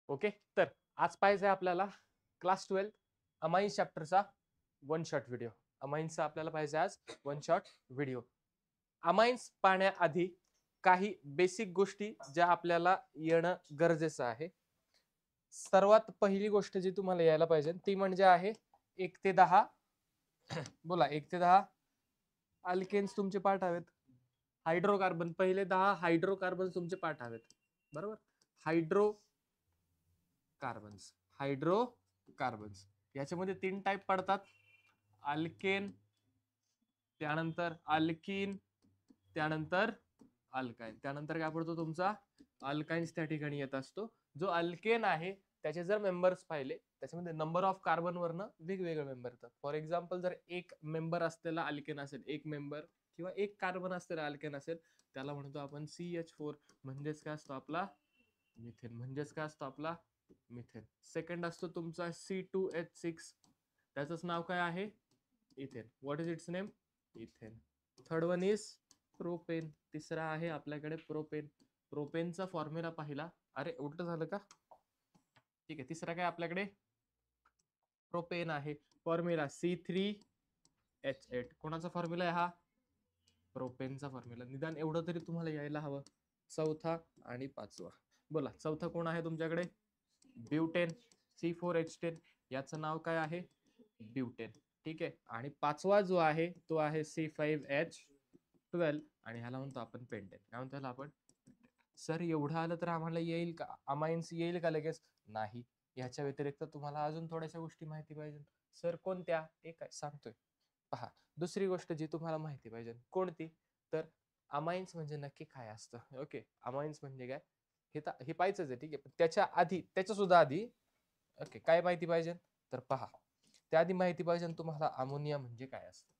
Okay, तर आज पाहायचं आहे आपल्याला क्लास 12 अमाइन्स चॅप्टरचा वन शॉट व्हिडिओ. अमाइन्सचा आपल्याला पाहिजे आज वन शॉट व्हिडिओ. अमाइन्स पाहण्याआधी काही बेसिक गोष्टी ज्या आपल्याला येणं गरजेचं आहे. सर्वात पहिली गोष्ट जी तुम्हाला यायला पाहिजे ती म्हणजे आहे 1 ते 10. बोला 1 ते 10 अल्केन्स तुमचे पाठ हवेत. हायड्रोकार्बन पहिले 10 हायड्रोकार्बन तुमचे पाठ हवेत. बरोबर. हायड्रोकार्बन्स याच्यामध्ये 3 टाइप पडतात. अल्केन, त्यानंतर अल्किन, त्यानंतर अल्काइन. त्यानंतर काय पडतो तुमचा अल्काइन्स त्या ठिकाणी येत असतो. जो अल्केन आहे त्याचे जर मेंबर्स पाहिले त्याच्यामध्ये नंबर ऑफ कार्बन वरनं वेगवेगळे मेंबर येतात. फॉर एक्झाम्पल जर एक मेंबर असलेला अल्केन असेल, एक मेंबर किंवा एक कार्बन असलेला अल्केन असेल, त्याला म्हणतो आपण CH4. म्हणजेच काय असतो आपला मिथेन. म्हणजेच काय असतो आपला मिथेन. सेकंड असतो तुमचा C2H6. त्याचंच नाव काय आहे ethane. What is it's name ethane. Third one is propane. तिसरा आहे आपल्याकडे प्रोपेन. प्रोपेनचा फॉर्म्युला पाहिला. अरे उलट झालं का. ठीक आहे. तिसरा काय आपल्याकडे प्रोपेन आहे. Formula C3H8. कोणाचा फॉर्म्युला आहे हा प्रोपेनचा फॉर्म्युला. निदान एवढं तरी तुम्हाला यायला हवं. चौथा आणि पाचवा बोला. चौथा कोण आहे तुमच्याकडे ब्युटेन. C4H10. याचं नाव काय आहे ब्युटेन. ठीक आहे. आणि पाचवा जो आहे तो आहे C5H12 आणि ह्याला म्हणतो आपण पेंटेन. काय म्हणतो ह्याला आपण. सर एवढं आलं तर आम्हाला येईल का अमाइन्स येईल का लगेच. नाही. ह्याच्या व्यतिरिक्त तुम्हाला अजून थोड्याशा गोष्टी माहिती पाहिजे. सर कोणत्या एक सांगतोय पहा. दुसरी गोष्ट जी तुम्हाला माहिती पाहिजे कोणती तर अमाइन्स म्हणजे नक्की काय असतं. ओके. अमाइन्स म्हणजे काय हे पाहायचंच आहे. ठीक आहे. त्याच्या आधी त्याच्या सुद्धा आधी ओके काय माहिती पाहिजे तर पहा. त्याआधी माहिती पाहिजे तुम्हाला अमोनिया म्हणजे काय असतं.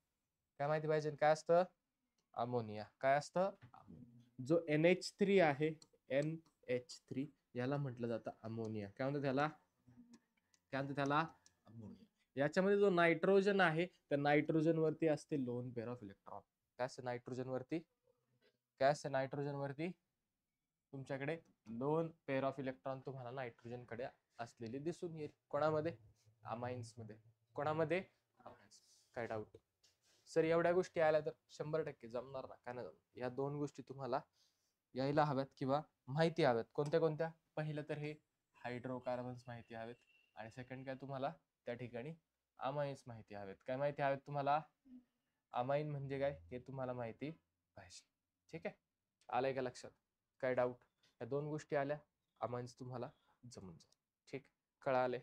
काय माहिती पाहिजे काय असतं अमोनिया. काय असतं जो NH3 आहे NH3 याला म्हटलं जातं अमोनिया. काय म्हणतात त्याला काय म्हणतात त्याला अमोनिया. याच्यामध्ये जो नायट्रोजन आहे त्या नायट्रोजन वरती असते लोन पेअर ऑफ इलेक्ट्रॉन. काय असते नायट्रोजन वरती काय असते नायट्रोजन वरती तुमच्याकडे लोन पेअर ऑफ इलेक्ट्रॉन तुम्हाला नायट्रोजन कडे असलेली दिसून येईल. कोणामध्ये अमाइन्स मध्ये. कोणामध्ये अमाइन्स. काय डाऊट सर एवढ्या गोष्टी आल्या तर 100% जमणार ना. काय नाही जमणार. या दोन गोष्टी तुम्हाला यायला हव्यात किंवा माहिती हव्यात. कोणत्या कोणत्या पहिलं तर हे हायड्रोकार्बन्स माहिती हवेत आणि सेकंड काय तुम्हाला त्या ठिकाणी अमाइन्स माहिती हवेत. काय माहिती हवेत तुम्हाला अमाइन म्हणजे काय हे तुम्हाला माहिती पाहिजे. ठीक आहे. आलंय का लक्षात. काय डाऊट. या दोन गोष्टी आल्या अमाइन्स तुम्हाला जमून जाईल. ठीक कळाले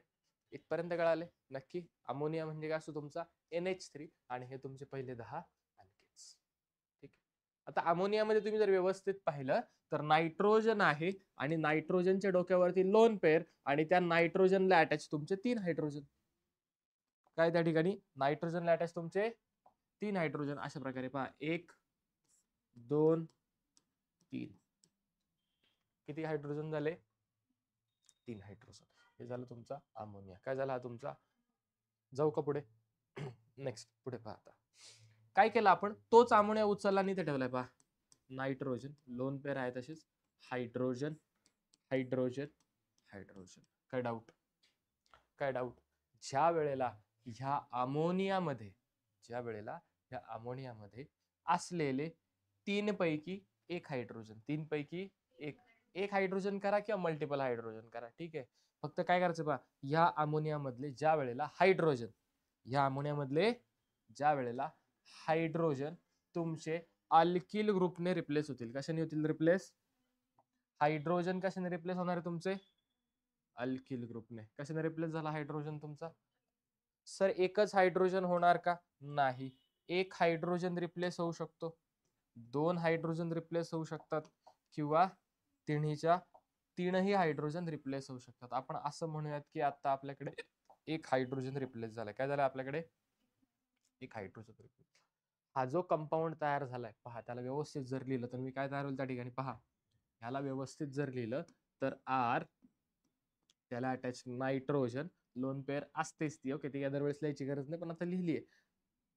इथपर्यंत कळाले नक्की. अमोनिया म्हणजे काय असतो तुमचा NH3 आणि हे तुमचे पहिले 10 अल्केन्स. ठीक. आता अमोनियामध्ये तुम्ही जर व्यवस्थित पाहिलं तर नायट्रोजन आहे आणि नायट्रोजनच्या डोक्यावरती लोन पेअर आणि त्या नायट्रोजनला अटॅच तुमचे 3 हायड्रोजन. काय त्या ठिकाणी नायट्रोजनला अटॅच तुमचे 3 हायड्रोजन. अशा प्रकारे पहा 1 2 3. किती हायड्रोजन झाले 3 हायड्रोजन. हे झालं तुमचा अमोनिया. काय झाला हा तुमचा. जाऊ का पुढे नेक्स्ट पुढे पहा. आता काय केलं आपण तोच अमोनिया उचलला आणि इथे ठेवलाय पहा. नायट्रोजन लोन पेअर आहे तसेच हायड्रोजन हायड्रोजन हायड्रोजन. काय डाऊट काय डाऊट. ज्या वेळेला ह्या अमोनियामध्ये असलेले 3 पैकी एक हायड्रोजन 3 पैकी एक हायड्रोजन करा किंवा मल्टिपल हायड्रोजन करा. ठीक आहे. फक्त काय करायचं पहा ह्या अमोनियामधले ज्या वेळेला हायड्रोजन तुमचे अल्किल ग्रुपने रिप्लेस होतील. कशाने होतील रिप्लेस हायड्रोजन कशाने रिप्लेस होणार आहे तुमचे अल्किल ग्रुपने. कशाने रिप्लेस झाला हायड्रोजन तुमचा. सर एकच हायड्रोजन होणार का नाही. एक हायड्रोजन रिप्लेस होऊ शकतो 2 हायड्रोजन रिप्लेस होऊ शकतात किंवा तीनही हायड्रोजन रिप्लेस होऊ शकतात. आपण असं म्हणूयात की आता आपल्याकडे एक हायड्रोजन रिप्लेस झालाय. काय झालं आपल्याकडे एक हायड्रोजन रिप्लेस. हा जो कंपाऊंड तयार झालाय पहा त्याला व्यवस्थित जर लिहिलं तर मी काय तयार होईल त्या ठिकाणी पहा. ह्याला व्यवस्थित जर लिहिलं तर R त्याला अटॅच नायट्रोजन लोन पेअर असतेच ती. ओके ती दरवेळेस लिहायची गरज नाही पण आता लिहिली आहे.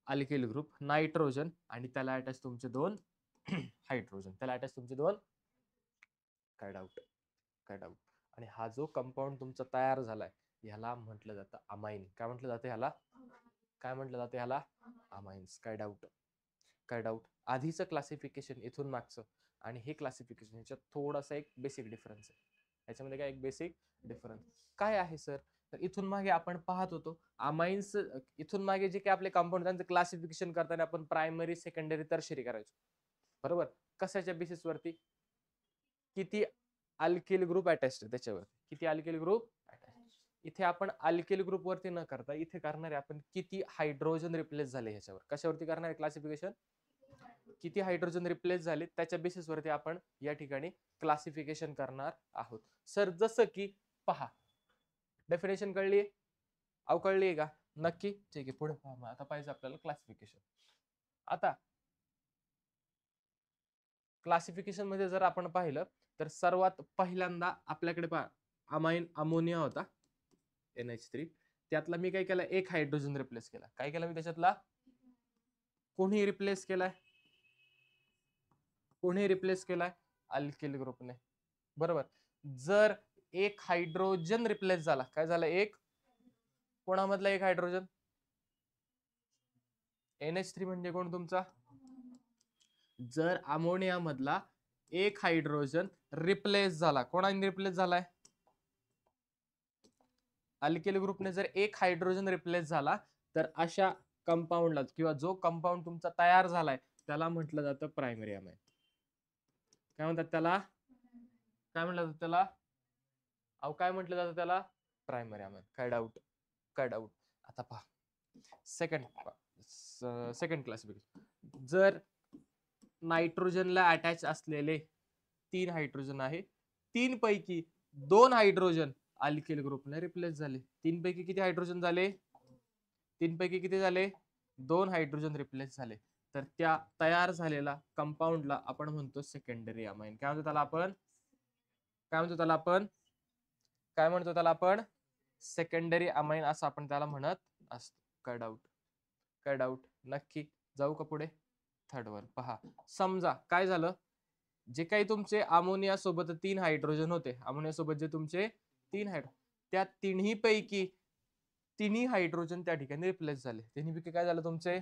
अल्किल ग्रुप नायट्रोजन आणि त्याला अटॅच तुमचे 2 हायड्रोजन. त्याला अटॅच तुमचे 2 काय डाऊट आणि हा जो कंपाऊंड तुमचा तयार झालाय ह्याला म्हटलं जातं अमाइन. काय म्हटलं जातं ह्याला? काय म्हटलं जातं ह्याला? अमाइन्स. काय डाऊट? काय डाऊट? आधीचं क्लासिफिकेशन इथून मागचं आणि हे क्लासिफिकेशन ह्याच्यात थोडासा एक बेसिक डिफरन्स आहे. ह्याच्यामध्ये काय एक बेसिक डिफरन्स काय आहे सर? तर इथून मागे आपण पाहत होतो अमाइन्स, इथून मागे जे काही आपले कंपाऊंड त्यांचं क्लासिफिकेशन करताना आपण प्रायमरी, सेकंडरी, टर्शरी करायचो. बरोबर? कशाच्या बेसिस वरती? किती अल्किल ग्रुप अटॅच आहे त्याच्यावर. किती अल्किल ग्रुप? इथे आपण अल्किल ग्रुप वरती न करता इथे करणार आहे आपण किती हायड्रोजन रिप्लेस झाले ह्याच्यावर. कशावरती करणार आहे क्लासिफिकेशन? किती हायड्रोजन रिप्लेस झाले त्याच्या बेसिस वरती आपण या ठिकाणी क्लासिफिकेशन करणार आहोत. सर जसं की पहा, डेफिनेशन कळली? अहो कळली का? नक्की? ठीक आहे, पुढे पहा. आता पाहिजे आपल्याला क्लासिफिकेशन. आता क्लासिफिकेशन मध्ये जर आपण पाहिलं तर सर्वात पहिल्यांदा आपल्याकडे पहा अमाइन अमोनिया होता NH3. त्यातला मी काय केलं? एक हायड्रोजन रिप्लेस केला. काय केलं मी त्याच्यातला? कोणी रिप्लेस केलाय? कोणी रिप्लेस केलाय? अल्किल ग्रुपने. बरोबर. जर एक हायड्रोजन रिप्लेस झाला, काय झालं? एक कोणामधला एक हायड्रोजन? NH3 म्हणजे कोण तुमचा? जर अमोनिया मधला एक हायड्रोजन रिप्लेस झाला, कोणाने रिप्लेस झालाय? अल्किल ग्रुपने जर एक हायड्रोजन रिप्लेस झाला तर अशा कंपाऊंडला किंवा जो कंपाऊंड तुमचा तयार झालाय त्याला म्हटलं जातं प्रायमरी अमाइन. काय म्हणतात त्याला? काय म्हटलं जातं त्याला? अहो काय म्हटलं जातं त्याला? Primary amine. काय डाऊट? काय डाऊट? आता पहा सेकंड क्लासिफिकेशन. जर नायट्रोजनला अटॅच असलेले 3 हायड्रोजन आहे, 3 पैकी 2 हायड्रोजन अल्किल ग्रुपने रिप्लेस झाले. 3 पैकी किती हायड्रोजन झाले? 3 पैकी किती झाले? 2 हायड्रोजन रिप्लेस झाले. तर त्या तयार झालेला कंपाऊंडला आपण म्हणतो सेकंडरी अमाइन. काय म्हणतो त्याला आपण? काय म्हणतो त्याला आपण? काय म्हणतो त्याला आपण? सेकंडरी अमाइन असं आपण त्याला म्हणत असतो. काय डाऊट? काय डाऊट? नक्की? जाऊ का पुढे? थर्ड वर पहा. समजा काय झालं, जे काही तुमचे अमोनिया सोबत 3 हायड्रोजन होते, अमोनिया सोबत जे तुमचे 3 हायड्रोजन, त्या तिन्ही पैकी तिन्ही हायड्रोजन त्या ठिकाणी रिप्लेस झाले. तिन्ही पैकी काय झालं तुमचे?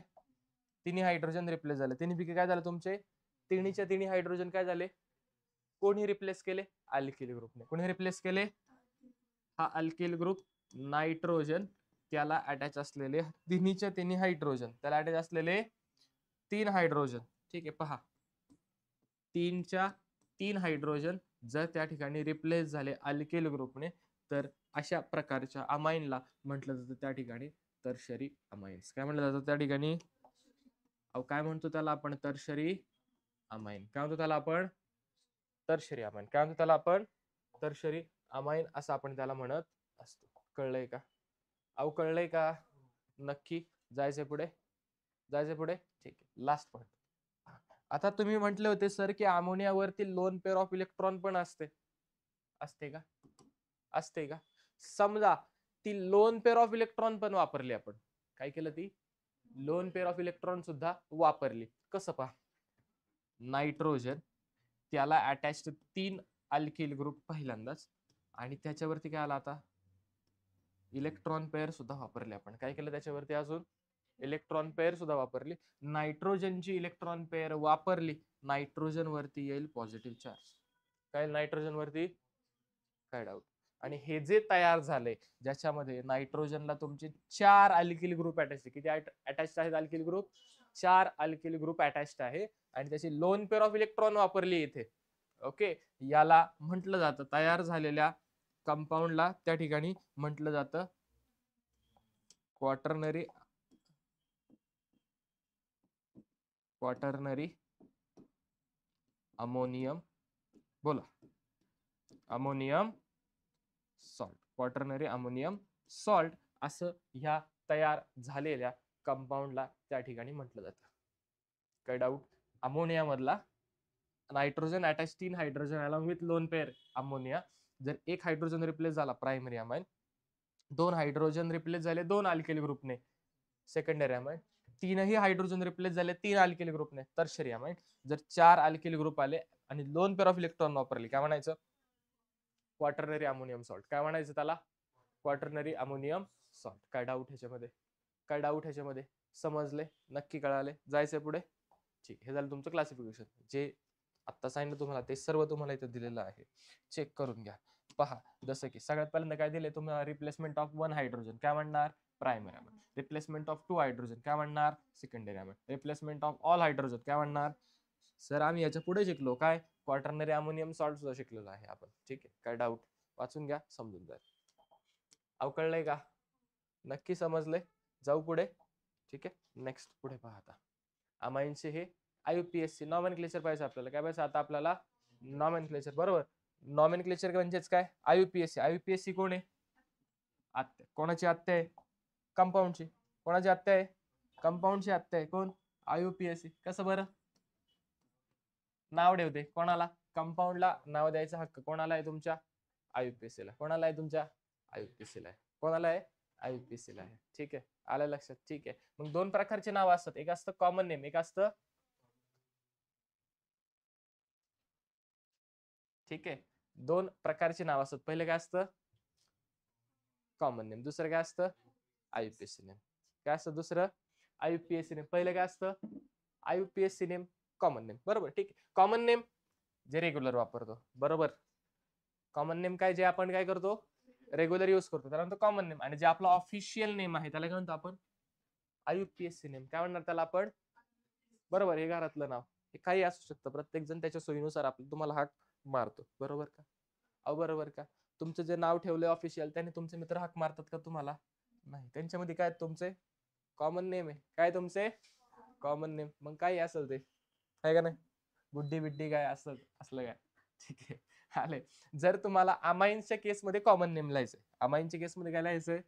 तिन्ही हायड्रोजन रिप्लेस झाले. तिन्ही पैकी काय झालं तुमचे? तिन्हीच्या तिन्ही हायड्रोजन काय झाले? कोणी रिप्लेस केले? अल्किल ग्रुपने. कोणी रिप्लेस केले? हा अल्किल ग्रुप नायट्रोजन त्याला अटॅच असलेले तिन्हीच्या तिन्ही हायड्रोजन, त्याला अटॅच असलेले 3 हायड्रोजन. ठीक आहे, पहा 3च्या 3 हायड्रोजन जर त्या ठिकाणी रिप्लेस झाले अल्किल ग्रुपने तर अशा प्रकारच्या अमाइनला म्हटलं जातं त्या ठिकाणी टर्शरी अमाइन्स. काय म्हटलं जातं त्या ठिकाणी? अहो काय म्हणतो त्याला आपण? Tertiary amine. काय म्हणतो त्याला आपण? Tertiary amine. काय म्हणतो त्याला आपण? टर्शरी अमाइन असं आपण त्याला म्हणत असतो. कळलंय का? अहो कळलंय का? नक्की? जायचंय पुढे? जायचंय पुढे? ठीक आहे, लास्ट पॉइंट. आता तुम्ही म्हटले होते सर की अमोनियावरती लोन पेअर ऑफ इलेक्ट्रॉन पण असते. असते का? असते का? समजा ती लोन पेअर ऑफ इलेक्ट्रॉन पण वापरली आपण. काय केलं? ती लोन पेअर ऑफ इलेक्ट्रॉन सुद्धा वापरली. कसं? पहा, नायट्रोजन त्याला अटॅच्ड 3 अल्किल ग्रुप पहिल्यांदाच आणि त्याच्यावरती काय आला आता? इलेक्ट्रॉन पेअर सुद्धा वापरले आपण. काय केलं त्याच्यावरती? अजून इलेक्ट्रॉन पेअर सुद्धा वापरली. नायट्रोजनची इलेक्ट्रॉन पेअर वापरली, नायट्रोजन वरती येईल पॉझिटिव्ह चार्ज. काय नायट्रोजन वरती? काय डाऊट? आणि हे जे तयार झाले ज्याच्यामध्ये नायट्रोजनला तुमचे 4 अल्किल ग्रुप अटॅच, किती अटॅच आहेत alkyl group? 4 alkyl group attached आहे आणि त्याची लोन पेअर ऑफ इलेक्ट्रॉन वापरली इथे. ओके, याला म्हटलं जातं, तयार झालेल्या कंपाऊंडला त्या ठिकाणी म्हटलं जातं क्वाटर्नरी अमोनियम. बोला. Ammonium salt. Quaternary ammonium salt असं ह्या तयार झालेल्या कंपाऊंडला त्या ठिकाणी म्हटलं जातं. काय डाऊट? अमोनिया मधला nitrogen attach 3 hydrogen along with lone pair ammonia, जर एक हायड्रोजन रिप्लेस झाला प्रायमरी अमाइन, 2 हायड्रोजन रिप्लेस झाले 2 अल्किल ग्रुपने सेकंडरी अमाइन, 3ही हायड्रोजन रिप्लेस झाले 3 अल्किल ग्रुपने टर्शरी अमाइन, जर 4 अल्किल ग्रुप आले आणि लोन पेअर ऑफ इलेक्ट्रॉन वापरले, काय म्हणायचं? Quaternary ammonium salt. काय म्हणायचं त्याला? Quaternary ammonium salt. काय डाऊट ह्याच्यामध्ये? काय डाऊट ह्याच्यामध्ये? समजले? नक्की कळाले? जायचंय पुढे? ठीक, हे झालं तुमचं क्लासिफिकेशन. जे आता सांगितलं तुम्हाला ते सर्व तुम्हाला इथे दिलेलं आहे, चेक करून घ्या. पहा, जसं की सगळ्यात पहिल्यांदा काय दिले तुम्हाला? रिप्लेसमेंट ऑफ 1 हायड्रोजन काय म्हणणार? Primary amine. Replacement of 2 hydrogen काय म्हणणार? Secondary amine. Replacement of all hydrogen काय म्हणणार? सर आम्ही याच्या पुढे शिकलो काय? क्वाटर्नरी अमोनियम सॉल्ट सुद्धा शिकलेलो आहे आपण. ठीक आहे, काय डाऊट? वाचून घ्या, समजून जाईल. अवकळलंय का? नक्की समजलंय? जाऊ पुढे. ठीक आहे, नेक्स्ट पुढे पहा आता. अमाइनचे हे आयुपीएससी नॉमेनक्लेचर पाहिजे आपल्याला. काय पाहिजे आता आपल्याला? नॉमेनक्लेचर. बरोबर. नॉमेनक्लेचर म्हणजेच काय? आयुपीएससी. आयुपीएससी कोण आहे? आत्या. कोणाची आत्या आहे? कंपाऊंडची. कोणाची आत्या आहे? कंपाऊंडची आत्या आहे. कोण? आयुपीएससी. कसं बरं? नाव ठेवते कोणाला? कंपाऊंडला नाव द्यायचा हक्क कोणाला आहे? तुमच्या आयुपीएससी ला. कोणाला आहे? तुमच्या आयुपीएससी ला आहे. कोणाला आहे? आयुपीएससी ला आहे. ठीक आहे, आलं लक्षात? ठीक आहे, मग दोन प्रकारचे नाव असतात. एक असतं कॉमन नेम, एक असतं, ठीक आहे, दोन प्रकारचे नाव असतात. पहिले काय असतं? Common name. दुसरं काय असतं? आयुपीएससी नेम. काय असतं दुसरं? आयुपीएससी नेम. पहिले काय असतं? आयुपीएससी नेम, कॉमन नेम. बरोबर, ठीक आहे. कॉमन नेम जे रेग्युलर वापरतो. बरोबर. कॉमन नेम काय? जे आपण काय करतो? रेग्युलर यूज करतो, त्याला म्हणतो कॉमन नेम. आणि जे आपला ऑफिशियल नेम आहे त्याला काय म्हणतो आपण? आयुपीएससी नेम. काय म्हणणार त्याला आपण? बरोबर, हे घरातलं नाव. हे काही असू शकतं, प्रत्येक जण त्याच्या सोयीनुसार आपलं तुम्हाला हाक मारतो. बरोबर का? अहो बरोबर का? तुमचं जे नाव ठेवलंय ऑफिशियल त्याने तुमचे मित्र हाक मारतात का तुम्हाला? नाही. त्यांच्यामध्ये काय तुमचे कॉमन नेम आहे. काय तुमचे कॉमन नेम. मग काही असेल ते, आहे का नाही? बुड्डी बिड्डी काय असं असलं काय? ठीक आहे, आले. जर तुम्हाला अमाइन्सच्या केसमध्ये कॉमन नेम लिहायचंय, अमाइन्सच्या केसमध्ये काय लिहायचंय?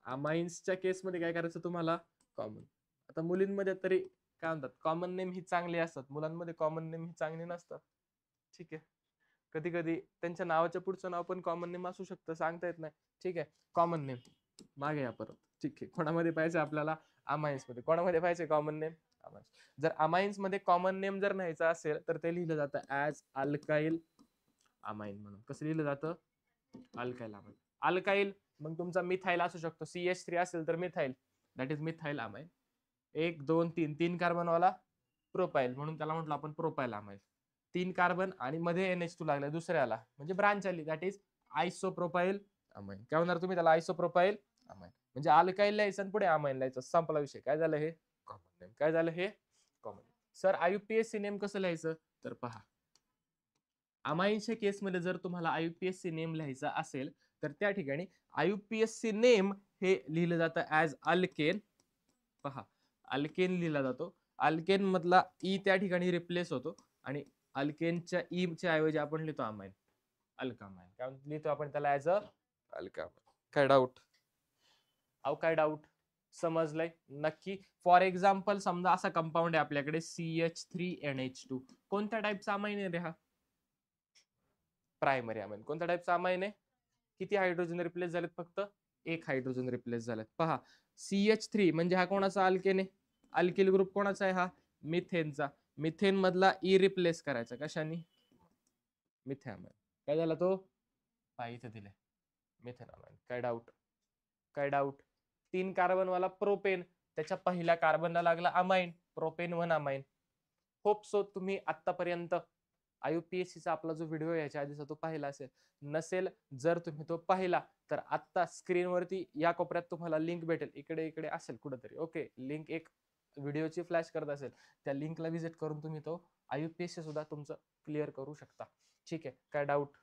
अमाइन्सच्या केसमध्ये काय करायचं तुम्हाला? कॉमन. आता मुलींमध्ये तरी काय म्हणतात, कॉमन नेम ही चांगली असतात, मुलांमध्ये कॉमन नेम ही चांगली नसतात. ठीक आहे, कधी कधी त्यांच्या नावाच्या पुढचं नाव पण कॉमन नेम असू शकतं, सांगता येत नाही. ठीक आहे, कॉमन नेम मागे या परत. ठीक आहे, कोणामध्ये पाहिजे आपल्याला? अमाइन्स मध्ये. कोणामध्ये पाहिजे कॉमन नेम? अमाइन्स. जर अमाइन्स मध्ये कॉमन नेम जर न्यायचं असेल तर ते लिहिलं जातं ऍज अल्काइल अमाइन म्हणून. कसं लिहिलं जातं? Alkyl amine. अल्काइल मग तुमचा मिथाइल असू शकतो. CH3 असेल तर methyl, that is methyl amine. 1 2 3 3 carbon वाला प्रोपाइल म्हणून त्याला म्हटलं आपण प्रोपाइल अमाइन. 3 कार्बन आणि मध्ये NH2 लागला दुसऱ्याला म्हणजे ब्रांच आली, दॅट इज आयसोप्रोपाइल अमाइन. काय म्हणणार तुम्ही त्याला? आयसोप्रोपाइल अमाइन. म्हणजे अल्काइल लिहायचं आणि पुढे अमाइन लिहायचं, संपला विषय. काय झालं हे? Common name. काय झालं हे? कॉमन. सर आयुपीएससी नेम कसं लिहायचं? तर पहा, अमाइनच्या केसमध्ये जर तुम्हाला आयुपीएससी नेम लिहायचा असेल तर त्या ठिकाणी आयुपीएससी नेम हे लिहिलं जातं ऍज अल्केन. पहा, अल्केन लिहिला जातो. अल्केन मधला ई त्या ठिकाणी रिप्लेस होतो आणि अल्केनच्या ई च्या ऐवजी आपण लिहितो अमाइन, अल्कामाइन. काय लिहितो आपण त्याला? As a alkanamine. काय डाऊट? अहो काय डाऊट? समजलंय नक्की? फॉर एक्झाम्पल समजा असा कंपाऊंड आहे आपल्याकडे CH3NH2. कोणत्या टाईपचा अमाइन आहे रे हा? Primary amine. कोणत्या टाईपचा अमाइन आहे? किती हायड्रोजन रिप्लेस झालेत? फक्त एक हायड्रोजन रिप्लेस झालेत. पहा, CH3 म्हणजे हा कोणाचा अल्केन आहे? अल्किल ग्रुप कोणाचा आहे हा? मिथेनचा. मिथेन मधला ई रिप्लेस करायचा कशाने? मिथेन. काय झाला तो? पहा इथे दिले मिथेन अमाइन. काय डाऊट? काय डाऊट? 3 कार्बन वाला प्रोपेन, त्याच्या पहिल्या कार्बनला लागला amine, propane 1 amine. Hope so तुम्ही आतापर्यंत आयुपीएससीचा आपला जो व्हिडिओ याच्या आधीचा तो पाहिला असेल. नसेल जर तुम्ही तो पाहिला तर आता स्क्रीनवरती या कोपऱ्यात तुम्हाला लिंक भेटेल, इकडे इकडे असेल कुठेतरी. ओके, लिंक एक व्हिडिओची फ्लॅश करत असेल, त्या लिंकला व्हिजिट करून तुम्ही तो आयुपीएससी सुद्धा तुमचं क्लिअर करू शकता. ठीक आहे, काय डाऊट?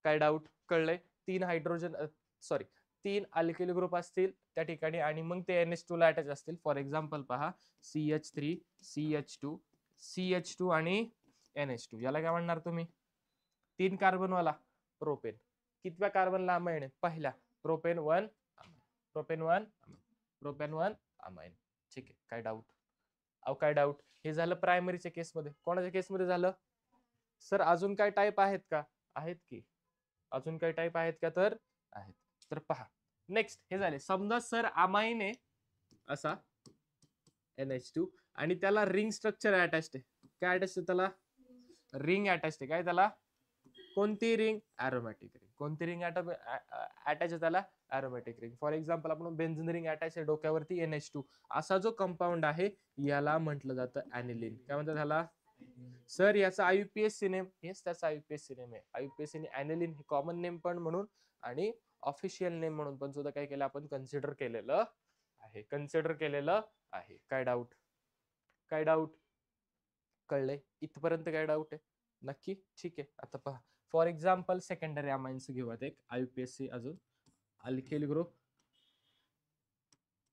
काय डाऊट? कळलंय? 3 हायड्रोजन सॉरी 3 अल्किल ग्रुप असतील त्या ठिकाणी आणि मग ते NH2 ला अटॅच असतील. फॉर एक्झाम्पल पहा, CH3 CH2 CH2 आणि NH2. याला काय म्हणणार तुम्ही? 3 कार्बन वाला प्रोपेन. कितव्या कार्बनला अमाइन आहे? पहिल्या. Propane 1 propane 1 propane 1 amine. ठीक आहे, काय डाऊट? अहो काय डाऊट? हे झालं प्रायमरीच्या केसमध्ये. कोणाच्या केसमध्ये झालं? सर अजून काय टाईप आहेत का? आहेत की. अजून काही टाईप आहेत का? तर आहेत. तर पहा, नेक्स्ट हे झाले. समजा सर अमाइन आहे असा NH2 आणि त्याला रिंग स्ट्रक्चर अटॅच आहे. काय अटॅच आहे त्याला? रिंग अटॅच आहे. काय त्याला? कोणती रिंग? Aromatic ring. कोणती रिंग अटॅच आहे त्याला? Aromatic ring. फॉर एक्झाम्पल आपण बेन्झिन रिंग अटॅच आहे डोक्यावरती NH2. असा जो कंपाऊंड आहे याला म्हटलं जातं ॲनिलीन. काय म्हणतात ह्याला? सर याचा IUPAC नेम, हेच त्याचा IUPAC नेम आहे. IUPAC ने ॲनिलीन हे कॉमन नेम पण म्हणून आणि ऑफिशियल नेम म्हणून पण सुद्धा काय केलं आपण? कन्सिडर केलेलं आहे. कन्सिडर केलेलं आहे. काय डाऊट? काय डाऊट? कळलंय? इथपर्यंत काय डाऊट आहे? नक्की? ठीक आहे. आता पहा, फॉर एक्झाम्पल सेकंडरी अमाइन्स घेऊयात एक IUPAC अजून. Alkyl group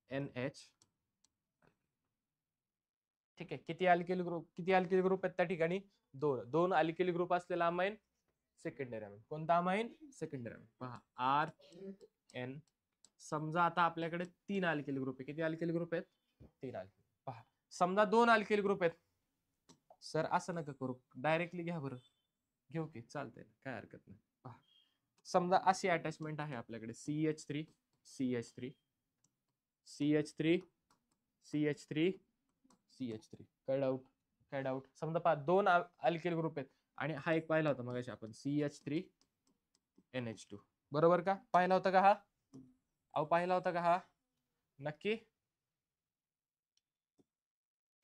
NH. ठीक आहे. किती अल्किल ग्रुप आहेत त्या ठिकाणी? दोन अल्किल ग्रुप असलेला अमाइन सेकंडरी अमाइन. कोणता अमाइन? Secondary amine. पहा RN. समजा आता आपल्याकडे 3 अल्किल ग्रुप आहे. किती अल्किल ग्रुप आहेत? 3 अल्किल. पहा, समजा 2 अल्किल ग्रुप आहेत. सर असं नका करू, डायरेक्टली घ्या बरं. घेऊ की, चालतंय, काय हरकत नाही. पहा, समजा अशी अटॅचमेंट आहे आपल्याकडे CH3 CH3 CH3 CH3 CH3. काय डाऊट? काय डाऊट? समजा पहा, 2 अल्किल ग्रुप आहेत आणि हा एक पाहिला होता मगाशी आपण CH3 NH2. बरोबर का? पाहिला होता का हा? अहो पाहिला होता का हा? नक्की?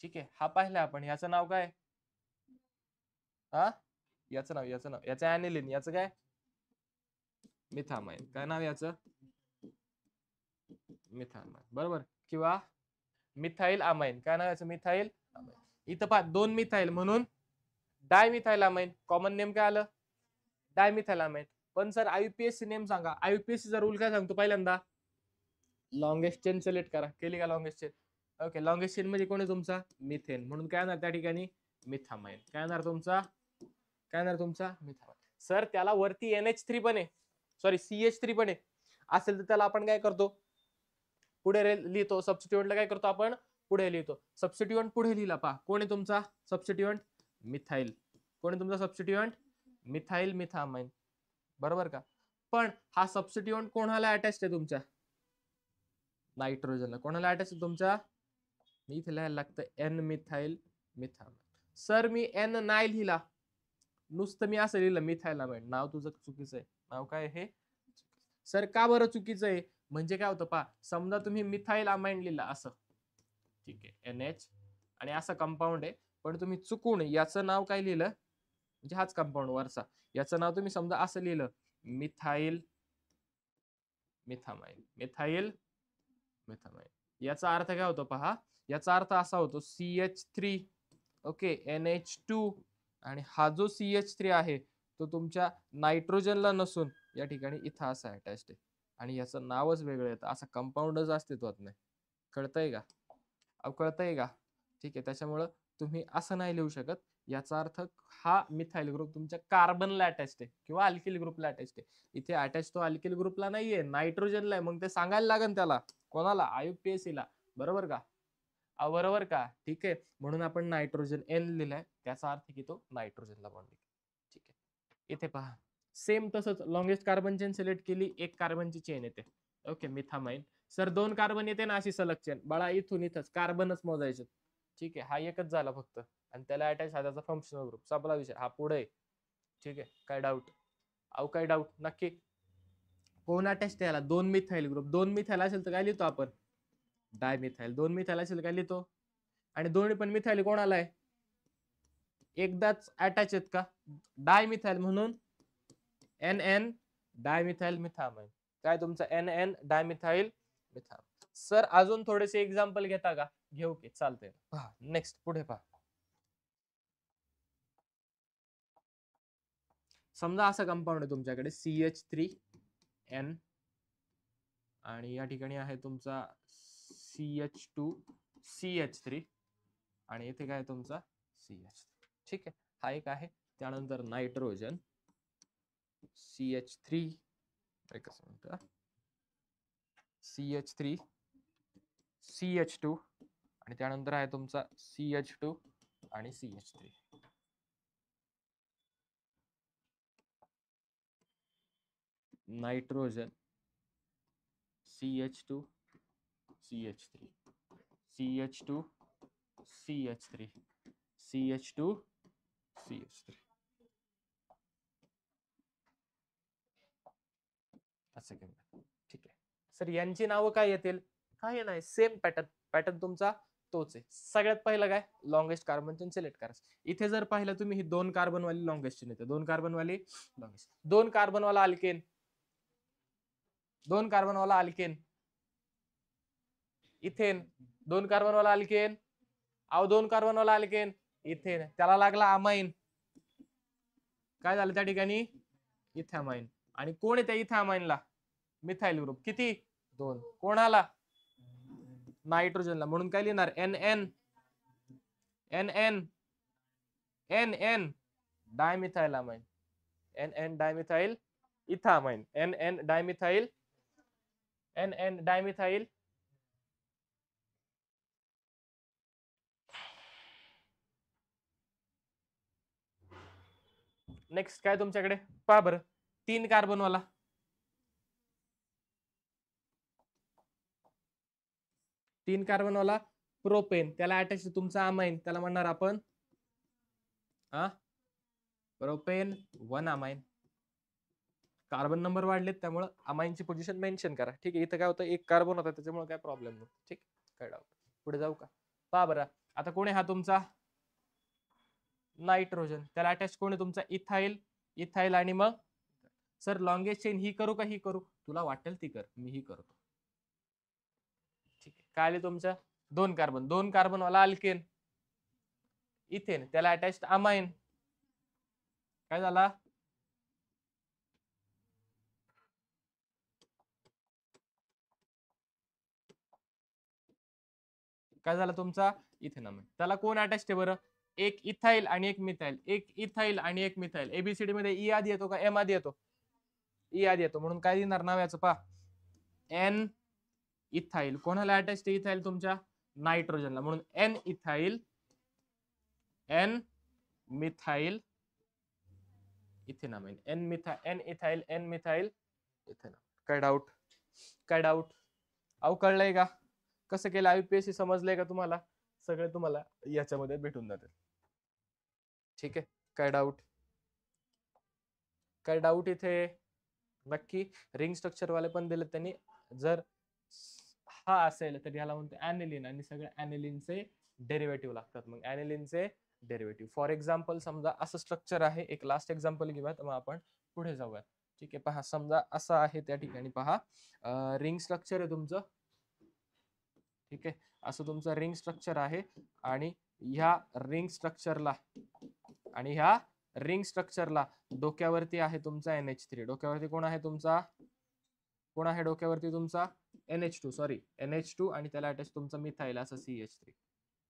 ठीक आहे, हा पाहिला आपण. याचं नाव काय? हा, याचं नाव याचं ॲनिलीन. याचं काय? मिथामाइन. काय नाव याचं? मिथामाइन. बरोबर. किंवा मिथाइल अमाइन. काय नाव याचं? Methyl amine. इथं पहा, 2 मिथाइल म्हणून डायमिथाइल अमाइन. कॉमन नेम काय आलं? Dimethyl amine. पण सर IUPAC नेम सांगा. IUPAC चा रूल काय सांगतो? पहिल्यांदा लॉंगेस्ट चेन सिलेक्ट करा. केली का longest chain? Okay, longest chain म्हणजे कोण आहे तुमचा? मिथेन. म्हणून काय येणार त्या ठिकाणी? मिथामाइन. काय येणार तुमचा? काय येणार तुमचा? मिथामाइन. सर त्याला वरती NH3 पण आहे, सॉरी CH3 पण आहे. असेल तर त्याला आपण काय करतो? पुढे लिहितो. सबस्टिट्यूएंटला काय करतो आपण? पुढे लिहितो. सबस्टिट्यूएंट पुढे लिहिला. पहा, कोण आहे तुमचा सबस्टिट्यूएंट? मिथाइल. कोण आहे तुमचा सबस्टिट्यूएंट? मिथाइल मिथामाइन. बरोबर का? पण हा सबस्टिट्यूएंट कोणाला अटॅच आहे तुमच्या? नायट्रोजनला. कोणाला अटॅच आहे तुमच्या? मी इथे लिहायला लागतं N मिथाइल मिथामाइन. सर मी N नाही लिहिला, नुसतं मी असं लिहिलं मिथाइलामाइन. नाव तुझं चुकीचं आहे. नाव काय हे? सर का बरं चुकीचं आहे? म्हणजे काय होतं पहा, समजा तुम्ही मिथाइल अमाइन लिहिला असं, ठीक आहे, NH आणि असं कंपाऊंड आहे, पण तुम्ही चुकून याचं नाव काय लिहिलं, म्हणजे हाच कंपाऊंड वरचा, याचं नाव तुम्ही समजा असं लिहिलं मिथाइल मिथामाइन. मिथाइल मिथामाइन. याचा अर्थ काय होतो पहा, याचा अर्थ असा होतो CH3 ओके NH2 आणि हा जो CH3 आहे तो तुमच्या नायट्रोजनला नसून या ठिकाणी इथं असा अटॅच्ड आहे आणि याचं नावच वेगळं येतं. असं कंपाऊंडच अस्तित्वात नाही. कळतंय का? कळतंय का? ठीक आहे, त्याच्यामुळं तुम्ही असं नाही लिहू शकत. याचा अर्थ हा मिथाइल ग्रुप तुमच्या कार्बनला अटॅच्ड आहे किंवा अल्किल ग्रुपला अटॅच्ड आहे. इथे अटॅच तो अल्किल ग्रुपला नाहीये, नायट्रोजनला आहे. मग ते सांगायला लागेल त्याला. कोणाला? IUPAC ला. बरोबर का? बरोबर का? ठीक आहे, म्हणून आपण नायट्रोजन N लिहिलाय, त्याचा अर्थ की तो नायट्रोजनला बॉन्ड. ठीक आहे, इथे पहा सेम तसंच लॉंगेस्ट कार्बन चेन सिलेक्ट केली, एक कार्बनची चेन येते. ओके, मिथामाइन. सर 2 कार्बन येते ना अशी सलग चेन, बाळा इथून इथंच कार्बनच मोजायचे. ठीक आहे, हा एकच झाला फक्त आणि त्याला अटॅच हा त्याचा फंक्शनल ग्रुप. संपला विषय. हा पुढे. ठीक आहे, काय डाऊट? काय डाऊट? नक्की? कोण अटॅच त्याला? 2 मिथाइल ग्रुप. 2 मिथाइल असेल तर काय लिहितो आपण? डायमिथाइल. 2 मिथाइल असेल काय लिहितो? आणि दोन्ही पण मिथाइल कोणाला आहे? एकदाच अटॅच आहेत का? डायमिथाइल म्हणून NN डायमिथाइल मिथामाइन. काय तुमचं? NN dimethyl मिथामाइन. सर अजून थोडेसे एक्झाम्पल घेता का? घेऊ की, चालतंय. पहा नेक्स्ट, पुढे पहा. समजा असं कंपाऊंड आहे तुमच्याकडे CH3N आणि या ठिकाणी आहे तुमचा CH2 CH3 आणि इथे काय तुमचा CH3. ठीक आहे, हा एक आहे. त्यानंतर नायट्रोजन CH3, एकच मिनिट, CH3 CH2 आणि त्यानंतर आहे तुमचा CH2 आणि CH3. Nitrogen CH2 CH3 CH2 CH3 CH2 CH3. असं घेऊया. ठीक आहे सर, यांची नावं काय येतील? काही नाही, सेम पॅटर्न. पॅटर्न तुमचा तोच आहे. सगळ्यात पहिलं काय, लॉंगेस्ट कार्बन सिलेक्ट करायचं. इथे जर पाहिलं तुम्ही, ही 2 कार्बन वाली लॉंगेस्ट येते, 2 कार्बन वाली लॉंगेस्ट, 2 कार्बन वाला अल्केन, 2 कार्बन वाला अल्केन, इथेन, 2 कार्बन वाला अल्केन, 2 कार्बन वाला अल्केन, इथेन, त्याला लागला अमाइन, काय झालं त्या ठिकाणी, इथॅमाइन. आणि कोण आहे त्या इथॅमाइनला, मिथाइल ग्रुप, किती, 2. कोणाला, नायट्रोजनला, म्हणून काय लिहिणार, N N, N N, N N dimethyl amine, N N dimethyl ethanamine, N N dimethyl, N N dimethyl. Next काय तुमच्याकडे, पहा बरं, 3 कार्बन वाला, 3 कार्बन वाला प्रोपेन, त्याला अटॅच तुमचा अमाइन, त्याला म्हणणार आपण प्रोपेन 1 अमाइन. कार्बन नंबर वाढलेत त्यामुळे अमाइनची पोझिशन मेन्शन करा. ठीक आहे, इथं काय होतं, 1 कार्बन होता त्याच्यामुळे काय प्रॉब्लेम नाही. ठीक, काय डाऊट, पुढे जाऊ का, पहा बरं. आता कोण आहे हा तुमचा नायट्रोजन, त्याला अटॅच कोण आहे तुमचा इथाइल, इथाइल. आणि मग सर लॉंगेस्ट चेन ही करू का ही करू, तुला वाटेल ती कर, मी ही करतो. ठीक आहे, काय आले तुमचं, 2 कार्बन, 2 कार्बन वाला अल्केन, इथेन, त्याला अटॅच अमाइन, काय झाला, काय झालं तुमचा इथेनॉल. त्याला कोण अटॅच आहे बरं, एक इथाइल आणि एक मिथाइल, एक इथाइल आणि एक मिथाइल. एबीसीडी मध्ये ई आधी येतो का एम आधी येतो, ई आधी येतो, म्हणून काय देणार नाव याचं, पहा एन इथाइल. कोणाला अटॅच आहे इथाइल, तुमच्या नायट्रोजनला, म्हणून N ethyl, N methyl ethanol, N ethyl, N methyl ethanol. काय डाऊट, काय डाऊट, अहो कळलंय का, कसं केलं आयुपीएससी, समजलंय का तुम्हाला, सगळे तुम्हाला याच्यामध्ये भेटून जाते. ठीक आहे, काय डाऊट, काय डाऊट इथे, नक्की. रिंग स्ट्रक्चर वाले पण दिले त्यांनी, जर हा असेल तर याला म्हणतो ऍनिलिन, आणि सगळे ऍनिलिनचे डेरिव्हेटिव्ह लागतात. मग ऍनिलिनचे डेरिव्हेटिव्ह, फॉर एक्झाम्पल समजा असं स्ट्रक्चर आहे, एक लास्ट एक्झाम्पल घेऊया, तर मग आपण पुढे जाऊया. ठीक आहे, पहा समजा असं आहे, त्या ठिकाणी पहा रिंग स्ट्रक्चर आहे तुमचं. ठीक आहे, असं तुमचं रिंग स्ट्रक्चर आहे, आणि ह्या रिंग स्ट्रक्चरला, आणि ह्या रिंग स्ट्रक्चरला डोक्यावरती आहे तुमचा NH3, डोक्यावरती कोण आहे तुमचा, कोण आहे डोक्यावरती तुमचा NH2, सॉरी NH2, आणि त्याला अटॅच तुमचा मिथाइल असं CH3.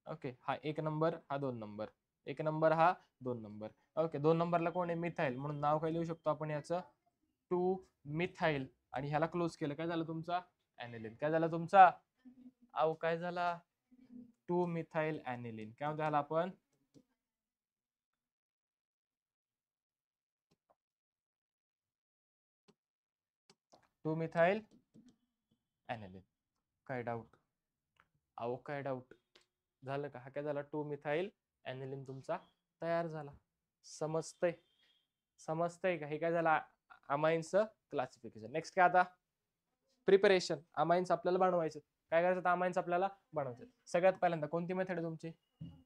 ओके, हा 1 नंबर, हा 2 नंबर, 1 नंबर, हा 2 नंबर. ओके, 2 नंबरला कोण आहे, मिथाइल, म्हणून नाव काय लिहू शकतो आपण याचं, 2 मिथाइल. आणि ह्याला क्लोज केलं, काय झालं तुमचा ऍनिलिन, काय झालं तुमचा, अहो काय झाला, 2 मिथाइल ऍनिलिन. काय म्हणतो ह्याला आपण, 2 मिथाइल ऍनिलिन. काय डाऊट, अहो काय डाऊट झालं का, हा काय झाला, 2 मिथाइल ऍनिलिन तुमचा तयार झाला. समजतंय, समजतंय का, हे काय झालं अमाइन्सचं क्लासिफिकेशन. नेक्स्ट काय आता, प्रिपरेशन. अमाइन्स आपल्याला बनवायचे, काय करायचं, अमाइन्स आपल्याला बनवायचे. सगळ्यात पहिल्यांदा कोणती मेथड आहे तुमची,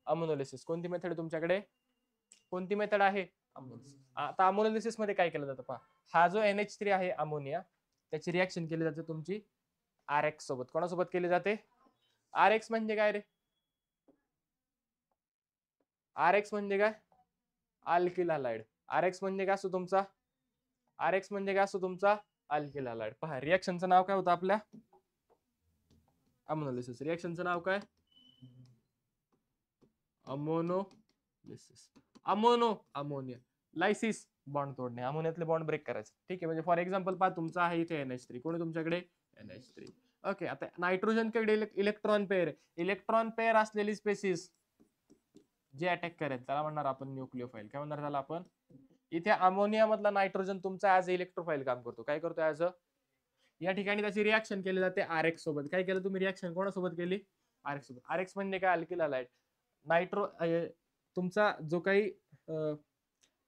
अमोनोलिसिस. कोणती मेथड आहे तुमच्याकडे, कोणती मेथड आहे, आता अमोनोलिसिस मध्ये काय केलं जातं पहा, हा जो NH3 आहे अमोनिया, त्याची रिएक्शन केली जाते तुमची RX सोबत. कोणासोबत केली जाते, RX म्हणजे काय रे, RX म्हणजे काय, अल्किल हलाइड. RX म्हणजे काय असतो तुमचा, RX म्हणजे काय असतो तुमचा अल्किल हलाइड. पहा रिएक्शनचं नाव काय होतं आपल्या अमोनोलिसिस, रिएक्शनचं नाव काय, अमोनोलिसिस. अमोनो, अमोनिया, लायसिस बॉन्ड तोडणे, अमोनियातले बॉन्ड ब्रेक करायचे. ठीक आहे, म्हणजे फॉर एक्झाम्पल पहा तुमचा आहे इथे NH3, कोणी तुमच्याकडे NH3. ओके, आता नायट्रोजनकडे इलेक्ट्रॉन पेअर, इलेक्ट्रॉन पेअर असलेली स्पेसिस जे अटॅक करेल त्याला म्हणणार आपण न्यूक्लिओफाईल. काय म्हणणार त्याला आपण, इथे अमोनिया मधला नायट्रोजन तुमचा ऍज इलेक्ट्रोफाईल काम करतो. काय करतो ऍज या ठिकाणी त्याची रिएक्शन केली जाते RX सोबत. काय केलं तुम्ही रिएक्शन, कोणासोबत केली, RX सोबत. RX म्हणजे काय, अल्किल हलाइड. नायट्रो तुमचा जो काही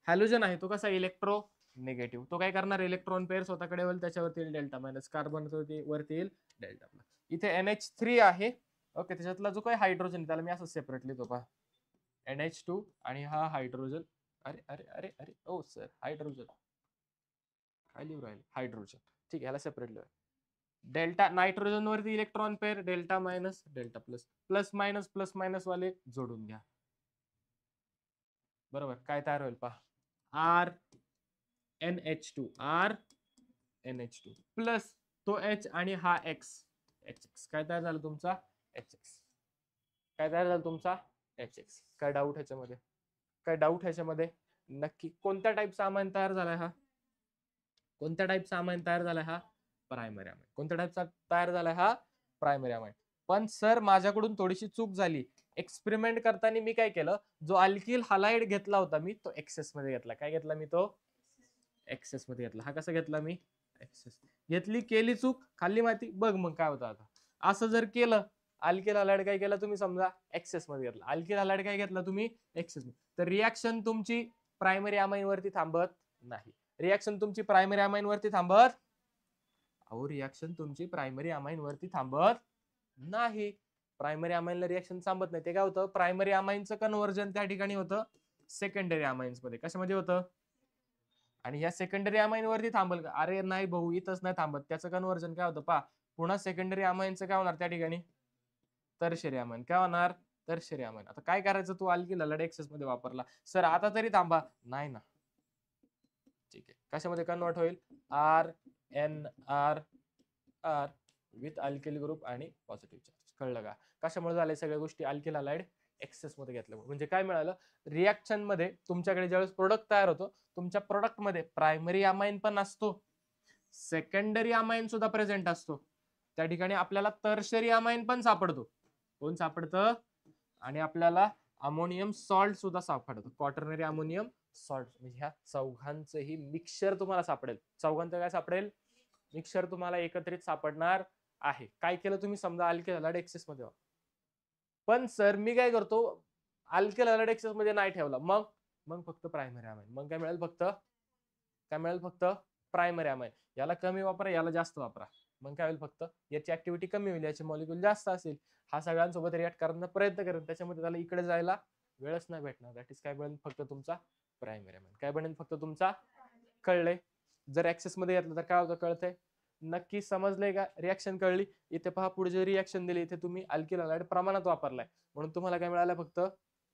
हॅलोजन आहे तो कसा इलेक्ट्रो निगेटिव्ह. तो काय करणार, इलेक्ट्रॉन पेअर स्वतःकडे होईल, त्याच्यावरती येईल डेल्टा मायनस, कार्बन वरती येईल डेल्टा प्लस. इथे NH3 आहे. ओके, त्याच्यातला जो काही हायड्रोजन त्याला मी असं सेपरेट लिहितो पहा, NH2 आणि हा हायड्रोजन. अरे अरे अरे अरे ओ सर, हायड्रोजन काय लिहू राहिले, हायड्रोजन. ठीक आहे, ह्याला सेपरेट लिहूया. डेल्टा नायट्रोजन वरती electron pair delta minus delta plus, plus minus वाले जोडून घ्या. बरोबर, काय तयार होईल पहा, RNH2 RNH2 प्लस तो H आणि हा X, HX काय तयार झालं तुमचा, HX. काय तयार झालं तुमचा, HX. काय डाऊट ह्याच्यामध्ये, काय डाऊट ह्याच्यामध्ये, नक्की कोणत्या टाईपचा अमाइन तयार झालाय हा, कोणत्या टाईपचा अमाइन तयार झालाय हा, प्रायमरी अमाइन. कोणत्या टाईपचा तयार झालाय हा, प्रायमरी अमाइन. पण सर माझ्याकडून थोडीशी चूक झाली, एक्सपेरिमेंट करताना मी काय केलं, जो अल्किल हालाइड घेतला होता मी तो एक्सेस मध्ये घेतला. काय घेतला मी, तो एक्सेस मध्ये घेतला. हा कसा घेतला मी, एक्सेस घेतली, केली चूक, खाल्ली माती, बघ मग काय होतं आता. असं जर केलं, अल्किल हालाइड काय केलं तुम्ही, समजा एक्सेस मध्ये घेतला, अल्किल हालाइड काय घेतला तुम्ही, एक्सेस, तर रिॲक्शन तुमची प्रायमरी अमाइन वरती थांबत नाही. रिॲक्शन तुमची प्रायमरी अमाइन वरती थांबत, अहो रिॲक्शन तुमची प्रायमरी अमाइन वरती थांबत नाही. प्रायमरी अमाइनला रिॲक्शन थांबत नाही. ते काय होतं, प्रायमरी अमाइनचं कन्व्हर्जन त्या ठिकाणी होतं सेकंडरी अमाइन्स मध्ये. कशामध्ये होतं, आणि या सेकंडरी अमाइन वरती थांबल का, अरे नाही भाऊ, इथंच नाही थांबत. त्याचं कन्व्हर्जन काय होतं पहा, पुन्हा सेकंडरी अमाइनचं काय होणार त्या ठिकाणी, टर्शियरी अमाइन. काय होणार, टर्शियरी अमाइन. आता काय करायचं, तू अल्किल हालाइड एक्सेस मध्ये वापरला, सर आता तरी थांबा, नाही ना. ठीक आहे, कशामध्ये कन्वर्ट होईल, RNR विथ अल्किल ग्रुप आणि पॉझिटिव्ह चार्ज. कळलं का, कशामुळे झाले सगळ्या गोष्टी, अल्किल हालाइड एक्सेस मध्ये घेतल्यामुळे. म्हणजे काय मिळालं, रिॲक्शन मध्ये तुमच्याकडे ज्यावेळेस प्रोडक्ट तयार होतो, तुमच्या प्रोडक्ट मध्ये प्रायमरी अमाइन पण असतो, सेकंडरी अमाइन सुद्धा प्रेझेंट असतो. त्या ठिकाणी आपल्याला टर्शियरी अमाइन पण सापडतो. कोण सापडतं, आणि आपल्याला अमोनियम सॉल्ट सुद्धा सापडतं, क्वाटर्नरी अमोनियम सॉल्ट. म्हणजे ह्या चौघांचंही मिक्सचर तुम्हाला सापडेल. चौघांचं काय सापडेल, मिक्सचर तुम्हाला एकत्रित सापडणार आहे. काय केलं तुम्ही, समजा अल्किल हालाइड एक्सेस मध्ये, पण सर मी काय करतो, अल्किल हालाइड एक्सेस मध्ये नाही ठेवला, मग फक्त प्रायमरी अमाइन. मग काय मिळेल, फक्त काय मिळेल, फक्त प्रायमरी अमाइन. याला कमी वापरा, याला जास्त वापरा, मग काय होईल, फक्त याची ऍक्टिव्हिटी कमी होईल, याचे मॉलिक्यूल जास्त असेल, हा सगळ्यांसोबत रिॲक्ट करण्याचा प्रयत्न करेल, त्याच्यामध्ये त्याला इकडे जायला वेळच नाही भेटणार. दॅट इज काय बनेल, फक्त तुमचा प्रायमरी अमाइन. काय बनेल, फक्त तुमचा, कळले. जर एक्सेस मध्ये घेतलं तर काय होतं, कळतंय, नक्की समजलंय का, रिॲक्शन कळली. इथे पहा, पुढे जे रिॲक्शन दिली, इथे तुम्ही अल्किल हालाइड प्रमाणात वापरलाय, म्हणून तुम्हाला काय मिळालं, फक्त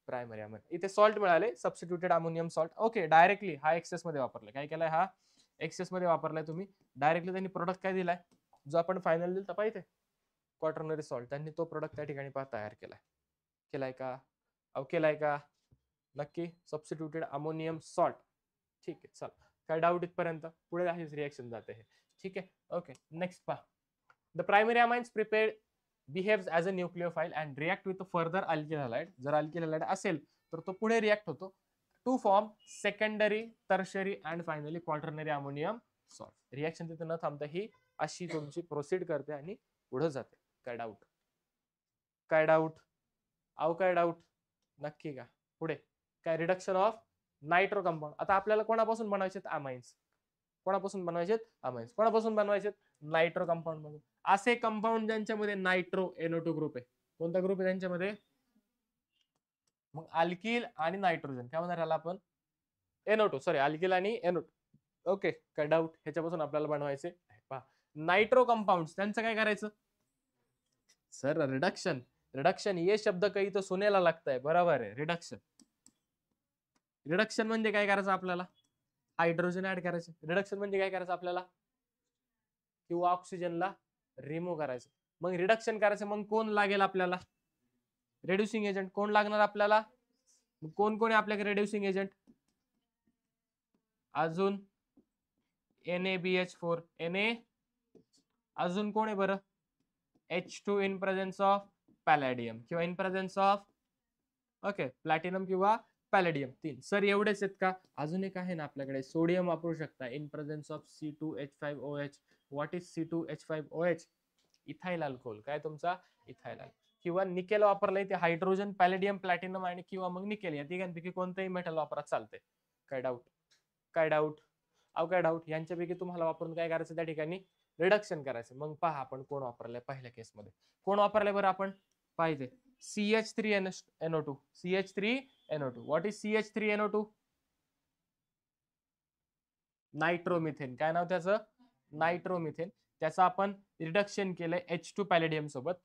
प्रायमरी अमाइन. इथे सॉल्ट मिळाले, substituted ammonium salt. Okay, directly हा एक्सेस मध्ये वापरलाय. काय केलाय, हा एक्सेस मध्ये वापरलाय तुम्ही डायरेक्टली. त्यांनी प्रोडक्ट काय दिलाय, जो आपण फायनल दिला पाहिजे, क्वाटर्नरी सॉल्ट, त्यांनी तो प्रोडक्ट त्या ठिकाणी पहा तयार केलाय. केलाय का, केलाय का, नक्की, सबस्टिट्यूटेड अमोनियम सॉल्ट. ठीक आहे, चल, काय डाऊट इथपर्यंत, पुढे अशीच रिॲक्शन जाते हे. ठीक आहे, ओके, नेक्स्ट पहा. The primary amines prepared behaves as a nucleophile and react with further alkyl halide. जर अल्किल हालाइड असेल तर तो पुढे रिॲक्ट होतो to form secondary, tertiary and finally quaternary ammonium salt. Reaction तिथे न थांबता ही अशी तुमची प्रोसीड करते आणि पुढे जाते. काय डाऊट, काय डाऊट, काय डाऊट, नक्की का, पुढे काय, रिडक्शन ऑफ नायट्रो कंपाऊंड. आता आपल्याला कोणापासून बनवायचे, अमाइन्स. कोणापासून बनवायचे, अमाइन्स. कोणापासून बनवायचे, नायट्रो कंपाऊंड मधून. असे कंपाऊंड ज्यांच्यामध्ये नायट्रो NO2 ग्रुप आहे, कोणता ग्रुप आहे त्यांच्यामध्ये, मग अल्किल आणि नायट्रोजन. काय म्हणणार याला आपण, NO2, सॉरी, अल्किल आणि NO2. ओके, काय डाऊट, ह्याच्यापासून आपल्याला बनवायचे पहा नायट्रो कंपाऊंड. त्यांचं काय करायचं, सर रिडक्शन. रिडक्शन ये शब्द काही तो सुनेला लागतंय, बरोबर आहे, रिडक्शन. रिडक्शन म्हणजे काय करायचं आपल्याला, हायड्रोजन ऍड करायचं. रिडक्शन म्हणजे काय करायचं आपल्याला, किंवा ऑक्सिजनला रिमूव्ह करायचं. मग रिडक्शन करायचं, मग कोण लागेल आपल्याला, रेड्युसिंग एजंट. कोण लागणार आपल्याला, कोण कोण आहे आपल्याकडे रेड्युसिंग एजंट, अजून NaBH4, Na, अजून कोण आहे बरं, H2 in presence of palladium किंवा in presence of okay platinum किंवा पॅलेडियम. 3 सर एवढेच आहेत का, अजून एक आहे ना आपल्याकडे, सोडियम वापरू शकता in presence of C2H5OH. What is C2H5OH, ethyl alcohol. काय तुमचा, इथाइल अल्कोहोल. किंवा निकेल वापरलंय ते, हायड्रोजन, पॅलेडियम, प्लॅटिनम आणि किंवा मग निकेल, या तिघांपैकी कोणतंही मेटल वापरा चालते. काय डाऊट, काय डाऊट, अहो काय डाऊट? यांच्यापैकी तुम्हाला वापरून काय करायचं त्या ठिकाणी? रिडक्शन करायचं. मग पहा आपण कोण वापरलंय पहिल्या केसमध्ये. कोण वापरलंय बरं आपण? पाहिजे CH3NO2. CH3NO2. What is CH3NO2? Nitromethane. काय नाव त्याचं? नायट्रोमिथेन. त्याचं आपण रिडक्शन केलंय H2 पॅलेडियम सोबत,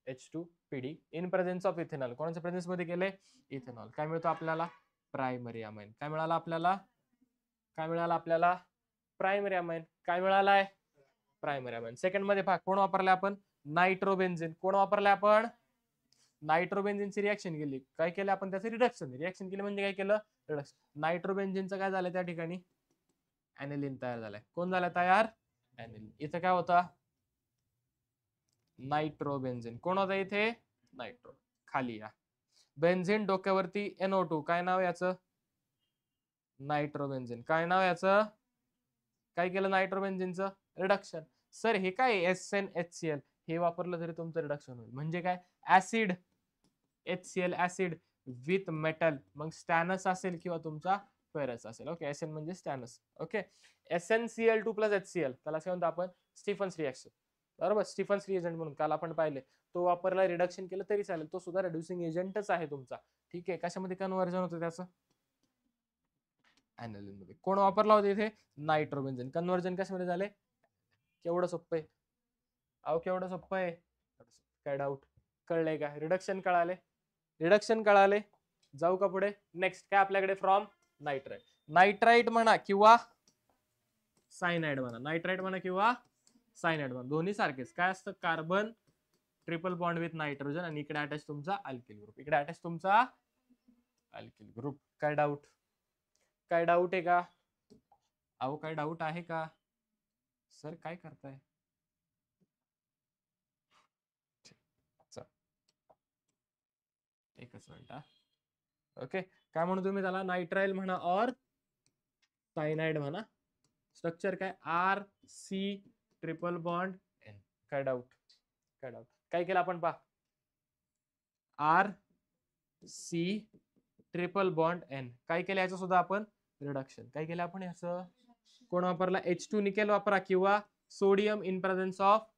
H2PD in presence of ethanol. कोणाच्या प्रेझेन्स मध्ये केलंय? इथेनॉल. काय मिळतो आपल्याला? Primary amine. काय मिळालं आपल्याला? काय मिळालं आपल्याला? Primary amine. काय मिळालाय? Primary amine. सेकंड मध्ये पहा कोण वापरलाय आपण? नायट्रोबेन्झिन. कोण वापरलाय आपण? नायट्रोबेन्झिनची रिएक्शन केली. काय केलं आपण? त्याचं रिडक्शन. रिएक्शन केली म्हणजे काय केलं? रिडक्शन. नायट्रोबेन्झिनचं काय झालं त्या ठिकाणी? ऍनिलीन तयार झालाय. कोण झालं तयार? ऍनिलीन. इथं काय होता? नायट्रोबेन्झिन. कोण होता इथे? नायट्रो. खाली या. बेन्झिन डोक्यावरती NO2. काय नाव याचं? नायट्रोबेन्झिन. काय नाव याचं? काय केलं नायट्रोबेन्झिनचं? रिडक्शन. सर हे काय SnHCl हे वापरलं तरी तुमचं रिडक्शन होईल. म्हणजे काय? Acid, HCl acid with metal. मग स्टॅनस असेल किंवा तुमचा फेरस असेल. ओके, SN म्हणजे स्टॅनस. ओके, SnCl2 प्लस HCl त्याला काय म्हणतो आपण? Stephens reaction. बरोबर, स्टीफन्स रिएजंट म्हणून काल आपण पाहिले. तो वापरला, रिडक्शन केलं तरी चालेल. तो सुद्धा रिड्युसिंग एजंटच आहे तुमचा. ठीक आहे. कशामध्ये कन्व्हर्जन होतं त्याचं? ऍनिलीन मध्ये. कोण वापरला होता इथे? नायट्रोबेन्झिन. कन्व्हर्जन कशामध्ये झाले? केवढं सोपं आहे. अहो केवढं सोपं आहे. काय डाऊट? कळलंय का? रिडक्शन कळाले? रिडक्शन कळाले. जाऊ का पुढे? नेक्स्ट काय आपल्याकडे? From nitrite. नायट्राइट म्हणा किंवा सायनाइड म्हणा. नायट्राइट म्हणा किंवा सायनाइड म्हणा, दोन्ही सारखेच. काय असतं? Carbon triple bond with nitrogen आणि इकडे अटॅच तुमचा अल्किल ग्रुप. इकडे अटॅच तुमचा अल्किल ग्रुप. काय डाऊट? काय डाऊट आहे का? अहो काय डाऊट आहे का? सर काय करताय? एकच मिनिट. ओके, काय म्हणू तुम्ही त्याला? नायट्राइल म्हणा और सायनाइड म्हणा. स्ट्रक्चर काय? RC triple bond N. काय डाऊट? काय डाऊट? काय केलं आपण? पहा, RC ट्रिपल बॉन्ड N. काय केलं याचं सुद्धा आपण? रिडक्शन. काय केलं आपण याचं? कोण वापरला? H2 निकेल वापरा किंवा sodium in presence of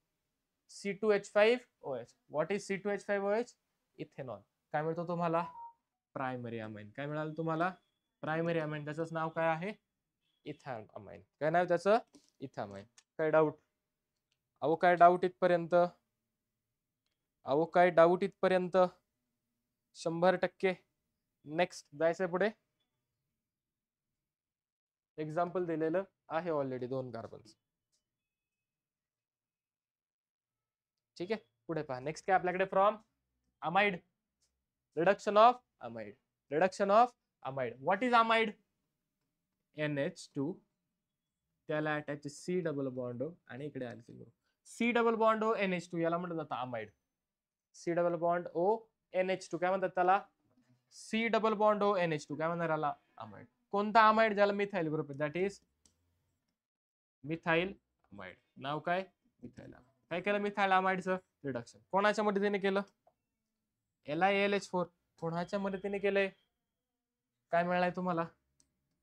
C2H5OH. What is C2H5OH? Ethanol. काय मिळतो तुम्हाला? Primary amine. काय मिळालं तुम्हाला? Primary amine. त्याचं नाव काय आहे? इथॅन अमाइन. काय नाव त्याचं? इथामाइन. काय डाऊट? अहो काय डाऊट इथपर्यंत? अहो काय डाऊट इथपर्यंत? 100%. नेक्स्ट जायचंय पुढे. एक्झाम्पल दिलेलं आहे ऑलरेडी 2 कार्बन. ठीक आहे, पुढे पहा. नेक्स्ट काय आपल्याकडे? From amide. Reduction of amide. Reduction of amide. What is amide? NH2 त्याला अटॅच C डबल बॉन्ड आणि इकडे alkyl group. C double bond NH2 याला म्हणतात जातं amide. C double bond NH2 काय म्हणतात त्याला? C डबल बॉन्ड NH2 काय म्हणणार याला? अमाइड. कोणता अमाइड? ज्याला मिथाइल ग्रुप आहे. That is methyl amide. नाव काय? Methyl amide. काय केलं मिथाइल अमाइडचं? रिडक्शन. कोणाच्या मदतीने केलं? LiAlH4. कोणाच्या मदतीने केलंय? काय मिळालंय तुम्हाला?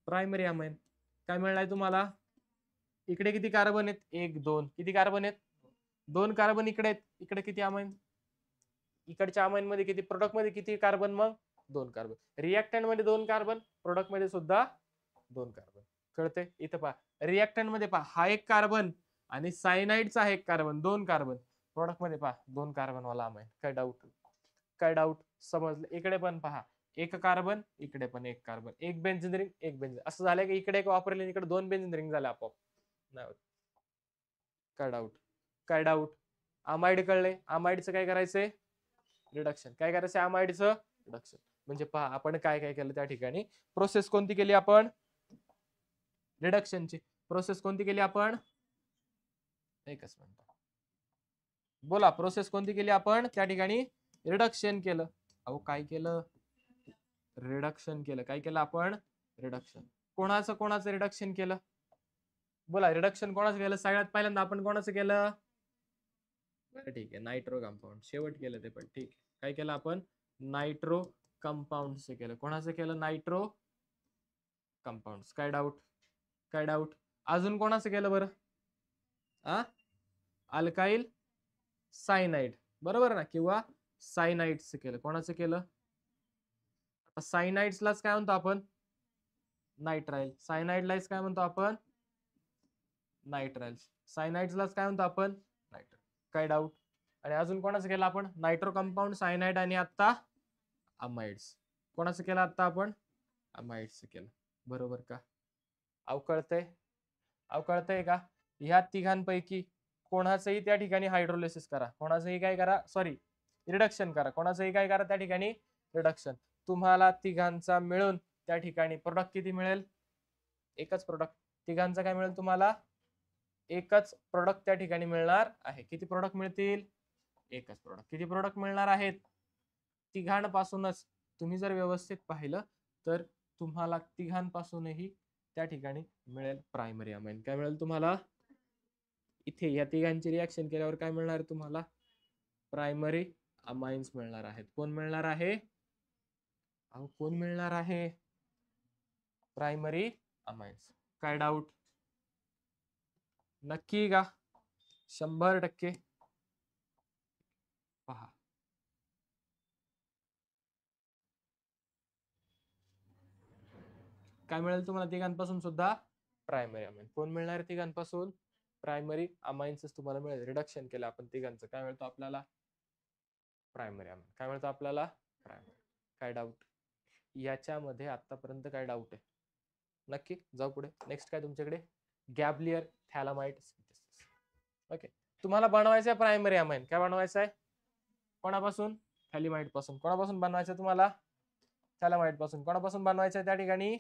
Primary amine. काय मिळालंय तुम्हाला? इकडे किती कार्बन आहेत? 1 2. किती कार्बन आहेत? 2 कार्बन इकडे आहेत. इकडे किती अमाइन? इकडच्या अमाइन मध्ये किती? प्रोडक्ट मध्ये किती कार्बन? मग 2 कार्बन. रिएक्टंट मध्ये 2 कार्बन, प्रोडक्ट मध्ये सुद्धा 2 कार्बन. कळते? इथं पहा, रिएक्टंट मध्ये पहा, हा 1 कार्बन आणि सायनाइडचा आहे 1 कार्बन, 2 कार्बन. प्रोडक्ट मध्ये पहा 2 कार्बन वाला अमाइन. काय डाऊट? काय डाऊट? समजलं? इकडे पण पहा, 1 कार्बन, इकडे पण 1 कार्बन, 1 बेन्झीन रिंग, 1 बेन्झीन. असं झालं की इकडे 1 वापरले, इकडे 2 बेन्झीन रिंग झाले आपोआप. नाही होत. काय डाऊट? काय डाऊट? अमाइड कळले? अमाइडचं काय करायचंय? रिडक्शन. काय करायचं? अमाइडचं रिडक्शन. म्हणजे पहा आपण काय काय केलं त्या ठिकाणी. प्रोसेस कोणती केली आपण? रिडक्शनची. प्रोसेस कोणती केली आपण? एकच मिनिट बोला. प्रोसेस कोणती केली आपण त्या ठिकाणी? रिडक्शन केलं. अहो काय केलं? रिडक्शन केलं. काय केलं आपण? रिडक्शन. कोणाचं रिडक्शन केलं? बोला, रिडक्शन कोणाचं केलं? सगळ्यात पहिल्यांदा आपण कोणाचं केलं? बरं ठीक आहे, नायट्रो कंपाऊंड. शेवट केलं ते पण ठीक. काय केलं आपण? नायट्रो कंपाऊंडचं केलं. कोणाचं केलं? Nitro compound. काय डाऊट? काय डाऊट? अजून कोणाचं केलं बरं? अल्काइल सायनाइड, बरोबर ना, किंवा सायनाइडचं केलं. कोणाचं केलं? आता सायनाइड्सलाच काय म्हणतो आपण? नायट्राइल. सायनाइडलाच काय म्हणतो आपण? नायट्राइल. सायनाइड्सलाच काय म्हणतो आपण? नायट्राइल. काय डाऊट? आणि अजून कोणाचं केलं आपण? नायट्रो कंपाऊंड, सायनाइड आणि आता अमाइड्स. कोणाचं केलं आता आपण? अमाइड्सचं केलं. बरोबर का? अवकळतंय का? ह्या तिघांपैकी कोणाचंही त्या ठिकाणी हायड्रोलिसिस करा, कोणाचंही काय करा, सॉरी रिडक्शन करा, कोणाचंही काय करा त्या ठिकाणी रिडक्शन. तुम्हाला तिघांचा मिळून त्या ठिकाणी प्रोडक्ट किती मिळेल? एकच प्रोडक्ट. तिघांचा काय मिळेल तुम्हाला? एकच प्रोडक्ट त्या ठिकाणी मिळणार आहे. किती प्रोडक्ट मिळतील? एकच प्रोडक्ट. किती प्रोडक्ट मिळणार आहेत? तिघांपासूनच. तुम्ही जर व्यवस्थित पाहिलं तर तुम्हाला तिघांपासूनही त्या ठिकाणी मिळेल प्रायमरी अमाइन. काय मिळेल तुम्हाला? इथे या तिघांची रिएक्शन केल्यावर काय मिळणार तुम्हाला? प्रायमरी अमाइन्स मिळणार आहेत. कोण मिळणार आहे? कोण मिळणार आहे? Primary amines. काय डाऊट? नक्की का? 100%. पहा, काय मिळेल तुम्हाला तिघांपासून सुद्धा? Primary amine. कोण मिळणार तिघांपासून? प्रायमरी अमाइन्स तुम्हाला मिळेल. रिडक्शन केलं आपण तिघांचं, काय मिळतो आपल्याला? Primary amine. काय मिळतं आपल्याला? प्रायमरी. काय डाऊट? याच्यामध्ये आतापर्यंत काय डाऊट आहे? नक्की. जाऊ पुढे. नेक्स्ट काय तुमच्याकडे? गॅब्लियर थॅलामाइड सिंथेसिस. ओके, तुम्हाला बनवायचं आहे प्रायमरी अमाइन. काय बनवायचं आहे? कोणापासून? थॅलिमाइड पासून. कोणापासून बनवायचं तुम्हाला? थॅलामाइड पासून. कोणापासून बनवायचं आहे त्या ठिकाणी?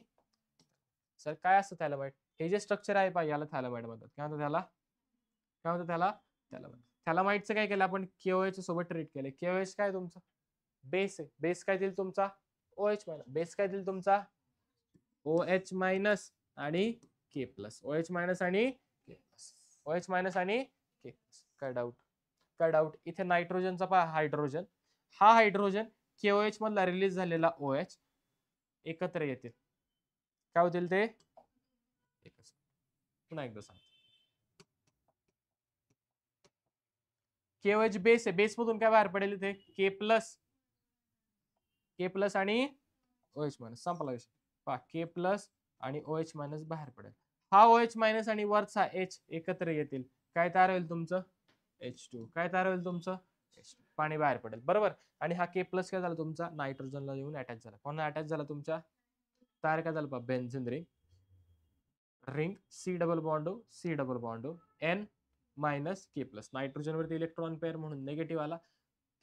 सर काय असतं थॅलामाइड? हे जे स्ट्रक्चर आहे पाहिजे याला थॅलामाइड म्हणतात. काय म्हणतात त्याला? काय म्हणतात त्याला? थॅलामाइड. थॅलामाइडचं काय केलं आपण? KOH सोबत ट्रीट केले. KOH काय तुमचं? बेस आहे. बेस काय दिल तुमचा? OH minus. बेस काय दिल तुमचा? OH मायनस आणि K प्लस. OH मायनस आणि K प्लस. OH मायनस आणि K प्लस. काय डाऊट? काय डाऊट? इथे नायट्रोजनचा पहा हायड्रोजन. हा हायड्रोजन KOH मधला रिलीज झालेला OH एकत्र येतील. काय होतील ते? एकच. पुन्हा एकदा सांग. KOH बेस आहे. बेस मधून काय बाहेर पडेल इथे? K plus. K प्लस आणि OH मायनस. संपला विषय. पहा, K प्लस आणि OH मायनस बाहेर पडेल. हा OH मायनस आणि वरचा H एकत्र येतील. काय तयार होईल तुमचं? H2. काय तयार होईल तुमचं? H2. पाणी बाहेर पडेल. बरोबर. आणि हा K प्लस काय झाला तुमचा? नायट्रोजनला येऊन अटॅच झाला. कोणा अटॅच झाला तुमच्या? तयार काय झालं? Benzene ring. Ring C double bond C double bond N minus K plus. Nitrogen वरती इलेक्ट्रॉन पेअर म्हणून निगेटिव्ह आला,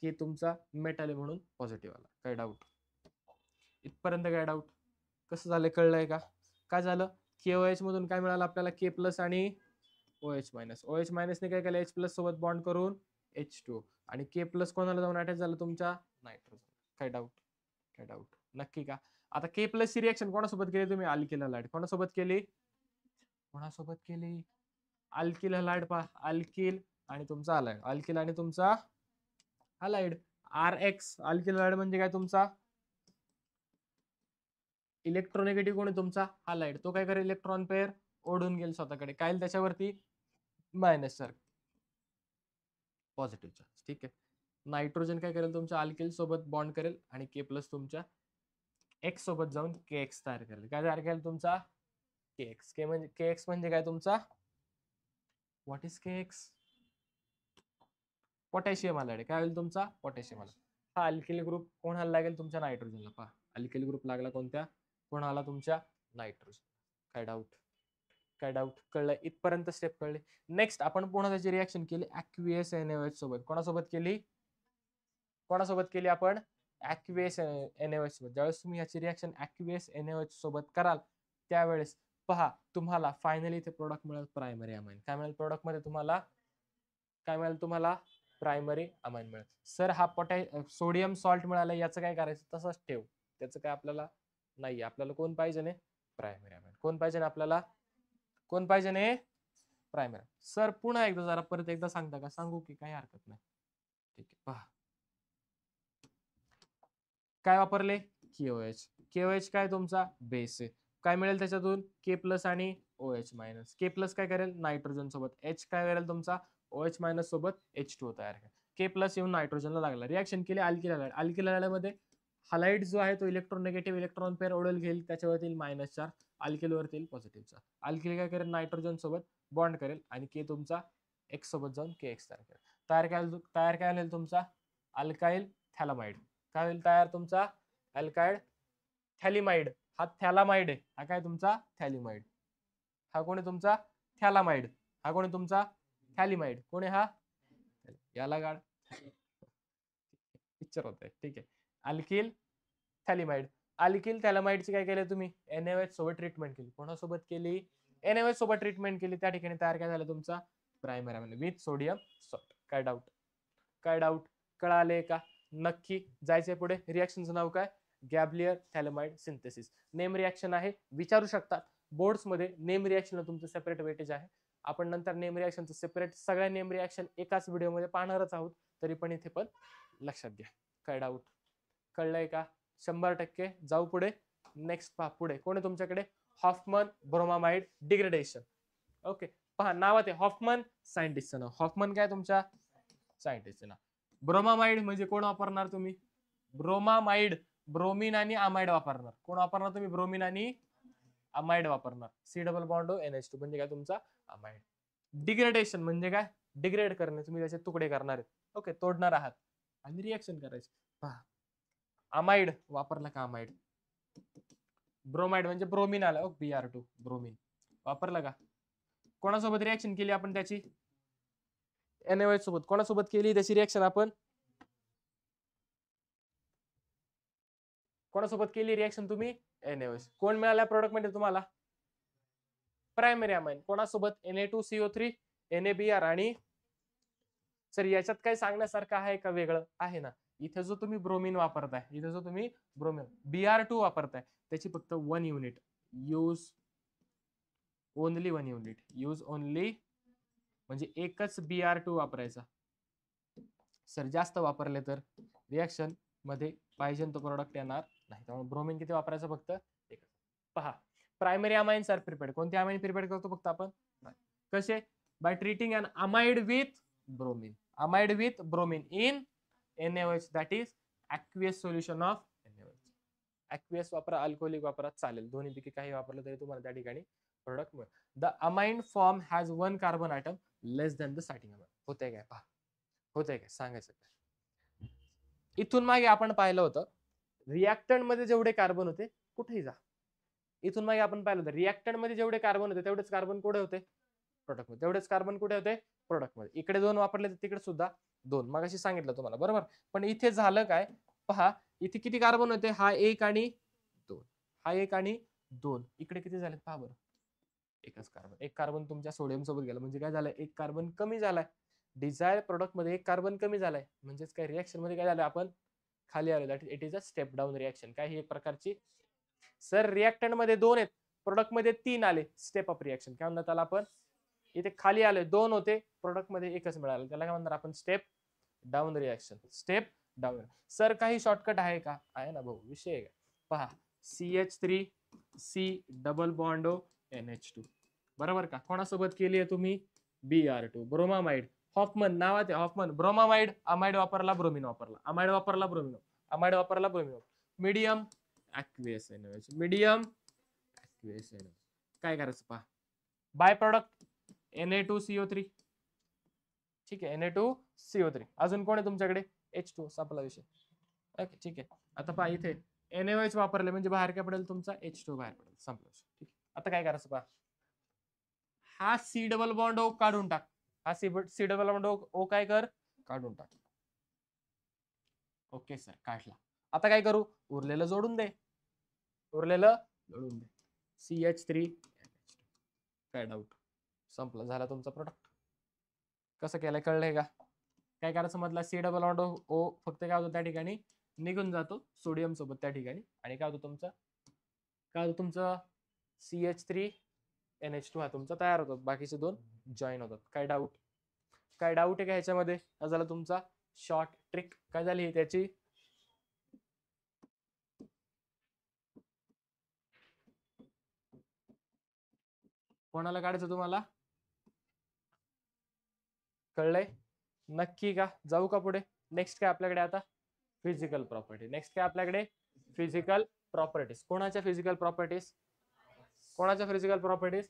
की तुमचा मेटल आहे म्हणून पॉझिटिव्ह आला. काय डाऊट? इथपर्यंत काय डाऊट? कसं झालं कळलंय का? काय झालं? KOH मधून काय मिळालं आपल्याला? K प्लस आणि OH मायनस. OH मायनस ने काय केलं? H प्लस सोबत बॉन्ड करून H2 आणि K प्लस कोणाला जाऊन अटॅच झालं तुमच्या? नायट्रोजन. काय डाऊट? काय डाऊट? नक्की का? आता K प्लस ची रिएक्शन कोणासोबत केली तुम्ही? Alkyl halide. कोणासोबत केली? कोणासोबत केली? Alkyl halide. पहा, अल्किल आणि तुमचा हलाइड. अल्किल आणि तुमचा हलाइड. RX अल्किल हलाइड म्हणजे काय तुमचा? इलेक्ट्रोनेगेटिव्ह कोण आहे तुमचा? हलाइड. तो काय करेल? इलेक्ट्रॉन पेअर ओढून गेल स्वतःकडे. काय त्याच्यावरती? Minus charge, positive charge. ठीक आहे. नायट्रोजन काय करेल? तुमच्या अल्किल सोबत बॉन्ड करेल आणि K प्लस तुमच्या X सोबत जाऊन KX तयार करेल. काय तयार करेल तुमचा? KX. KX म्हणजे काय तुमचा? What is KX? Potassium halide. काय होईल तुमचा? Potassium halide. हा अल्किल ग्रुप कोणाला लागेल? तुमच्या नायट्रोजनला. पहा, अल्किल ग्रुप लागला कोणत्या? कोणाला? तुमच्या नायट्रोजन. काय डाऊट? काय डाऊट? कळलं? इथपर्यंत स्टेप कळले. नेक्स्ट आपण पुन्हा त्याची रिएक्शन केली ऍक्वियस NaOH सोबत. कोणासोबत केली? कोणासोबत केली आपण? ऍक्वियस NaOH सोबत. ज्यावेळेस तुम्ही याची रिएक्शन ऍक्वियस NaOH सोबत कराल त्यावेळेस पहा, तुम्हाला फायनली ते प्रोडक्ट मिळेल प्रायमरी अमाइन. काय मिळेल प्रोडक्ट मध्ये तुम्हाला? काय मिळेल तुम्हाला? प्रायमरी अमाइन मिळेल. सर हा सोडियम सॉल्ट मिळाला, याचं काय करायचं? तसंच ठेव. त्याचं काय आपल्याला नाही. आपल्याला कोण पाहिजे? ने प्रायमरी अमाइन. कोण पाहिजे आपल्याला? कोण पाहिजे? ने प्रायमरी. सर पुन्हा एकदा जरा परत एकदा सांगता का? सांगू की काही हरकत नाही. ठीक आहे. पहा, काय वापरले? KOH. KOH काय तुमचा? बेस आहे. काय मिळेल त्याच्यातून के प्लस आणि OH मायनस. के प्लस काय करेल नायट्रोजन सोबत, एच काय करेल तुमचा OH मायनस सोबत H2O तयार करेल. के प्लस येऊन नायट्रोजनला लागला, रिॲक्शन केली अल्किल हॅलाइड. अल्किल हॅलाइडमध्ये हॅलाइड जो आहे तो इलेक्ट्रोनिगेटिव्ह इलेक्ट्रॉन पेअर ओढून घेईल, त्याच्यावरती मायनस चार्ज, अल्किल वरती पॉझिटिव्ह चार्ज. अल्किल काय करेल नायट्रोजन सोबत बॉन्ड करेल आणि के तुमचा एक्स सोबत जाऊन के एक्स तयार करेल. तयार काय होईल तुमचा अल्काइल थॅलामाइड. काय होईल तयार तुमचा अल्काइल थॅलिमाइड. हा थॅलामाइड आहे, हा काय तुमचा थॅलिमाइड. हा कोण आहे तुमचा थॅलामाइड. हा कोण आहे तुमचा थॅलिमाइड. कोण आहे हा, याला गाड पिक्चर होत आहे. ठीक आहे, अल्किल थॅलिमाइड. अल्किल थॅलामाइडची काय केलं तुम्ही NaOH सोबत ट्रीटमेंट केली. कोणासोबत केली NaOH सोबत ट्रीटमेंट केली. त्या ठिकाणी तयार काय झालं तुमचा primary amine with sodium salt. काय डाऊट, काय डाऊट कळाले का? नक्की जायचंय पुढे. रिॲक्शनचं नाव काय गॅब्लियर थॅलामाइड सिंथेसिस. नेम रिॲक्शन आहे, विचारू शकतात बोर्ड्स मध्ये. नेम रिॲक्शनला तुमचं सेपरेट वेटेज आहे. आपण नंतर नेम रिॲक्शनचं सेपरेट सगळ्या नेम रिॲक्शन एकाच व्हिडिओमध्ये पाहणारच आहोत. तरी पण इथे पण लक्षात घ्या. काय डाऊट कळलंय का? 100%. जाऊ पुढे. नेक्स्ट पहा पुढे कोण आहे तुमच्याकडे हॉफमन ब्रोमामाइड डिग्रेडेशन. ओके पहा नावात आहे हॉफमन, सायंटिस्टचं नाव हॉफमन. काय तुमच्या सायंटिस्टचं नाव. ब्रोमामाइड म्हणजे कोण वापरणार तुम्ही ब्रोमामाइड, ब्रोमिन आणि अमाइड वापरणार. कोण वापरणार तुम्ही ब्रोमिन आणि अमाइड वापरणार. सी डबल बॉन्ड NH2 म्हणजे काय तुमचा अमाइड. डिग्रेडेशन म्हणजे काय डिग्रेड करणे, तुम्ही त्याचे तुकडे करणार आहेत. ओके तोडणार आहात आणि रिएक्शन करायचे. पहा अमाइड वापरला का अमाइड. ब्रोमाइड म्हणजे ब्रोमिन आलं Br2 ब्रोमिन वापरलं का. कोणासोबत रिएक्शन केली आपण त्याची NaOH सोबत. कोणासोबत केली त्याची रिएक्शन आपण कोणासोबत केली रिएक्शन तुम्ही NaOH. कोण मिळाल्या प्रोडक्ट मध्ये तुम्हाला प्रायमरी अमाइन. कोणासोबत Na2CO3 NaBr. आणि सर याच्यात काय सांगण्यासारखं आहे का वेगळं आहे ना. इथे जो तुम्ही ब्रोमिन वापरताय, इथे जो तुम्ही ब्रोमिन Br2 वापरताय त्याची फक्त 1 unit use only 1 unit use only म्हणजे एकच Br2 वापरायचा. सर जास्त वापरले तर रिएक्शन मध्ये पाहिजे तो प्रोडक्ट येणार नाही. त्यामुळे ब्रोमिन किती वापरायचं फक्त एकच. पहा प्रायमरी अमाइन्स आर प्रिपेअर्ड. कोणते अमाइन प्रिपेअर्ड करतो फक्त आपण कसे by treating an amide with bromine. Amide with bromine in NaOH that is aqueous solution of NaOH. aqueous वापरा अल्कोहोलिक वापरा चालेल, दोन्हीपैकी काही वापरलं तरी तुम्हाला त्या ठिकाणी प्रोडक्ट मिळेल. The amine form has 1 carbon item less than the starting amine. होतंय काय पहा, होतंय काय सांगायचं काय. इथून मागे आपण पाहिलं होतं रिएक्टंट मध्ये जेवढे कार्बन होते कुठेही जा. इथून मागे आपण पाहिलं होतं रिएक्टंट मध्ये जेवढे कार्बन होते तेवढेच कार्बन कुठे होते प्रोडक्ट मध्ये. तेवढेच कार्बन कुठे होते प्रोडक्ट मध्ये. इकडे 2 वापरले तर तिकडे सुद्धा 2. मगाशी सांगितलं तुम्हाला बरोबर. पण इथे झालं काय पहा, इथे किती कार्बन होते हा 1 आणि 2, हा 1 आणि 2. इकडे किती झाले पहा बरं एकच कार्बन. एक कार्बन तुमच्या सोडियम सोबत गेला म्हणजे काय झालं एक कार्बन कमी झालाय. डिझायर प्रोडक्ट मध्ये एक कार्बन कमी झालाय म्हणजेच काय रिएक्शन मध्ये काय झालं आपण खाली आलो. That it is a step down reaction. काय ही एक प्रकारची सर रिएक्टंट मध्ये 2 आहेत प्रोडक्ट मध्ये 3 आले स्टेप अप रिएक्शन. काय म्हणतात त्याला आपण इथे खाली आले 2 होते प्रोडक्ट मध्ये एकच मिळालं त्याला काय म्हणणार आपण step down reaction. Step down. Sir काही शॉर्टकट आहे का आहे ना भाऊ, विषय आहे पहा CH3 C double bond NH2 बरोबर का. कोणासोबत केली आहे तुम्ही Br2 ब्रोमामाइड. हॉफमन नावात आहे हॉफमन. ब्रोमामाइड अमाइड वापरला ब्रोमिन वापरला, अमाइड वापरला ब्रोमिन, अमाइड वापरला bromine. Medium aqueous NaOH, medium aqueous NaOH. काय करायचं पहा बाय प्रोडक्ट Na2CO3. ठीक आहे Na2CO3. अजून कोण आहे तुमच्याकडे H2 संपला विषय. ओके ठीक आहे. आता पहा इथे NaOH वापरले म्हणजे बाहेर काय पडेल तुमचा H2 बाहेर पडेल संपला विषय. ठीक आहे. आता काय करायचं पहा हा C डबल बॉन्ड O काढून टाक. हा C डबल बॉन्ड O काय कर काढून टाक. ओके सर काढला. आता काय करू उरलेलं जोडून दे, उरलेलं जोडून दे CH3 काय डाऊट संपला झाला तुमचा प्रोडक्ट. कसं केलंय कळलंय का. काय करायचं मधला C डबल बॉन्ड O फक्त काय होतं त्या ठिकाणी निघून जातो सोडियम सोबत त्या ठिकाणी आणि काय होतं तुमचं काय होतं तुमचं CH3 NH2 हा तुमचा तयार होतो. बाकीचे 2 जॉईन होतात. काय डाऊट, काय डाऊट आहे का ह्याच्यामध्ये. काय झालं तुमचा शॉर्ट ट्रिक काय झाली त्याची कोणाला काढायचं तुम्हाला? कळलंय नक्की का? जाऊ का पुढे? नेक्स्ट काय आपल्याकडे आता? Physical property. नेक्स्ट काय आपल्याकडे? Physical properties. कोणाच्या फिजिकल प्रॉपर्टीज? कोणाच्या फिजिकल प्रॉपर्टीज?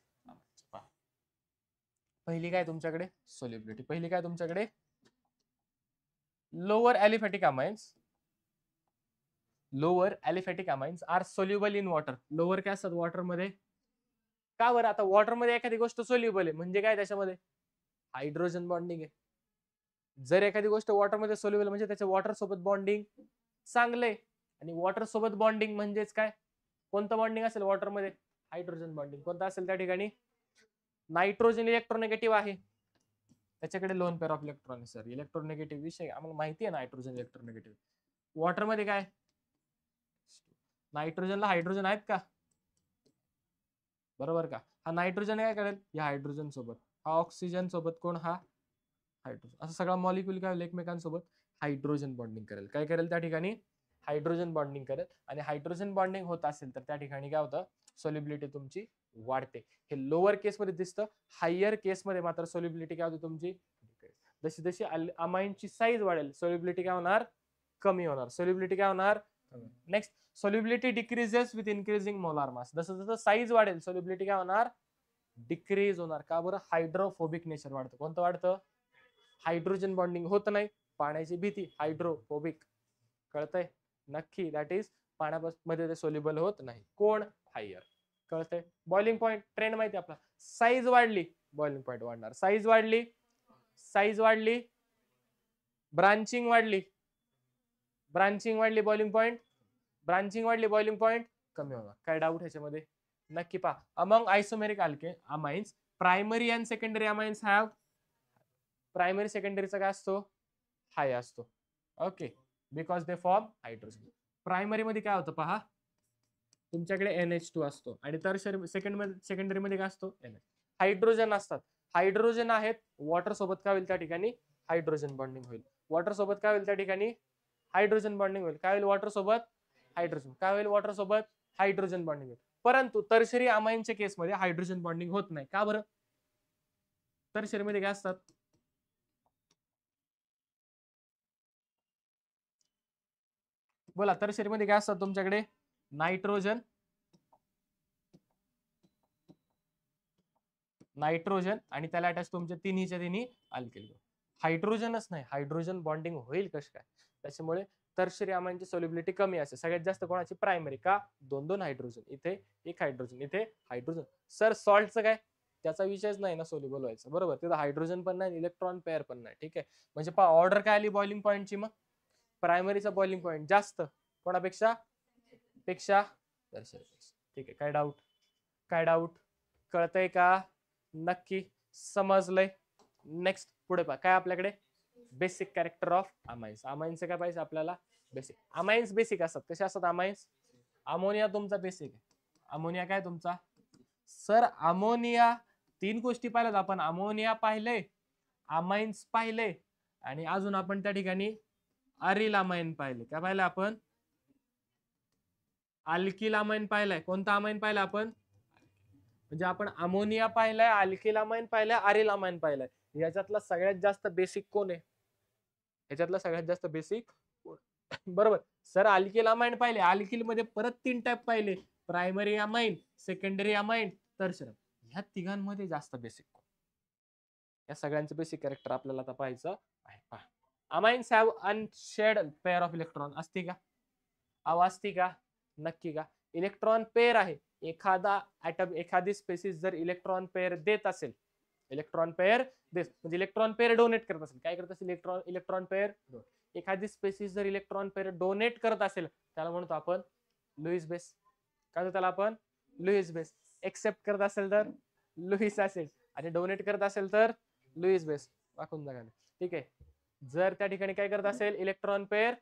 पहिली काय तुमच्याकडे? सोल्युबिलिटी. पहिली काय तुमच्याकडे? Lower aliphatic amines. Lower aliphatic amines are soluble in water. Lower काय असतात वॉटर मध्ये? का बरं? आता वॉटर मध्ये एखादी गोष्ट सोल्युबल आहे म्हणजे काय? त्याच्यामध्ये हायड्रोजन बॉन्डिंग आहे. जर एखादी गोष्ट वॉटर मध्ये सोल्युबल म्हणजे त्याच्या वॉटर सोबत बॉन्डिंग चांगले. आणि वॉटर सोबत बॉन्डिंग म्हणजेच काय? कोणतं बॉन्डिंग असेल वॉटर मध्ये? Hydrogen bonding. कोणतं असेल त्या ठिकाणी? नायट्रोजन इलेक्ट्रोनेगेटिव्ह आहे, त्याच्याकडे लोन पेअर ऑफ इलेक्ट्रॉन आहे. सर इलेक्ट्रोनेगेटिव्ह विषय आम्हाला माहिती आहे. नायट्रोजन इलेक्ट्रोनेगेटिव्ह. वॉटर मध्ये काय? नायट्रोजनला हायड्रोजन आहेत का? बरोबर का? हा नायट्रोजन काय करेल? या हायड्रोजन सोबत. हा ऑक्सिजन सोबत कोण? हा हायड्रोजन. असं सगळा मॉलिक्यूल काय होईल? एकमेकांसोबत हायड्रोजन बॉन्डिंग करेल. काय करेल त्या ठिकाणी? हायड्रोजन बॉन्डिंग करेल. आणि हायड्रोजन बॉन्डिंग होत असेल तर त्या ठिकाणी काय होतं? सोल्युबिलिटी तुमची वाढते. हे लोअर केस मध्ये दिसतं. हायर केस मध्ये मात्र सोल्युबिलिटी काय होते तुमची? जशी जशी अमाइनची साईज वाढेल सोल्युबिलिटी काय होणार? कमी होणार. सोल्युबिलिटी काय होणार? Next, solubility decreases with increasing molar mass. जसं जसं साईज वाढेल सोल्युबिलिटी काय होणार? डिक्रीज होणार. का बरं? हायड्रोफोबिक नेचर वाढतं. कोणतं वाढतं? हायड्रोजन बॉन्डिंग होत नाही. पाण्याची भीती. हायड्रोफोबिक. कळतंय नक्की? दॅट इज पाण्यामध्ये ते सोल्युबल होत नाही. कोण? हायर. कळतंय? बॉइलिंग पॉईंट ट्रेंड माहिती आपला. साईज वाढली बॉइलिंग पॉईंट वाढणार. साईज वाढली, साईज वाढली, ब्रांचिंग वाढली, ब्रांचिंग वाढली, बॉइलिंग पॉईंट, ब्रांचिंग वाढली, बॉइलिंग पॉईंट कमी होणार. काय डाऊट ह्याच्यामध्ये? नक्की पहा. Among isomeric amines primary and secondary amines have. Primary सेकंडरीचा काय असतो? हाय असतो. Okay, because they form hydrogen. Primary मध्ये काय होतं पहा, तुमच्याकडे NH2 असतो. आणि टर्शरी सेकंडरी मध्ये काय असतो? NH. हायड्रोजन असतात. हायड्रोजन आहेत. वॉटर सोबत काय होईल त्या ठिकाणी? हायड्रोजन बॉन्डिंग होईल. वॉटर सोबत काय होईल त्या ठिकाणी? हायड्रोजन बॉन्डिंग होईल. काय होईल वॉटर सोबत? हायड्रोजन. काय होईल वॉटर सोबत? हायड्रोजन बॉन्डिंग होईल. परंतु टर्शरी अमाइनच्या केसमध्ये हायड्रोजन बॉन्डिंग होत नाही. का बरं? टर्शरी मध्ये काय असतात? बोला, टर्शरी मध्ये काय असतात तुमच्याकडे? नायट्रोजन, नायट्रोजन आणि त्याला अटॅच तुमचे तिन्हीच्या तिन्ही अल्केल. हायड्रोजनच नाही. हायड्रोजन बॉन्डिंग होईल कसं काय? त्याच्यामुळे टर्शरी अमाइनची सोल्युबिलिटी कमी असते. सगळ्यात जास्त कोणाची? प्रायमरी. का? दोन दोन हायड्रोजन. इथे एक हायड्रोजन, इथे हायड्रोजन. सर सॉल्टचं काय? त्याचा विषयच नाही ना सोल्युबल व्हायचा. बरोबर, तिथं हायड्रोजन पण नाही, इलेक्ट्रॉन पेअर पण नाही. ठीक आहे, म्हणजे पहा ऑर्डर काय आली बॉइलिंग पॉईंटची? मग प्रायमरीचा बॉइलिंग पॉईंट जास्त कोणापेक्षा? पेक्षा टर्शरीपेक्षा. ठीक आहे, काय डाऊट? काय डाऊट? कळतंय का? नक्की समजलंय? नेक्स्ट पुढे पहा. काय आपल्याकडे? Basic character of amines. Amines काय पाहिजे आपल्याला? बेसिक. अमाइन्स बेसिक असतात. कसे असतात अमाइन्स? अमोनिया तुमचा बेसिक आहे. अमोनिया काय तुमचा? सर अमोनिया तीन गोष्टी पाहिल्यात आपण. अमोनिया पाहिले, अमाइन्स पाहिले, आणि अजून आपण त्या ठिकाणी अरिल अमाइन पाहिले. काय पाहिलं आपण? अल्किल अमाइन पाहिलाय. कोणता अमाइन पाहिला आपण? म्हणजे आपण अमोनिया पाहिलाय, अल्किल अमाइन पाहिलाय, अरिल अमाइन पाहिलाय. याच्यातला सगळ्यात जास्त बेसिक कोण आहे? याच्यातला सगळ्यात जास्त बेसिक बरोबर. सर अल्किल अमाइन पाहिले. अल्किल मध्ये परत तीन टाइप पाहिले. Primary amine, secondary amine, tertiary. ह्या तिघांमध्ये जास्त बेसिक. या सगळ्यांचं बेसिक कॅरेक्टर आपल्याला आता पाहायचं आहे. पहा, amines have unsaid pair of electron. असते का? असते का? नक्की का? इलेक्ट्रॉन पेअर आहे. एखादा ऍटम, एखादी स्पेसिस जर इलेक्ट्रॉन पेअर देत असेल, इलेक्ट्रॉन पेअर देत म्हणजे इलेक्ट्रॉन पेअर डोनेट करत असेल. काय करत असेल? Electron pair. एखादी स्पेसिस जर इलेक्ट्रॉन पेअर डोनेट करत असेल त्याला म्हणतो आपण लुईस बेस. काय म्हणतो त्याला आपण? Lewis base. एक्सेप्ट करत असेल तर लुईस ऍसिड, आणि डोनेट करत असेल तर लुईस बेस. वाकून जागा. ठीक आहे, जर त्या ठिकाणी काय करत असेल? इलेक्ट्रॉन पेअर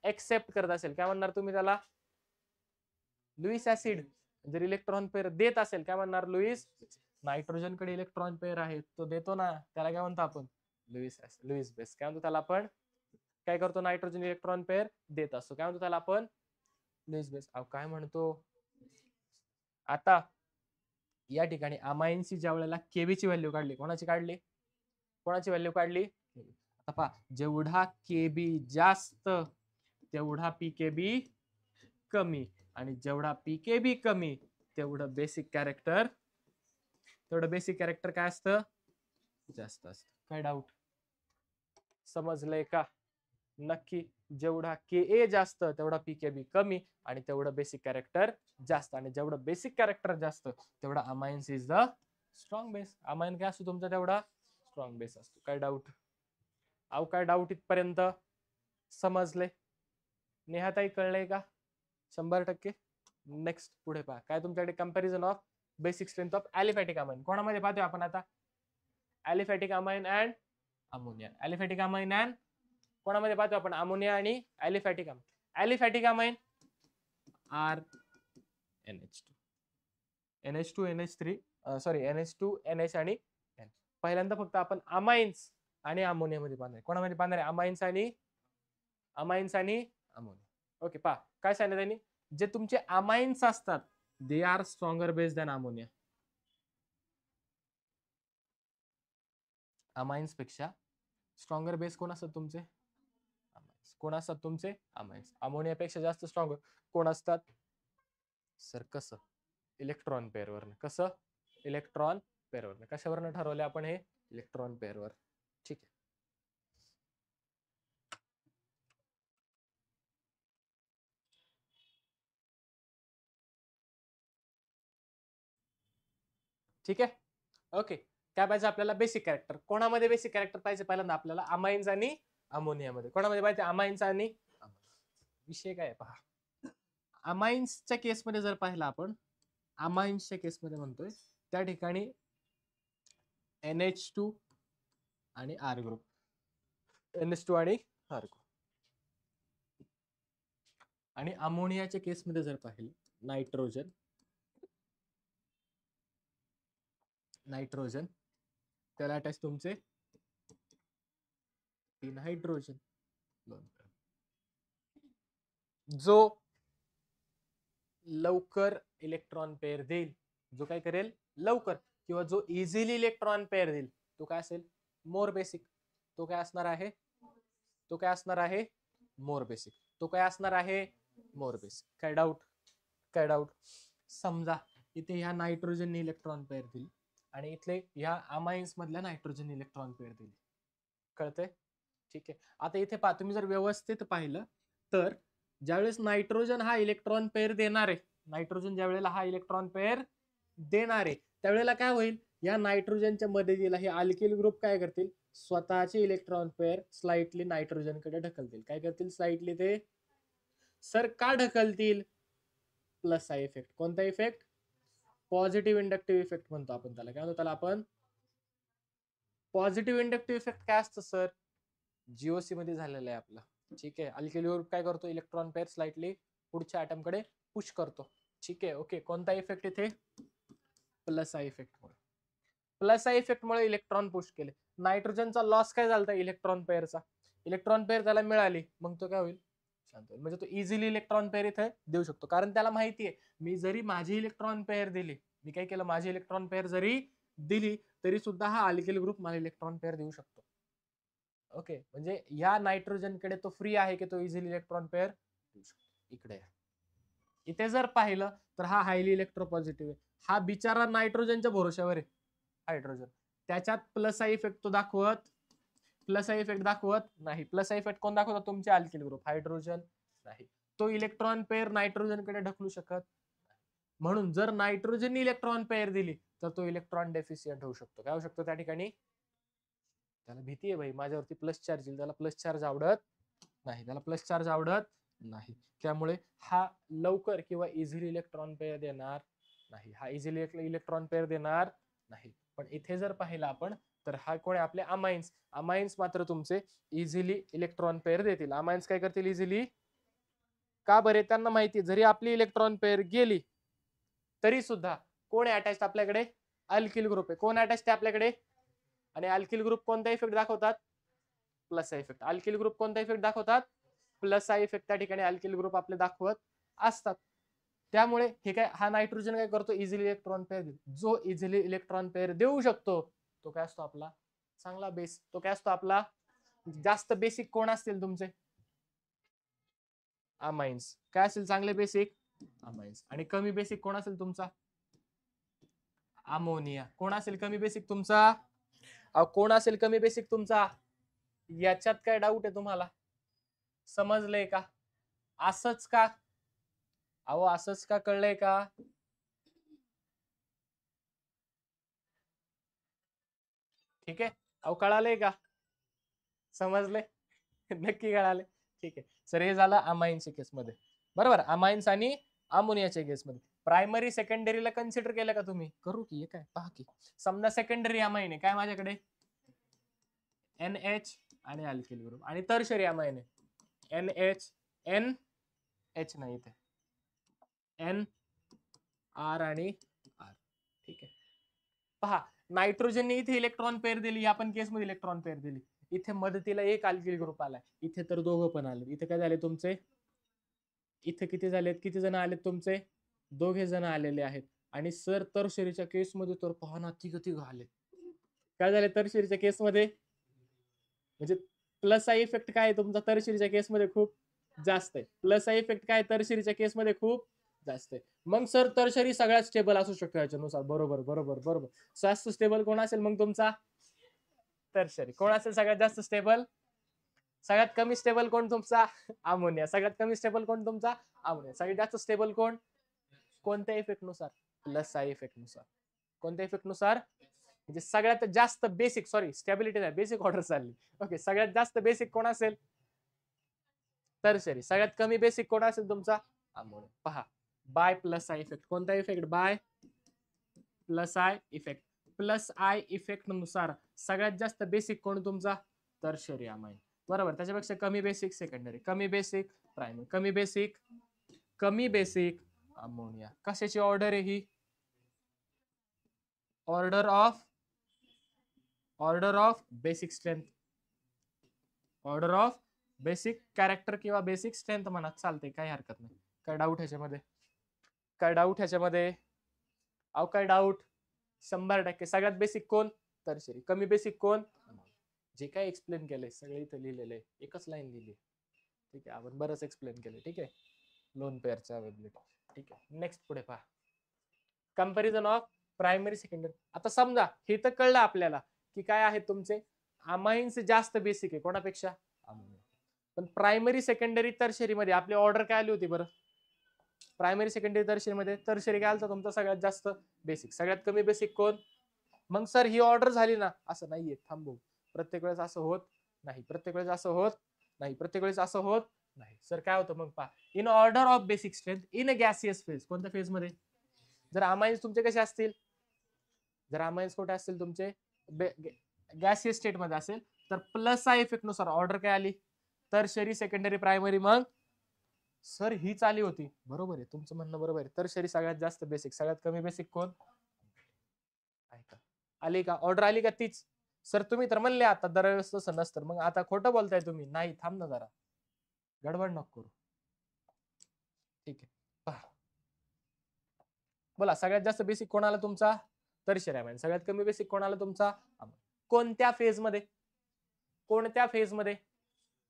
एक्सेप्ट करत असेल काय म्हणणार तुम्ही त्याला? Lewis acid. जर इलेक्ट्रॉन पेअर देत असेल काय म्हणणार? लुईस. नायट्रोजन कडे इलेक्ट्रॉन पेअर आहे, तो देतो ना, त्याला काय म्हणतो आपण? Lewis base. काय म्हणतो त्याला आपण? काय करतो? नायट्रोजन इलेक्ट्रॉन पेअर देत असतो. काय म्हणतो त्याला आपण? Lewis base. काय म्हणतो आता? या ठिकाणी अमाईनची ज्या वेळेला केबीची व्हॅल्यू काढली, कोणाची व्हॅल्यू काढली? आता पहा, जेवढा केबी जास्त तेवढा पीकेबी कमी, आणि जेवढा पीकेबी कमी तेवढं बेसिक कॅरेक्टर काय असतं? जास्त असतं. काय डाऊट? समजलंय का? नक्की. जेवढा के जास्त तेवढा पीकेबी कमी, आणि तेवढं बेसिक कॅरेक्टर जास्त, आणि जेवढं बेसिक कॅरेक्टर जास्त तेवढा amines is the strong base. Amine काय असतो तुमचा? तेवढा स्ट्रॉंग बेस असतो. काय डाऊट? काय डाऊट इथपर्यंत समजले? नेहाताई कळलंय का? 100%. नेक्स्ट पुढे पहा, काय तुमच्याकडे? Comparison of basic strength of aliphatic amine. कोणामध्ये पाहतोय आपण आता? Aliphatic amine and ammonia. Aliphatic amine and कोणामध्ये पाहतो आपण? अमोनिया आणि aliphatic amine. Aliphatic amine are NH2 NH2 NH3 NH2 NH आणि N. पहिल्यांदा फक्त आपण अमाइन्स आणि अमोनिया मध्ये पाहणार. कोणामध्ये पाहणार आहे? अमाइन्स आणि अमोनिया. ओके, पहा काय सांगितलं त्यांनी? जे तुमचे अमाइन्स असतात they are stronger base than ammonia. Amines पेक्षा स्ट्रॉंगर बेस कोण असतात तुमचे? कोण असतात तुमचे? अमाइन्स. अमोनिया पेक्षा जास्त स्ट्रॉंगर कोण असतात? सर कसं? इलेक्ट्रॉन पेअरवरनं. कसं? इलेक्ट्रॉन पेअरवरनं. कशावरनं ठरवले आपण हे? इलेक्ट्रॉन पेअरवर. ठीक आहे. ठीक आहे. ओके, काय पाहिजे आपल्याला? Basic character. कोणामध्ये बेसिक कॅरेक्टर पाहिजे? पहिल्यांदा आपल्याला अमाइन्स आणि अमोनियामध्ये. कोणामध्ये पाहिजे? अमाइन्स आणि विषय काय पहा, अमाइन्सच्या केसमध्ये जर पाहिलं आपण, अमाइन्सच्या केसमध्ये म्हणतोय त्या ठिकाणी NH2 आणि R ग्रुप. NH2 आणि R ग्रुप. आणि अमोनियाच्या केसमध्ये जर पाहिलं, नायट्रोजन त्याला अटॅच तुमचे 3 हायड्रोजन. जो लवकर इलेक्ट्रॉन पेअर देईल, जो काय करेल लवकर, किंवा जो इझिली इलेक्ट्रॉन पेअर देईल, तो काय असेल? मोर बेसिक. तो काय असणार आहे? मोर बेसिक. मोर बेसिक. काय डाऊट? समजा इथे ह्या नायट्रोजन इलेक्ट्रॉन पेअर दिली आणि इथले ह्या अमाइन्स मधल्या नायट्रोजन इलेक्ट्रॉन पेअर दिली. कळतंय? ठीक आहे. आता इथे पहा, तुम्ही जर व्यवस्थित पाहिलं तर ज्यावेळेस नायट्रोजन हा इलेक्ट्रॉन पेअर देणार आहे, त्यावेळेला काय होईल? या नायट्रोजनच्या मदतीला हे अल्किल ग्रुप काय करतील? स्वतःचे इलेक्ट्रॉन पेअर स्लाइटली नायट्रोजनकडे ढकलतील. काय करतील? स्लाइटली ते. सर का ढकलतील? Plus I effect. कोणता इफेक्ट? पॉझिटिव्ह इंडक्टिव्ह इफेक्ट म्हणतो आपण त्याला. काय म्हणतो त्याला आपण? Positive inductive effect. काय असतं सर? जीओसी मध्ये झालेलं आहे आपलं. ठीक आहे. अल्किल ग्रुप काय करतो? इलेक्ट्रॉन पेअर स्लाइटली पुढच्या ॲटमकडे पुश करतो. ठीक आहे. ओके, कोणता इफेक्ट इथे? प्लस आय इफेक्टमुळे. प्लस आय इफेक्टमुळे इलेक्ट्रॉन पुश केले. नायट्रोजनचा लॉस काय झाला? इलेक्ट्रॉन पेअरचा. इलेक्ट्रॉन पेअर त्याला मिळाली, मग तो काय होईल? शांत होईल. म्हणजे तो इझिली इलेक्ट्रॉन पेअर इथे देऊ शकतो, कारण त्याला माहिती आहे मी जरी माझी इलेक्ट्रॉन पेअर दिली, मी काय केलं? माझी इलेक्ट्रॉन पेअर जरी दिली तरी सुद्धा हा अल्किल ग्रुप मला इलेक्ट्रॉन पेअर देऊ शकतो. ओके, म्हणजे या नायट्रोजनकडे तो फ्री आहे की तो इझिली इलेक्ट्रॉन पेअर देऊ शकतो. इकडे इथे जर पाहिलं तर हा हायली इलेक्ट्रोपॉझिटिव्ह आहे. हा बिचारा नायट्रोजनच्या भरोश्यावर आहे हायड्रोजन. त्याच्यात प्लस आय इफेक्ट दाखवत नाही. प्लस आय इफेक्ट कोण दाखवतो? तुमचे अल्किल ग्रुप. हायड्रोजन नाही. तो इलेक्ट्रॉन पेअर नायट्रोजनकडे ढकलू शकत. म्हणून जर नायट्रोजन इलेक्ट्रॉन पेअर दिली तर तो इलेक्ट्रॉन डेफिशियंट होऊ शकतो. काय होऊ शकतो त्या ठिकाणी? त्याला भीती आहे भाई, माझ्यावरती प्लस चार्ज येईल. त्याला प्लस चार्ज आवडत नाही. त्यामुळे हा लवकर किंवा इझिली इलेक्ट्रॉन पेअर देणार नाही. पण इथे जर पाहिलं आपण तर हा कोण आहे? आपले अमाइन्स मात्र तुमचे इझिली इलेक्ट्रॉन पेअर देतील. अमाइन्स काय करतील? इझिली. का बरे? त्यांना माहिती जरी आपली इलेक्ट्रॉन पेअर गेली तरी सुद्धा कोण आहे अटॅच आपल्याकडे? अल्किल ग्रुप आहे. कोण अटॅच आपल्याकडे? आणि अल्किल ग्रुप कोणता इफेक्ट दाखवतात? Plus I effect. Alkyl group कोणता इफेक्ट दाखवतात? Plus I effect. त्या ठिकाणी अल्किल ग्रुप आपले दाखवत असतात. त्यामुळे हे काय, हा नायट्रोजन काय करतो, इझिली इलेक्ट्रॉन पेअर देतो. जो इझिली इलेक्ट्रॉन पेअर देऊ शकतो तो काय असतो आपला चांगला बेस. तो काय असतो आपला जास्त बेसिक कोण असतील तुमचे, अमाइन्स. काय असेल चांगले बेसिक, अमाइन्स. आणि कमी बेसिक कोण असेल तुमचा, अमोनिया. कोण असेल कमी बेसिक तुमचा, कोण असेल कमी बेसिक तुमचा. याच्यात काय डाऊट आहे तुम्हाला, समजलंय का? असंच का, अहो असंच का, कळलंय का? ठीक आहे, अहो कळालंय का, समजले? नक्की कळाले. ठीक आहे सर, हे झालं अमाइन्सच्या केसमध्ये. बरोबर, अमाइन्स आणि अमोनियाच्या केसमध्ये. प्रायमरी सेकंडरीला कन्सिडर केलं का तुम्ही, करू की, काय पहा की. समजा सेकंडरी अमाइन आहे काय माझ्याकडे, NH आणि अल्किल ग्रुप. आणि टर्शरी अमाइन आहे NH, NH नाही इथे, N R आणि R. ठीक आहे, पहा नायट्रोजनने इथे इलेक्ट्रॉन पेअर दिली, आपण केसमध्ये इलेक्ट्रॉन पेअर दिली. इथे मदतीला एक अल्किल ग्रुप आलाय, इथे तर दोघं पण आले. इथे काय झाले तुमचे, इथे किती झालेत, किती जण आलेत तुमचे, दोघे जण आलेले आहेत. आणि सर टर्शरीच्या केसमध्ये तर पहा ना, तिघ आले. काय झाले टर्शरीच्या केसमध्ये, म्हणजे प्लस आय इफेक्ट काय आहे तुमचा टर्शरीच्या केसमध्ये खूप जास्त आहे. प्लस आय इफेक्ट काय टर्शरीच्या केसमध्ये खूप जास्त आहे. मग सर टर्शरी सगळ्यात स्टेबल असू शकतो याच्यानुसार. बरोबर बरोबर बरोबर. जास्त स्टेबल कोण असेल मग तुमचा, टर्शरी. कोण असेल सगळ्यात जास्त स्टेबल, सगळ्यात कमी स्टेबल कोण तुमचा, अमोनिया. सगळ्यात कमी स्टेबल कोण तुमचा, अमोनिया. सगळ्यात जास्त स्टेबल कोण, कोणत्या इफेक्ट नुसार, प्लस आय इफेक्ट नुसार. कोणत्या इफेक्ट नुसार, म्हणजे सगळ्यात जास्त बेसिक, सॉरी स्टॅबिलिटी नाही, बेसिक ऑर्डर चालली. ओके, सगळ्यात जास्त बेसिक कोण असेल, टर्शरी. सगळ्यात कमी बेसिक कोण असेल तुमचा, अमोनिया. पहा, बाय प्लस आय इफेक्ट. कोणता effect, by plus I effect. Plus I effect नुसार सगळ्यात जास्त बेसिक कोण तुमचा, टर्शरी अमाइन. बरोबर, त्याच्यापेक्षा कमी बेसिक सेकंडरी, कमी बेसिक प्रायमरी, कमी बेसिक अमोनिया. कशाची ऑर्डर आहे ही, order of basic strength, order of basic character किंवा बेसिक स्ट्रेंथ म्हणा, चालते, काही हरकत नाही. काय डाऊट ह्याच्यामध्ये, काय डाऊट ह्याच्यामध्ये, अहो काय डाऊट, 100% सगळ्यात बेसिक कोण, टर्शरी. कमी बेसिक कोण, जे काय एक्सप्लेन केलंय सगळं इथं लिहिलेलं आहे, एकच लाईन लिहिली. ठीक आहे, आपण बरंच एक्सप्लेन केलंय. ठीक आहे, लोन पेअरच्या अवेलेबिलिटी. ठीक आहे, नेक्स्ट पुढे पहा, कंपॅरिझन ऑफ प्रायमरी सेकंडरी. आता समजा हे तर कळलं आपल्याला की काय आहे तुमचे, अमाइन्स जास्त बेसिक आहे कोणापेक्षा, अमोनिया. पण प्रायमरी सेकंडरी टर्शरी मध्ये आपली ऑर्डर काय आली होती बरं, प्रायमरी सेकंडरी टर्शरी मध्ये टर्शरी काय आलं तुमचा सगळ्यात जास्त बेसिक, सगळ्यात कमी बेसिक कोण. मग सर ही ऑर्डर झाली ना, असं नाहीये, थांबू. प्रत्येक वेळेस असं होत नाही, प्रत्येक वेळेस असं होत नाही, प्रत्येक वेळेस असं होत नाही. सर काय होतं मग पहा, in order of basic strength in a gaseous phase. कोणत्या फेज मध्ये, जर अमाइन्स तुमचे कसे असतील, जर अमाइन्स कुठे असतील तुमचे गॅसियस स्टेट मध्ये असेल तर प्लस आय इफेक्ट नुसार ऑर्डर काय आली, टर्शरी सेकंडरी प्रायमरी. मग सर हीच आली होती, बरोबर आहे तुमचं म्हणणं, बरोबर आहे. टर्शरी सगळ्यात जास्त बेसिक, सगळ्यात कमी बेसिक कोण, आली का ऑर्डर, आली का तीच. सर तुम्ही तर म्हणले आता दरवेळेस तसं नसतं, मग आता खोटं बोलताय तुम्ही. नाही, थांब ना जरा, गडबड नको करू. ठीक आहे, पहा, बोला सगळ्यात जास्त बेसिक कोणाला तुमचा, टर्शरी अमाइन. सगळ्यात कमी बेसिक कोणाला तुमचा, कोणत्या फेज मध्ये, कोणत्या फेज मध्ये,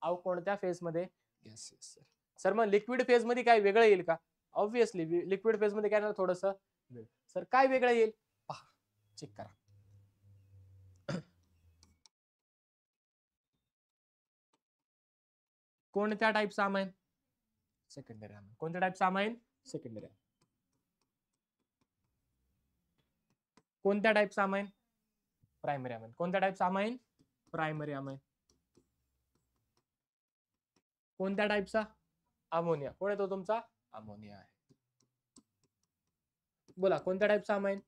अहो कोणत्या फेज मध्ये, सर मग लिक्विड फेज मध्ये काय वेगळं येईल का, ऑब्विसली लिक्विड फेज मध्ये काय ना थोडस. सर काय वेगळं येईल, पहा चेक करा. कोणत्या टाईपचा अमाइन, सेकंडरी अमाइन. कोणत्या टाईपचा अमाइन, सेकंडरी. कोणत्या टाईपचा अमाइन, प्रायमरी अमाइन. कोणत्या टाईपचा अमाइन, प्रायमरी अमाइन. कोणत्या टाईपचा, अमोनिया. कोण येतो तुमचा, अमोनिया आहे. बोला कोणत्या टाईपचा अमाइन,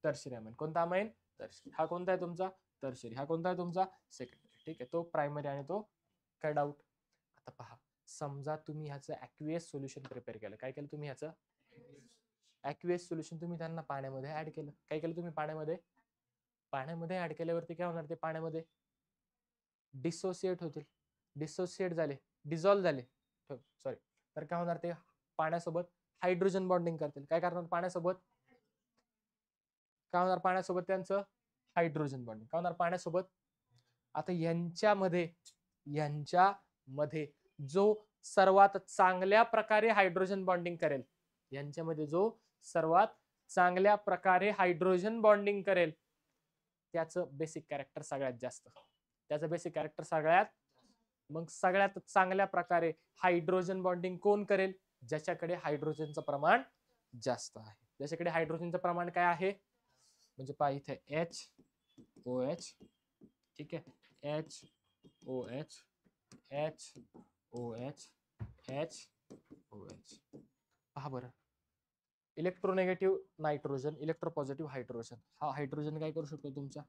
टर्शरी अमाइन. कोणता अमाइन, टर्शरी. हा कोणता आहे तुमचा, टर्शरी. हा कोणता आहे तुमचा, सेकंडरी. ठीक आहे, तो प्रायमरी आणि तो, काय डाऊट. आता पहा, समजा तुम्ही ह्याचं ऍक्वियस सोल्युशन प्रिपेअर केलं. काय केलं तुम्ही ह्याचं ऍक्वियस सोल्युशन, तुम्ही त्यांना पाण्यामध्ये ऍड केलं. काय केलं तुम्ही, पाण्यामध्ये ऍड केल्यावरती काय होणार, ते पाण्यामध्ये डिसोसिएट होतील, डिसोसिएट झाले, डिझॉल्व्ह झाले, सॉरी. तर काय होणार, ते पाण्यासोबत हायड्रोजन बॉन्डिंग करतील. काय करणार पाण्यासोबत? काय होणार पाण्यासोबत त्यांचं? Hydrogen bonding. काय होणार पाण्यासोबत? आता यांच्यामध्ये जो सर्वात चांगल्या प्रकारे हायड्रोजन बॉन्डिंग करेल, यांच्यामध्ये जो सर्वात चांगल्या प्रकारे हायड्रोजन बॉन्डिंग करेल त्याचं बेसिक कॅरेक्टर सगळ्यात जास्त. त्याचं बेसिक कॅरेक्टर सगळ्यात. मग सगळ्यात चांगल्या प्रकारे हायड्रोजन बॉन्डिंग कोण करेल? ज्याच्याकडे हायड्रोजनचं प्रमाण जास्त आहे. ज्याच्याकडे हायड्रोजनचं प्रमाण काय आहे? म्हणजे पहा इथे HOH, ठीक आहे, HOH HOH HOH. पहा बरं, इलेक्ट्रोनेगेटिव्ह नायट्रोजन, इलेक्ट्रोपॉझिटिव्ह हायड्रोजन. हा हायड्रोजन काय करू शकतो तुमचा?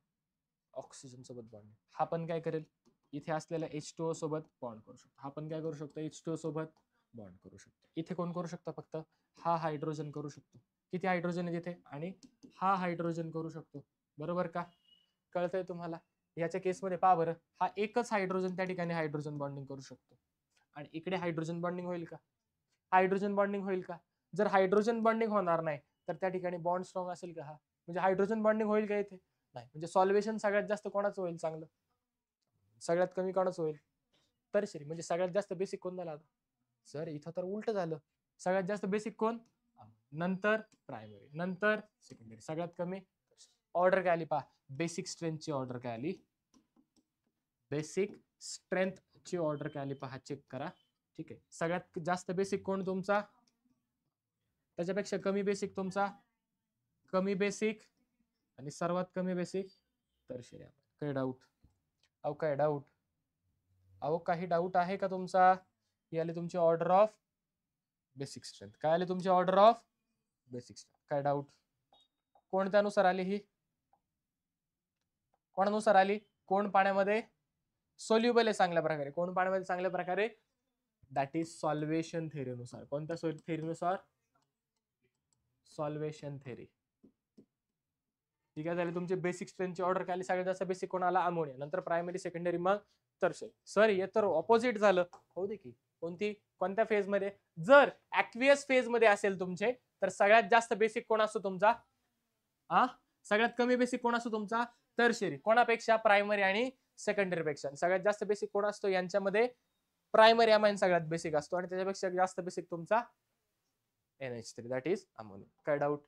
ऑक्सिजन सोबत बॉन्ड. हा पण काय करेल? इथे असलेल्या H2O सोबत बॉन्ड करू शकतो. हा पण काय करू शकतो? H2O सोबत बॉन्ड करू शकतो. इथे कोण करू शकतो? फक्त हा हायड्रोजन करू शकतो. किती हायड्रोजन आहे तिथे? आणि हा हायड्रोजन करू शकतो. बरोबर का? कळतंय तुम्हाला? याच्या केसमध्ये पहा बरं, हा एकच हायड्रोजन त्या ठिकाणी हायड्रोजन बॉन्डिंग करू शकतो. आणि इकडे हायड्रोजन बॉन्डिंग होईल का? हायड्रोजन बॉन्डिंग होईल का? जर हायड्रोजन बॉन्डिंग होणार नाही तर त्या ठिकाणी बॉन्ड स्ट्रॉंग असेल का? हा म्हणजे हायड्रोजन बॉन्डिंग होईल का इथे? नाही. म्हणजे सॉल्व्हेशन सगळ्यात जास्त कोणाचं होईल चांगलं? सगळ्यात कमी कोणाचं होईल? टर्शियरी. म्हणजे सगळ्यात जास्त बेसिक कोण झाला? सर इथं तर उलट झालं. सगळ्यात जास्त बेसिक कोण? नंतर प्रायमरी, नंतर सेकंडरी. सगळ्यात कमी ऑर्डर काय आली पहा? बेसिक स्ट्रेंथची ऑर्डर काय आली? बेसिक स्ट्रेंथची ऑर्डर काय आली पहा, चेक करा. ठीक आहे, सगळ्यात जास्त बेसिक कोण तुमचा? त्याच्यापेक्षा कमी बेसिक तुमचा? कमी बेसिक. आणि सर्वात कमी बेसिक टर्शियरी. काही डाऊट? अहो काय डाऊट? अहो काही डाऊट आहे का तुमचा? ही आली तुमची ऑर्डर ऑफ बेसिक स्ट्रेंथ. काय आली तुमची ऑर्डर ऑफ बेसिक स्ट्रेंथ? काय डाऊट? कोणत्यानुसार आली ही? कोणानुसार आली? कोण पाण्यामध्ये सोल्युबल आहे चांगल्या प्रकारे? कोण पाण्यामध्ये चांगल्या प्रकारे? दॅट इज सॉल्वेशन थेरीनुसार. कोणत्या थेरीनुसार? Solvation theory. ठीक आहे, झाली तुमची बेसिक स्ट्रेंथची ऑर्डर काय आली? सगळ्यात जास्त बेसिक कोणाला? अमोनिया. नंतर प्रायमरी, सेकंडरी, मग टर्शियरी. सर हे तर ऑपोजिट झालं. होऊ दे की. कोणत्या फेज मध्ये? जर ऍक्वियस फेज मध्ये असेल तुमचे तर सगळ्यात जास्त बेसिक कोण असतो तुमचा? सगळ्यात कमी बेसिक कोण असतो तुमचा? टर्शियरी. कोणापेक्षा? प्रायमरी आणि सेकंडरी पेक्षा. सगळ्यात जास्त बेसिक कोण असतो यांच्यामध्ये? प्रायमरी अमाइन सगळ्यात बेसिक असतो आणि त्याच्यापेक्षा जास्त बेसिक तुमचा NH3, दॅट इज अमोनिया. काय डाऊट?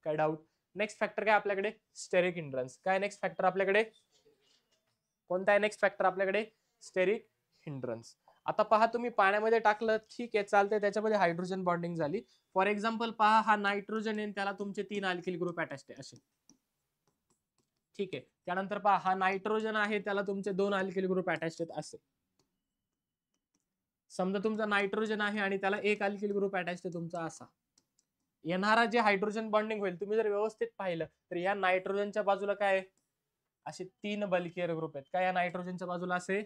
काय डाऊट? नेक्स्ट फॅक्टर काय आपल्याकडे? Steric hindrance. काय नेक्स्ट फॅक्टर आपल्याकडे? कोणता आहे नेक्स्ट फॅक्टर आपल्याकडे? Steric hindrance. आता पहा, तुम्ही पाण्यामध्ये टाकलं, ठीक आहे चालतंय, त्याच्यामध्ये हायड्रोजन बॉन्डिंग झाली. फॉर एक्झाम्पल पहा, हा नायट्रोजन आहे, त्याला तुमचे 3 अल्किल ग्रुप अटॅच आहे असे. ठीक आहे, त्यानंतर पहा हा नायट्रोजन आहे, त्याला तुमचे 2 अल्किल ग्रुप अटॅच आहेत असे. समजा तुमचा नायट्रोजन आहे आणि त्याला 1 अल्किल ग्रुप अटॅच आहे तुमचा असा. येणारा जे हायड्रोजन बॉन्डिंग होईल, तुम्ही जर व्यवस्थित पाहिलं तर या नायट्रोजनच्या बाजूला काय आहे? असे 3 बल्कियर ग्रुप आहेत. काय या नायट्रोजनच्या बाजूला असे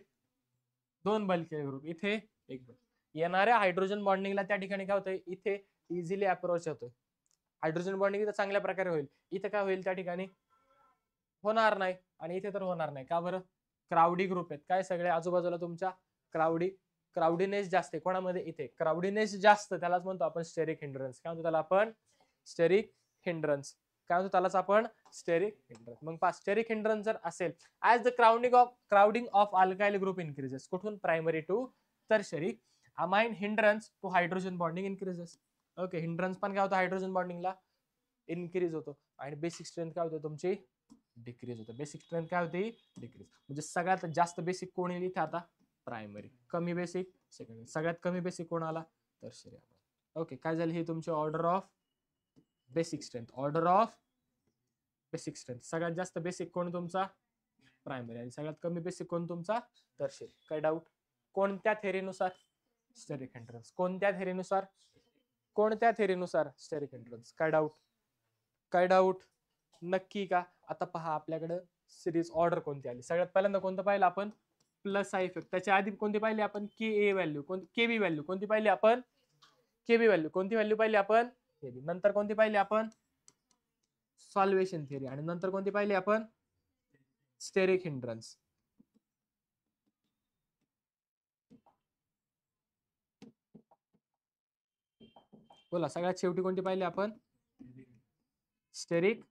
2 बल्कियर ग्रुप, इथे 1. येणाऱ्या हायड्रोजन बॉन्डिंगला त्या ठिकाणी काय होतंय? इथे इझिली अप्रोच होतोय. हायड्रोजन बॉन्डिंग इथे चांगल्या प्रकारे होईल. इथे काय होईल? त्या ठिकाणी होणार नाही. आणि इथे तर होणार नाही. का बरं? क्राउडी ग्रुप आहेत. काय सगळे आजूबाजूला तुमच्या क्राउडीनेस जास्त आहे. कोणामध्ये? इथे क्राउडीनेस जास्त, त्यालाच म्हणतो आपण स्टेरिक हिंड्रन्स. काय म्हणतो त्याला आपण? Steric hindrance. काय म्हणतो त्यालाच आपण? Steric hindrance. मग पहा, स्टेरिक हिंड्रन्स जर असेल, as the crowding of alkyl group increases. कुठून? Primary to tertiary. Amine hindrance to hydrogen bonding increases. Okay, hindrance पण काय होतं? हायड्रोजन बॉन्डिंगला इन्क्रीज होतो. आणि बेसिक स्ट्रेंथ काय होते तुमची? डिक्रीज होतं. बेसिक स्ट्रेंथ काय होती? डिक्रीज. म्हणजे सगळ्यात जास्त बेसिक कोण येईल इथे आता? प्रायमरी. कमी बेसिक सेकंडरी. सगळ्यात कमी बेसिक कोण आला? टर्शियरी. ओके, काय झाली? ही तुमची order of basic strength. Order of basic strength. सगळ्यात जास्त बेसिक कोण तुमचा? प्रायमरी. आणि सगळ्यात कमी बेसिक कोण तुमचा? टर्शियरी. काय डाऊट? कोणत्या थेरीनुसार? Steric hindrance. कोणत्या थेरीनुसार? कोणत्या थेरीनुसार? Steric hindrance. काय डाऊट? काय डाऊट? नक्की का? आता पहा, आपल्याकडे सिरीज ऑर्डर कोणती आली? सगळ्यात पहिल्यांदा कोणतं पाहिलं आपण? Plus I effect. त्याच्या आधी कोणती पाहिली आपण? के व्हॅल्यू. केबी व्हॅल्यू कोणती पाहिली आपण? KB value. कोणती व्हॅल्यू पाहिली आपण? केबी. नंतर कोणती पाहिली आपण? Solvation theory. आणि नंतर कोणती पाहिली आपण? Steric hindrance. बोला सगळ्यात शेवटी कोणती पाहिली आपण? Steric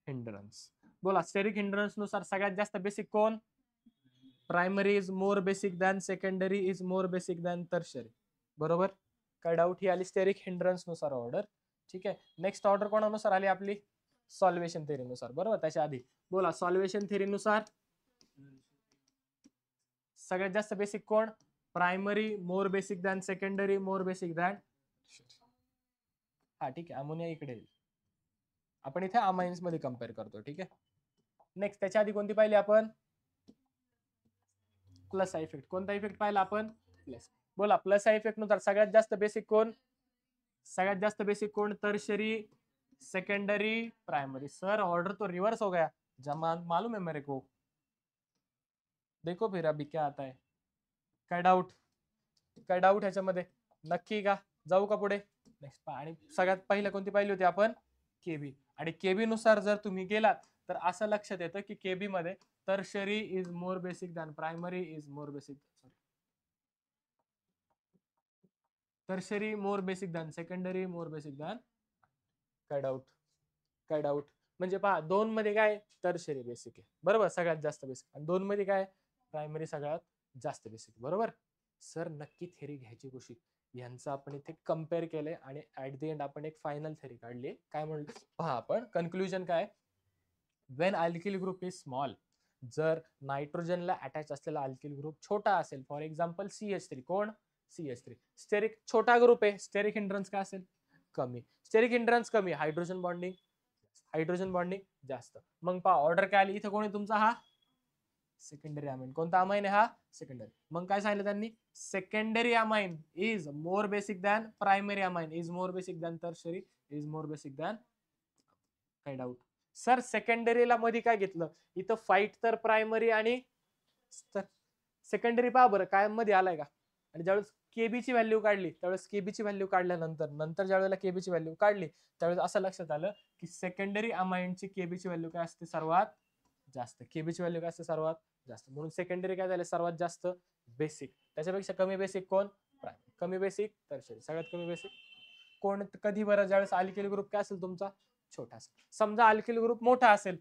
hindrance. बोला स्टेरिक हिंड्रन्स नुसार सगळ्यात जास्त बेसिक कोण? Primary is more basic than secondary is more basic than tertiary. बरोबर. काय डाऊट? ही आली स्टेरिक हिंड्रन्स नुसार ऑर्डर. ठीक आहे. नेक्स्ट ऑर्डर कोणानुसार आली आपली? सॉल्वेशन थेरीनुसार. बरोबर. त्याच्या आधी बोला सॉल्वेशन थेरीनुसार सगळ्यात जास्त बेसिक कोण? प्रायमरी मोर बेसिक दॅन सेकंडरी मोर बेसिक दॅन. हा ठीक आहे. अमोनिया इकडे येईल. आपण इथे अमाइन्स मध्ये कम्पेअर करतो. ठीक आहे. नेक्स्ट त्याच्या आधी कोणती पाहिली आपण? Plus effect. कोणता इफेक्ट पाहिला आपण? प्लस. बोला प्लस इफेक्ट नुसार सगळ्यात जास्त बेसिक कोण? सगळ्यात जास्त बेसिक कोण? Tertiary, secondary, primary. Sir order तो रिवर्स हो गया. जमा मालूम है मेरे को. देखो फिर अभी क्या आता है. काय डाऊट? काय डाऊट ह्याच्यामध्ये? नक्की का? जाऊ का पुढे? नेक्स्ट. आणि सगळ्यात पहिलं कोणती पाहिली होती आपण? केबी. आणि केबी नुसार जर तुम्ही गेलात तर असं लक्षात येतं की केबी मध्ये tertiary is more basic than primary is more basic. Tertiary more basic than secondary more basic than. काय डाऊट? काय डाऊट? म्हणजे पहा दोन मध्ये काय? टर्शरी बेसिक आहे. बरोबर. सगळ्यात जास्त बेसिक. आणि दोन मध्ये काय? प्रायमरी सगळ्यात जास्त बेसिक. बरोबर. सर नक्की थेरी घ्यायची कशी? यांचं आपण इथे कम्पेअर केलंय आणि ऍट द एंड आपण एक फायनल थेरी काढली. काय म्हणतो पहा आपण. कन्क्लुजन काय? Wien alkyl group is small, जर नायट्रोजनला अटॅच असलेला अल्किल ग्रुप छोटा असेल, फॉर एक्झाम्पल CH3. कोण? CH3. स्टेरिक छोटा ग्रुप आहे. स्टेरिक हिंड्रन्स काय असेल? कमी. स्टेरिक हिंड्रन्स कमी, हायड्रोजन बॉन्डिंग. हायड्रोजन बॉन्डिंग जास्त. मग पहा ऑर्डर काय आली इथे? कोण आहे तुमचा? हा सेकंडरी अमाइन. कोणता अमाइन आहे हा? सेकंडरी. मग काय सांगितलं त्यांनी? Secondary amine is more basic than primary amine is more basic than tertiary is more basic than. काय डाऊट? सर सेकंडरीला मध्ये काय घेतलं इथं? फाईट तर प्रायमरी आणि सेकंडरी. पहा बरं काय मध्ये आलाय का? आणि ज्यावेळेस केबीची व्हॅल्यू काढली त्यावेळेस केबीची व्हॅल्यू काढल्यानंतर ज्यावेळेला केबीची व्हॅल्यू काढली त्यावेळेस असं लक्षात आलं की सेकंडरी अमाइनची केबीची व्हॅल्यू काय असते? सर्वात जास्त. केबीची व्हॅल्यू काय असते? सर्वात जास्त. म्हणून सेकंडरी काय झाले? सर्वात जास्त बेसिक. त्याच्यापेक्षा कमी बेसिक कोण? प्रायमरी. कमी बेसिक टर्शरी. सगळ्यात कमी बेसिक कोण? कधी बरं? ज्यावेळेस अल्किल ग्रुप काय असेल तुमचा? छोटा असेल. समजा अल्किल ग्रुप मोठा असेल,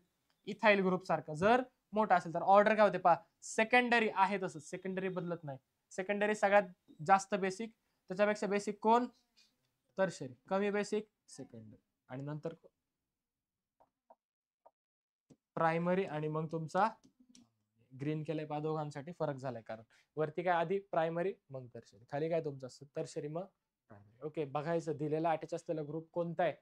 इथाइल ग्रुप सारखा जर मोठा असेल तर ऑर्डर काय होते पहा? सेकंडरी आहे तसंच. सेकंडरी बदलत नाही. सेकंडरी सगळ्यात जास्त बेसिक. त्याच्यापेक्षा बेसिक कोण? टर्शरी. कमी बेसिक सेकंडरी. आणि नंतर प्रायमरी. आणि मग तुमचा ग्रीन केलंय पहा दोघांसाठी फरक झालाय कारण वरती काय आधी प्रायमरी मग टर्शरी, खाली काय तुमचं टर्शरी मग प्रायमरी. ओके. बघायचं दिलेला अटॅच असलेला ग्रुप कोणता आहे?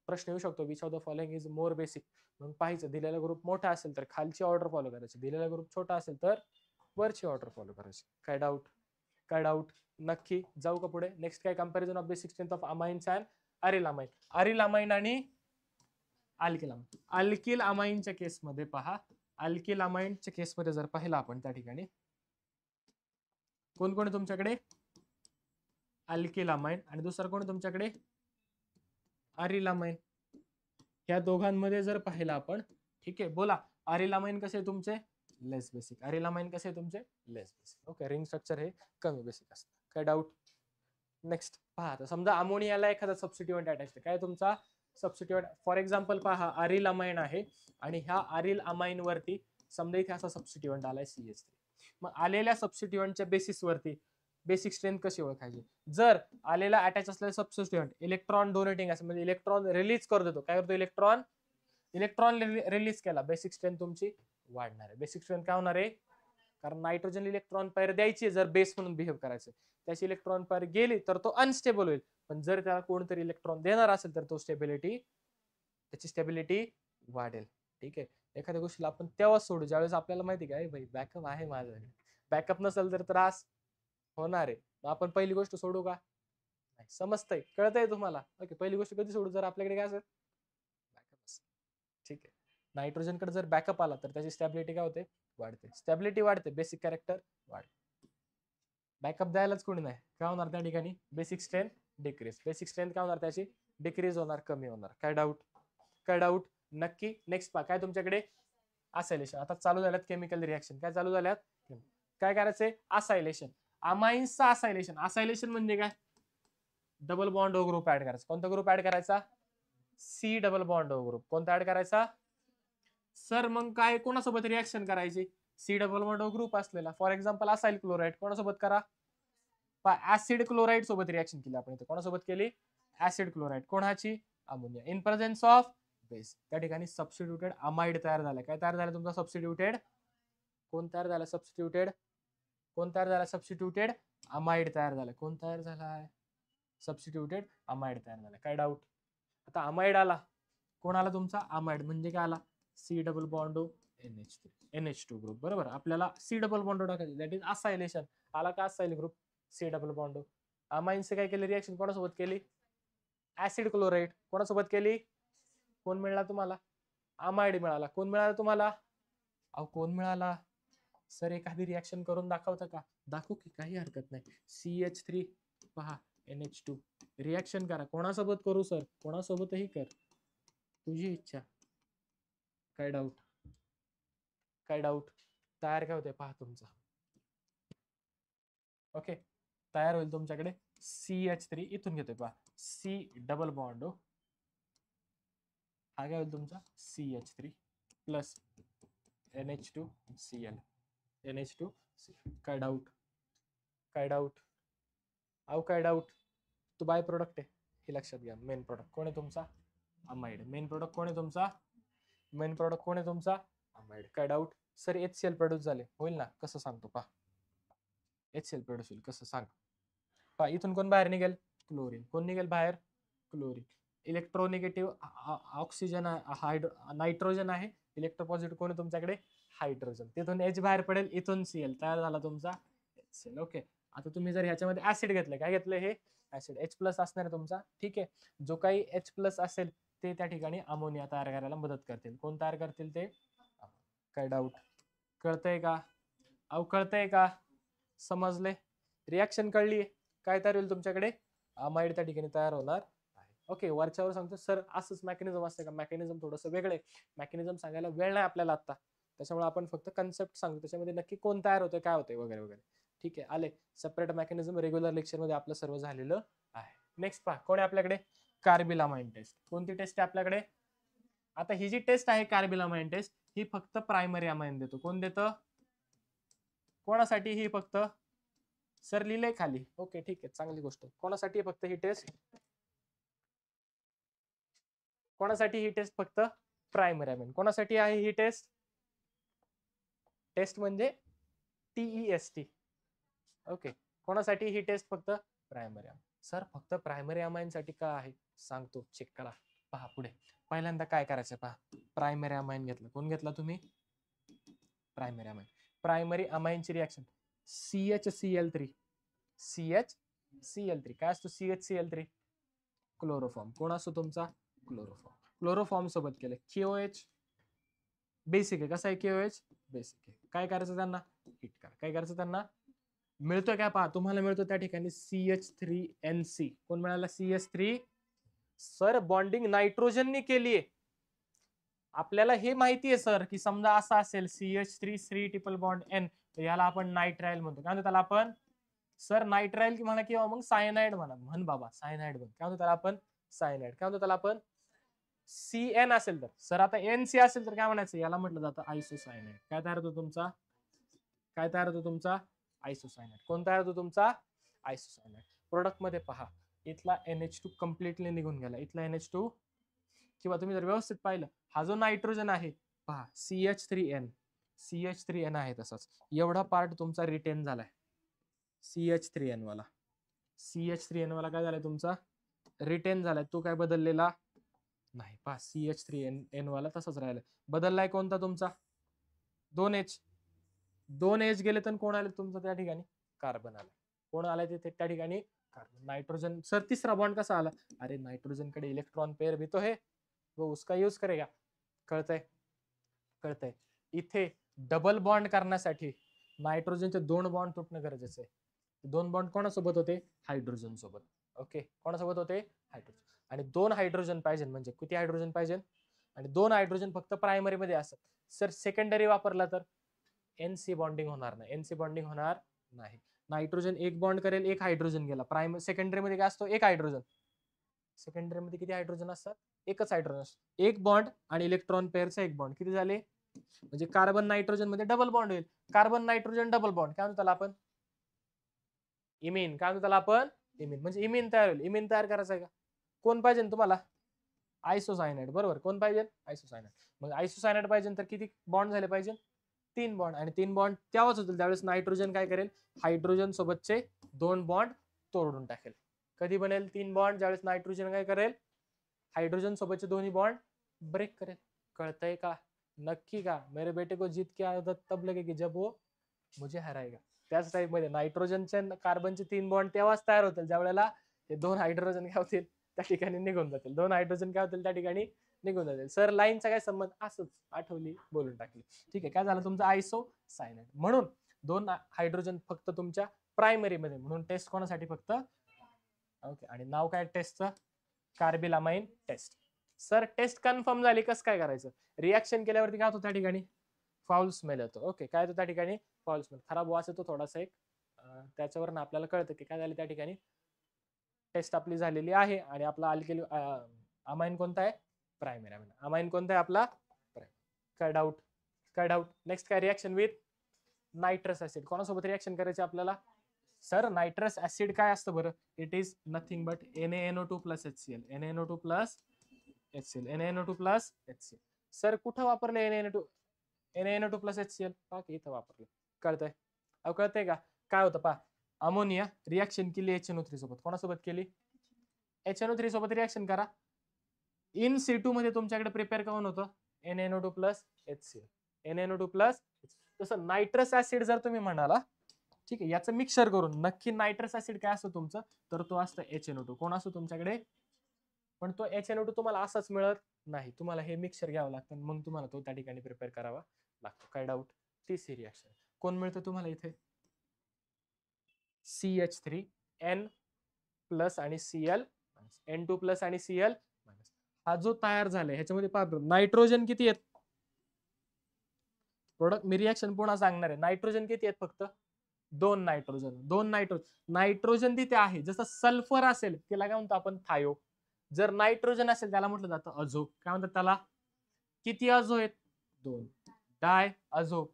प्रश्न येऊ शकतो. Which of the following is more basic. मग पाहायचं दिलेला ग्रुप मोठा असेल तर खालची ऑर्डर फॉलो करायची, दिलेला ग्रुप छोटा असेल तर वरची ऑर्डर फॉलो करायची. काय डाऊट? काय डाऊट? नक्की. जाऊ का पुढे? नेक्स्ट काय? Comparison of basic strength of amines and aryl amine. Aryl amine आणि अल्किल अमाइन. अल्किल अमाइनच्या केसमध्ये पहा, अल्किल अमाइनच्या केसमध्ये जर पाहिलं आपण त्या ठिकाणी कोण कोण तुमच्याकडे? Alkyl amine. आणि दुसरा कोण तुमच्याकडे? Aryl amine. या दोघांमध्ये जर पाहिलं आपण, ठीक आहे. बोला अरिल अमाइन कसे तुमचे? लेस बेसिक. अरिल अमाइन कसे तुमचे? लेस बेसिक. ओके. रिंग स्ट्रक्चर हे कमी बेसिक असतं. काय डाऊट? नेक्स्ट पहा. आता समजा अमोनियाला एखादा सबस्टिट्यूएंट अटॅच आहे. काय तुमचा सबस्टिट्यूएंट? फॉर एक्झाम्पल पहा अरिल अमाइन आहे आणि ह्या अरिल अमाइन वरती समजा इथे असा सबस्टिट्यूएंट आलाय CH3. मग आलेल्या सबस्टिट्यूएंटच्या बेसिस वरती बेसिक स्ट्रेंथ कशी ओळखायची? जर आलेला अटॅच असलेला सबस्टिट्यूएंट इलेक्ट्रॉन डोनेटिंग असेल, म्हणजे इलेक्ट्रॉन रिलीज करतो, तो काय करतो? इलेक्ट्रॉन रिलीज केला, बेसिक स्ट्रेंथ तुमची वाढणार आहे. बेसिक स्ट्रेंथ काय होणार आहे? कारण नायट्रोजन इलेक्ट्रॉन पेअर द्यायची जर बेस म्हणून बिहेव करायचं, त्याची इलेक्ट्रॉन पेअर गेली तर तो अनस्टेबल होईल. पण जर त्याला कोणतरी इलेक्ट्रॉन देणार असेल तर तो त्याची स्टेबिलिटी वाढेल. ठीक आहे. एखाद्या गोष्टीला आपण तेव्हा सोडू ज्यावेळेस आपल्याला माहिती काय भाई बॅकअप आहे माझं. बॅकअप नसेल तर त्रास होणार आहे. मग आपण पहिली गोष्ट सोडू का? नाही. समजतंय? कळतंय तुम्हाला? ओके. पहिली गोष्ट कधी सोडू? जर आपल्याकडे काय असेल? बॅकअप असेल. ठीक आहे. नायट्रोजन कडे जर बॅकअप आला तर त्याची स्टॅबिलिटी काय होते? वाढते. स्टॅबिलिटी वाढते, बेसिक कॅरेक्टर वाढते. बॅकअप द्यायलाच कोणी नाही, काय होणार त्या ठिकाणी? Basic strength decrease. Basic strength काय होणार? त्याची डिक्रीज होणार, कमी होणार. काय डाऊट? काय डाऊट? नक्की. नेक्स्ट पहा. काय तुमच्याकडे? असायलेशन. आता चालू झाल्यात केमिकल रिएक्शन. काय चालू झाल्यात? काय करायचंय? असायलेशन. अमाइन्सचा असायलेशन. असायलेशन म्हणजे काय? Double bond O group add करायचा. कोणता ग्रुप ऍड करायचा? C double bond O group. कोणता ऍड करायचा? सर मग काय कोणासोबत रिॲक्शन करायची? C double bond O group असलेला. फॉर एक्झाम्पल असाइल क्लोराईड कोणासोबत करा? ऍसिड क्लोराईड सोबत रिॲक्शन केली आपण इथे. कोणासोबत केली? Acid chloride. कोणाची? Ammonia. In presence of base. त्या ठिकाणी सबस्टिट्यूटेड अमाइड तयार झाला. काय तयार झालं तुमचा? सबस्टिट्यूटेड. कोण तयार झाला? सबस्टिट्यूटेड. कोण तयार झाला? सबस्टिट्यूटेड अमाइड तयार झाला. कोण तयार झाला? सबस्टिट्यूटेड अमाइड तयार झाला. काय डाऊट? आता अमाइड आला. कोण आला तुमचा? अमाइड म्हणजे काय आला? C double bond NH2 group. बरोबर. आपल्याला सी डबल बॉन्ड टाकायचं. That is acylation. आला का acyl group? C double bond. अमाइनचे काय केले? रिएक्शन कोणासोबत केली? Acid chloride. कोणासोबत केली? कोण मिळाला तुम्हाला? अमाइड मिळाला. कोण मिळाला तुम्हाला? अहो कोण मिळाला? सर एखादी रिॲक्शन करून दाखवता का? दाखवू की, काही हरकत नाही. CH3 पहा NH2 रिॲक्शन करा. कोणासोबत करू सर? कोणासोबतही कर, तुझी इच्छा. काय डाऊट? काय डाऊट? तयार काय होते पहा तुमचा. ओके, तयार होईल तुमच्याकडे CH3. इथून घेतोय पहा, C डबल बॉन्ड. हा काय होईल तुमचा? CH3 plus NH2Cl. NH2Cl. काय डाऊट? काय डाऊट? अहो काय डाऊट? तो बाय प्रोडक्ट आहे हे लक्षात घ्या. मेन प्रोडक्ट कोण आहे तुमचा? अमाइड. मेन प्रोडक्ट कोण आहे तुमचा? मेन प्रोडक्ट कोण आहे तुमचा? अमाइड. काय डाऊट? सर HCl प्रोड्यूस झाले. होईल ना? कसं सांगतो पहा. HCl प्रोड्यूस होईल कसं सांग पहा. इथून कोण बाहेर निघेल? क्लोरीन. कोण निघेल बाहेर? क्लोरीन. इलेक्ट्रोनिगेटिव्ह ऑक्सिजन, नायट्रोजन आहे. इलेक्ट्रोपॉझिटिव्ह कोण आहे तुमच्याकडे? हायड्रोजन. तिथून H बाहेर पडेल. इथून Cl तयार झाला तुमचा HCl. ओके, आता तुम्ही जर ह्याच्यामध्ये ऍसिड घेतलं, काय घेतलं? हे ऍसिड. H प्लस असणार तुमचा. ठीक आहे, जो काही H प्लस असेल ते त्या ठिकाणी अमोनिया तयार करायला मदत करतील. कोण तयार करतील ते? काय डाऊट? कळतंय का? अहो कळतंय का? समजले? रिॲक्शन कळली? काय तयार होईल तुमच्याकडे? अमाइड त्या ठिकाणी तयार होणार. ओके, वरच्यावर सांगतो सर असंच मेकॅनिझम असते का? मेकॅनिझम थोडंसं वेगळे. मेकॅनिझम सांगायला वेळ नाही आपल्याला आता, त्याच्यामुळे आपण फक्त कन्सेप्ट सांगतो. त्याच्यामध्ये नक्की कोण तयार होतं, काय होते वगैरे वगैरे. ठीक आहे, आले सेपरेट मेकॅनिझम. रेग्युलर लेक्चर मध्ये आपलं सर्व झालेलं आहे. नेक्स्ट पहा, कोण आहे आपल्याकडे? Carbylamine taste. कोणती टेस्ट आहे आपल्याकडे? आता ही जी टेस्ट आहे कार्बिलामाइन टेस्ट, ही फक्त प्रायमरी अमाइन देतो. कोण देतं? कोणासाठी ही फक्त? सर लिहिलंय खाली. ओके ठीक आहे, चांगली गोष्ट. कोणासाठी फक्त ही टेस्ट? कोणासाठी ही टेस्ट फक्त? Primary amine. कोणासाठी आहे ही टेस्ट? टेस्ट म्हणजे TEST. ओके, कोणासाठी ही टेस्ट फक्त? Primary amine. सर फक्त प्रायमरी अमाइन साठी का आहे? सांगतो, चेक करा. पहा पुढे. पहिल्यांदा काय करायचं पहा. प्रायमरी अमाइन घेतलं. कोण घेतला तुम्ही? Primary amine. प्रायमरी अमाइनची रिॲक्शन CHCl3. CHCl3 काय असतो? CHCl3 chloroform. कोण असतो तुमचा? क्लोरोफॉर्म. क्लोरोफॉर्म सोबत केले KOH. बेसिक आहे. कसा आहे KOH? बेसिक आहे. काय करायचं त्यांना? हिट करा. काय करायचं त्यांना? मिळतोय काय पहा. तुम्हाला मिळतो त्या ठिकाणी CH3NC. कोण मिळाला? CH3. सर बॉन्डिंग नायट्रोजननी केलीये. आपल्याला हे माहिती आहे सर की समजा असा असेल CH3 ट्रिपल बॉन्ड N, तर याला आपण नायट्राइल म्हणतो. काय म्हणतो त्याला आपण? सर नायट्राइल म्हणा किंवा मग सायनाइड म्हणा. म्हण बाबा सायनाइड म्हण. काय म्हणतो त्याला आपण? सायनाइड. काय म्हणतो त्याला आपण? CN असेल तर. सर आता NC असेल तर काय म्हणायचं? याला म्हटलं जातं आयसोसायनाइड. काय तयार होतो तुमचा? काय तयार होतो तुमचा? आयसोसायनाइड. कोण तयार होतो तुमचा? आयसोसायनाइड. प्रोडक्ट मध्ये पहा, इथला NH2 कम्प्लिटली निघून गेला. इथला NH2, किंवा तुम्ही जर व्यवस्थित पाहिलं, हा जो नायट्रोजन आहे पहा CH3N आहे तसाच. एवढा पार्ट तुमचा रिटेन झालाय. CH3N वाला. CH3N वाला काय झालाय तुमचा? रिटेन झालाय. तो काय बदललेला नाही. पहा CH3N वाला तसाच राहिला. बदललाय कोणता तुमचा? 2H. 2H गेले तर कोण आले तुमचं त्या ठिकाणी? कार्बन आला. कोण आलाय तिथे त्या ठिकाणी? कार्बन. नाइट्रोजन. सर तिसरा बॉन्ड कसा आला? अरे नाइट्रोजन कडे इलेक्ट्रॉन पेयर भी तो है, वो उसका यूज करेगा. कळतंय? कळतंय? इथे डबल बॉन्ड करण्यासाठी नायट्रोजनचे 2 बॉन्ड तुटणं गरजेचं आहे. 2 बॉन्ड कोणासोबत होते? हायड्रोजन सोबत. ओके, कोणासोबत होते? हायड्रोजन. आणि 2 हायड्रोजन पाहिजे. म्हणजे किती हायड्रोजन पाहिजे? आणि 2 हायड्रोजन फक्त प्रायमरी मध्ये असतात. सर सेकंडरी वापरला तर NC बॉन्डिंग होणार नाही. NC बॉन्डिंग होणार नाही. नायट्रोजन एक बॉन्ड करेल, एक हायड्रोजन गेला. सेकंडरी मध्ये काय असतो? एक हायड्रोजन. सेकंडरी मध्ये किती हायड्रोजन असतात? एकच हायड्रोजन असतो. एक बॉन्ड आणि इलेक्ट्रॉन पेअरचा एक बॉन्ड. किती झाले? म्हणजे कार्बन नायट्रोजन मध्ये डबल बॉन्ड होईल. कार्बन नायट्रोजन डबल बॉन्ड काय म्हणतो त्याला आपण? इमिन. काय म्हणतो त्याला आपण? इमिन. म्हणजे इमिन तयार होईल. इमिन तयार करायचं आहे का? कोण पाहिजे तुम्हाला? आयसोसायनाइड. बरोबर. कोण पाहिजे? आयसोसायनाइड. मग आयसोसायनाइड पाहिजे तर किती बॉन्ड झाले पाहिजे? 3 बॉन्ड. आणि 3 बॉन्ड तेव्हाच होतील त्यावेळेस नायट्रोजन काय करेल? हायड्रोजन सोबतचे 2 बॉन्ड तोडून टाकेल. कधी बनेल 3 बॉन्ड? ज्यावेळेस नायट्रोजन काय करेल? हायड्रोजन सोबतचे दोन्ही बॉन्ड ब्रेक करेल. कळतंय का? नक्की का? मेरे बेटे को जीत के आदत तब लगेगी जब वो मुझे हराएगा. त्याच टाइप मध्ये नायट्रोजनचे कार्बनचे 3 बॉन्ड तेव्हाच तयार होतील ज्या वेळेला हे 2 हायड्रोजन काय होतील? त्या ठिकाणी निघून जातील. 2 हायड्रोजन काय होतील? त्या ठिकाणी निघून जातील. सर लाईनचा काय संबंध? असंच आठवली, बोलून टाकली. ठीक आहे. काय झालं तुमचं? आयसोसायनाइड. म्हणून 2 हायड्रोजन फक्त तुमच्या प्रायमरी मध्ये. म्हणून टेस्ट कोणासाठी? फक्त ओके. आणि नाव काय टेस्टचं? Carbylamine test. Sir test confirm झाली, कसं काय करायचं? रिॲक्शन केल्यावरती काय होतं त्या ठिकाणी? फाउल स्मेल येतो. ओके. काय येतो त्या ठिकाणी? Foul smell. खराब वास येतो थोडासा एक. त्याच्यावरून आपल्याला कळतं की काय झालं त्या ठिकाणी. टेस्ट आपली झालेली आहे आणि आपला अल्किल अमाइन कोणता आहे? Primary amine. अमाइन कोणता आहे आपला? काय डाऊट? काय डाऊट? नेक्स्ट काय? Reaction with nitrous acid. कोणासोबत रिॲक्शन करायची आपल्याला? सर नायट्रस ऍसिड काय असतं बरं? It is nothing but NaNO2 plus HCl. NaNO2 plus HCl. NaNO2 plus HCl. Sir कुठं वापरले NaNO2 प्लस HCl? पहा की इथं वापरले. कळतंय? कळतंय का? काय होतं पहा. अमोनिया रिॲक्शन केली HNO3 सोबत. कोणासोबत केली? HNO3 सोबत रिॲक्शन करा. इन C2 मध्ये तुमच्याकडे प्रिपेअर कोण होतं? NaNO2 plus HCl. NaNO2 plus. तसं नायट्रस ऍसिड जर तुम्ही म्हणाला, ठीक आहे, याचं मिक्सर करून नक्की नायट्रस ऍसिड काय असतं तुमचं? तर तो असतं HNO2. कोण असतो तुमच्याकडे? पण तो HNO2 तुम्हाला असाच मिळत नाही. तुम्हाला हे मिक्सर घ्यावं लागतं. मग तुम्हाला तो त्या ठिकाणी प्रिपेअर करावा लागतो. काय डाऊट? तिसरी रिॲक्शन कोण मिळतं तुम्हाला इथे? CH3N प्लस आणि Cl N2 प्लस आणि Cl मायनस. हा जो तयार झालाय ह्याच्यामध्ये पाहतो नायट्रोजन किती आहेत? प्रोडक्ट मी रिॲक्शन पुन्हा सांगणार आहे. नायट्रोजन किती आहेत? फक्त 2 नायट्रोजन. 2 नायट्रोजन तिथे आहे. जसं सल्फर असेल त्याला काय म्हणतो आपण? थायो. जर नायट्रोजन असेल त्याला म्हटलं जातं अझो. काय म्हणतात त्याला? किती अझो आहेत? 2. डाय अझो.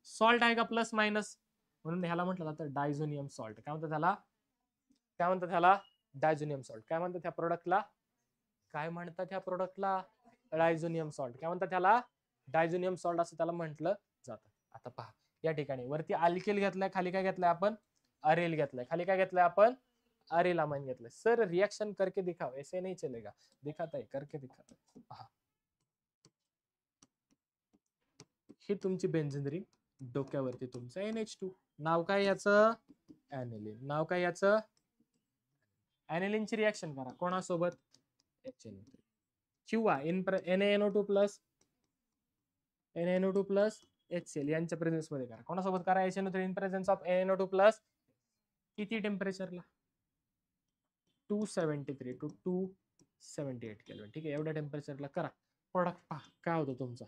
सॉल्ट आहे का प्लस मायनस? म्हणून ह्याला म्हटलं जातं डायझोनियम सॉल्ट. काय म्हणतात त्याला? काय म्हणतात ह्याला? Diazonium salt. काय म्हणतात ह्या प्रोडक्टला? काय म्हणतात ह्या प्रोडक्टला? Diazonium salt. काय म्हणतात त्याला? डायझोनियम सॉल्ट असं त्याला म्हटलं जातं. आता पहा या ठिकाणी वरती अल्किल घेतलाय, खाली काय घेतलंय आपण? अरेल घेतलाय. खाली काय घेतलंय आपण? अरेल अमाइन घेतलंय. सर रिएक्शन करके दिखाओ, ऐसे नहीं चलेगा. दिखाता है, करके दिखाता है. पहा ही तुमची बेन्झीन रिंग, डोक्यावरती तुमचं NH2. नाव काय याचं? ऍनिलीन. नाव काय याचं? ऍनिलीनची रिएक्शन करा कोणासोबत? HNO3 किंवा NaNO2 plus NaNO2 plus HCl यांच्या प्रेझेन्स मध्ये करा. कोणासोबत करा? HNO3 in presence of NaNO2 plus. किती टेम्परेचरला? 273 टू 278 केल्विन. ठीक आहे, एवढ्या टेम्परेचरला करा. प्रोडक्ट पहा काय होतं तुमचा?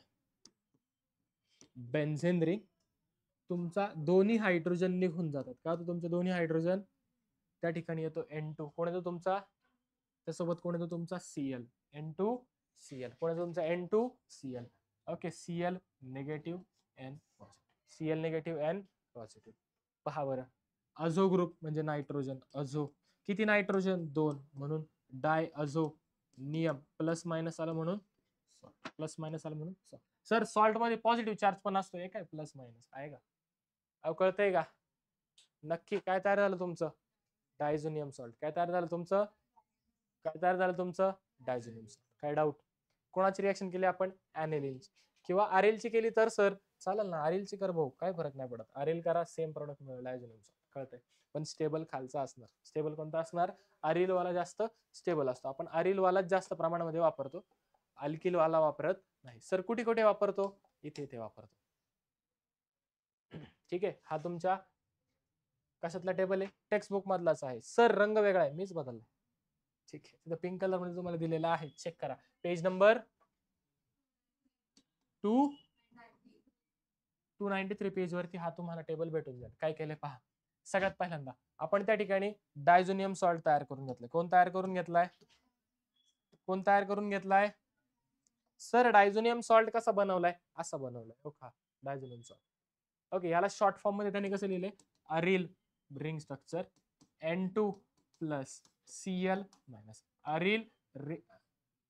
बेन्झीन रिंग तुमचा दोन्ही हायड्रोजन निघून जातात. का होतं तुमचे दोन्ही हायड्रोजन? त्या ठिकाणी येतो N2. कोण येतो तुमचा? त्यासोबत कोण येतो तुमचा? Cl. N2 Cl. कोण येतो तुमचा? N2 Cl. Okay. Cl negative N positive. Cl negative N positive. पहा बरं, अझो ग्रुप म्हणजे नायट्रोजन. अझो किती नायट्रोजन? 2. म्हणून डाय अझो नियम. प्लस मायनस आलं म्हणून प्लस मायनस आलं म्हणून. सर सॉल्ट मध्ये पॉझिटिव्ह चार्ज पण असतो. हे काय प्लस मायनस आहे का? कळतंय का? नक्की काय तयार झालं तुमचं? Diazonium salt. काय तयार झालं तुमचं? काय तयार झालं तुमचं? Diazonium salt. काय डाऊट? कोणाची रिएक्शन केली आपण? ऍनिलीनची. किंवा अरेलची केली तर सर चालेल ना, अरेलची कर भाऊ, काय फरक नाही पडत. अरेल करा, सेम प्रोडक्ट मिळेल. Diazonium salt. कळतंय? पण स्टेबल खालचा असणार. स्टेबल कोणता असणार? अरेल वाला जास्त स्टेबल असतो. आपण अरेल वाला जास्त प्रमाणामध्ये वापरतो, अल्किल वाला वापरत नाही. सर कुठे कुठे वापरतो? इथे इथे वापरतो. ठीक आहे, हा तुमच्या कशातला टेबल आहे? टेक्स्ट बुक मधलाच आहे. सर रंग वेगळा आहे, मीच बदलला. ठीक आहे, तिथं पिंक कलर मध्ये तुम्हाला दिलेला आहे. चेक करा. पेज नंबर 293 पेज वरती हा तुम्हाला टेबल भेटून जाईल. काय केलंय पहा. सगळ्यात पहिल्यांदा आपण त्या ठिकाणी डायझोनियम सॉल्ट तयार करून घेतलाय. कोण तयार करून घेतलाय? कोण तयार करून घेतलाय? सर डायझोनियम सॉल्ट कसा बनवलाय? असा बनवलाय. Okay, diazonium salt. ओके, याला शॉर्ट फॉर्म मध्ये त्यांनी कसं लिहिले? Aryl ring structure N2 plus Cl minus aryl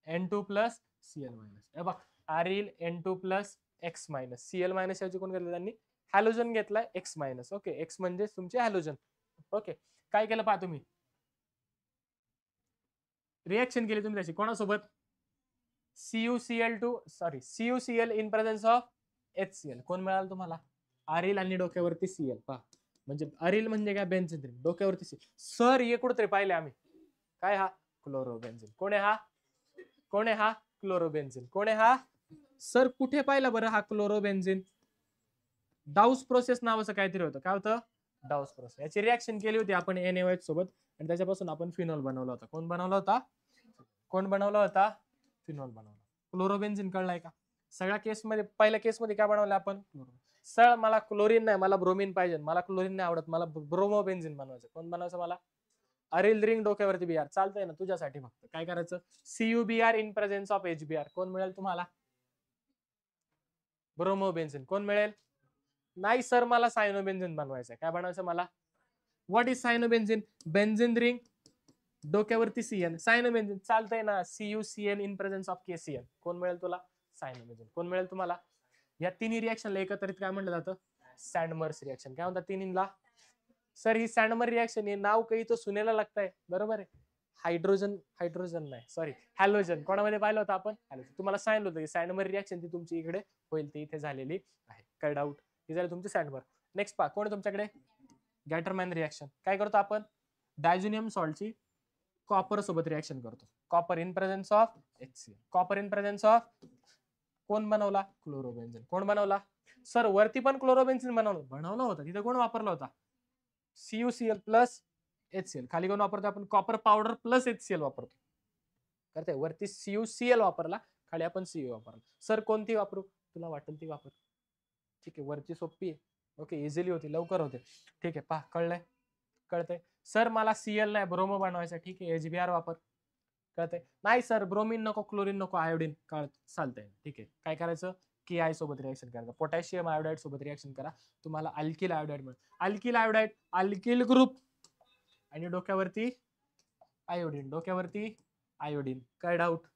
N2 plus Cl minus. हे बघ, aryl N2 plus X minus Cl minus याची कोण घेतलं त्यांनी? हॅलोजन घेतलाय X मायनस. ओके, X म्हणजे तुमचे हॅलोजन. ओके, काय केलं पहा तुम्ही? रिएक्शन केली तुम्ही त्याची कोणासोबत? CuCl in presence of HCl. कोण मिळालं तुम्हाला? अरिल आणि डोक्यावरती Cl. पहा, म्हणजे अरिल म्हणजे काय? बेन्झिन रिंग, डोक्यावरती Cl. सर हे कुठेतरी पाहिले आम्ही. काय हा? क्लोरोबेन्झिन. कोण आहे हा? कोण आहे हा? क्लोरोबेन्झिन. कोण आहे हा? सर कुठे पाहिलं बरं हा क्लोरोबेन्झिन? डाऊस प्रोसेस नावाचं काहीतरी होतं. काय होतं? डाऊस प्रोसेस. याची रिएक्शन केली होती आपण NaOH सोबत आणि त्याच्यापासून आपण फिनॉल बनवला होता. कोण बनवला होता? कोण बनवला होता? फिनॉल बनवला. क्लोरोबेन्झिन कळलाय का? सगळ्या केसमध्ये पहिल्या केसमध्ये काय बनवलं आपण? सर मला क्लोरीन नाही, मला ब्रोमीन पाहिजे. मला क्लोरीन नाही आवडत, मला ब्रोमोबेन्झिन बनवायचं. कोण बनवायचं मला? अरिल रिंग डोक्यावरती BR. चालतंय ना तुझ्यासाठी. फक्त काय करायचं? CuBr in presence of HBr. कोण मिळेल तुम्हाला? ब्रोमोबेन्झिन. कोण मिळेल? नाही सर, मला सायनोबेन्झिन बनवायचं. काय बनवायचं मला? What is cyanobenzene? Benzene ring डोक्यावरती CN. सायनोबेन्झिन. चालतंय ना, CuCN in presence of KCN. कोण मिळेल तुला? सायनोबेन्झिन. कोण मिळेल तुम्हाला? या तिन्ही रिएक्शनला एकत्रित काय म्हणलं जातं? सँडमर्स रिएक्शन. काय म्हणतात तिन्हीला? सर ही सँडमर रिएक्शन, हे नाव काही तो सुनेला लागतंय. बरोबर आहे. हायड्रोजन नाही, सॉरी, हॅलोजन. कोणामध्ये पाहिलं होतं आपण? हॅलोजन. तुम्हाला सांगितलं होतं की सँडमर रिएक्शन ती तुमची इकडे होईल, ती इथे झालेली आहे. काय डाऊट? ही झाली तुमची सँडमर. नेक्स्ट पहा, कोण आहे तुमच्याकडे? गॅटरमॅन रिएक्शन. काय करतो आपण? डायझोनियम सॉल्टची कॉपर सोबत रिएक्शन करतो. Copper in presence of HCl. Copper in presence of कोण बनवला? क्लोरोबेन्झिन. कोण बनवला? सर वरती पण क्लोरोबेन्झिन बनवलं होतं. तिथे कोण वापरला होता? CuCl plus HCl. खाली कोण वापरतो आपण? कॉपर पावडर प्लस HCl वापरतो. करते वरती CuCl वापरला, खाली आपण Cu वापरला. सर कोणती वापरू? तुला वाटेल ती वापर. ठीक आहे, वरची सोपी आहे. ओके, इझिली होती, लवकर होते. ठीक आहे, पहा, कळलंय? कळतंय? सर मला Cl नाही, ब्रोमो बनवायचं. ठीक आहे, HBr वापर. कळतंय? नाही सर, ब्रोमीन नको, क्लोरीन नको, आयोडीन. चालतंय. ठीक आहे, काय करायचं? KI सोबत रिएक्शन करायचं. पोटॅशियम आयोडाईड सोबत रिएक्शन करा, तुम्हाला अल्किल आयोडाईड मिळेल. अल्किल आयोडाईड, अल्किल ग्रुप आणि डोक्यावरती आयोडीन. डोक्यावरती आयोडीन. काय डाऊट?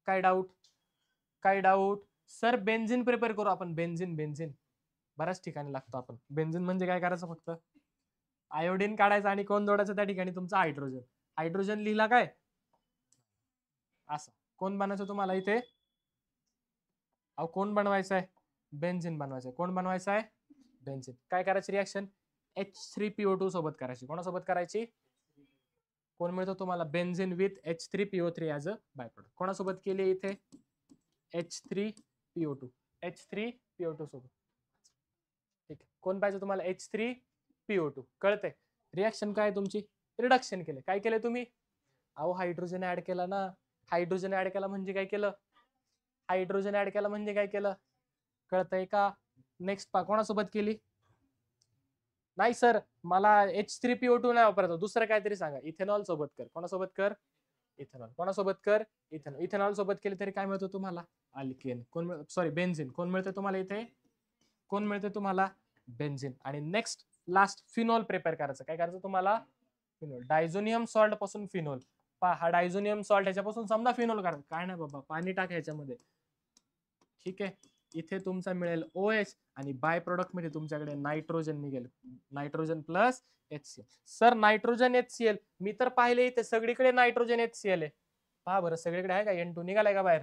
काय डाऊट? काय डाऊट? सर बेन्झिन प्रिपेअर करू आपण. बेन्झिन बऱ्याच ठिकाणी लागतो आपण. बेन्झिन म्हणजे काय करायचं? फक्त आयोडीन काढायचं आणि कोण जोडायचं त्या ठिकाणी? तुमचा हायड्रोजन. हायड्रोजन लिहिला काय? असं. कोण बनायचं तुम्हाला इथे? अहो कोण बनवायचं आहे? बेन्झिन बनवायचं आहे. कोण बनवायचं आहे? बेन्झिन. काय करायची रिएक्शन? H3PO2 सोबत करायची. कोणासोबत करायची? कोण मिळतो तुम्हाला? Benzene with H3PO3 as a by product. कोणासोबत केली इथे? H3PO2. H3PO2 सोबत. ठीक आहे, कोण पाहिजे तुम्हाला? H3PO2. कळतंय? रिएक्शन काय तुमची? रिडक्शन केले. काय केले तुम्ही? अहो हायड्रोजन ऍड केला ना. हायड्रोजन ऍड केला म्हणजे काय केलं? हायड्रोजन ऍड केला म्हणजे काय केलं? कळतंय का? नेक्स्ट पा, कोणासोबत केली? नाही सर, मला H3PO2 नाही वापरायचं, दुसरं काहीतरी सांगा. इथेनॉल सोबत कर. कोणासोबत कर? इथेनॉल. कोणासोबत कर? इथेनॉल. इथेनॉल सोबत केली तरी काय मिळतं तुम्हाला? अल्केन. कोण? Sorry, benzene. कोण मिळतं तुम्हाला इथे? कोण मिळते तुम्हाला? बेन्झिन. आणि नेक्स्ट लास्ट फिनॉल प्रिपेअर करायचं. काय करायचं तुम्हाला? फिनॉल. डायझोनियम सॉल्ट पासून फिनॉल. पहा, हा डायझोनियम सॉल्ट ह्याच्यापासून समजा फिनॉल करायचं. काय नाही बाबा, पाणी टाक ह्याच्यामध्ये. ठीक आहे, इथे तुमचा मिळेल OH आणि बाय प्रोडक्ट मध्ये तुमच्याकडे नायट्रोजन निघेल. Nitrogen plus HCl. Sir nitrogen HCl मी तर पाहिले इथे सगळीकडे नायट्रोजन HCl आहे. पहा बरं, सगळीकडे आहे का? N2 निघालाय का बाहेर?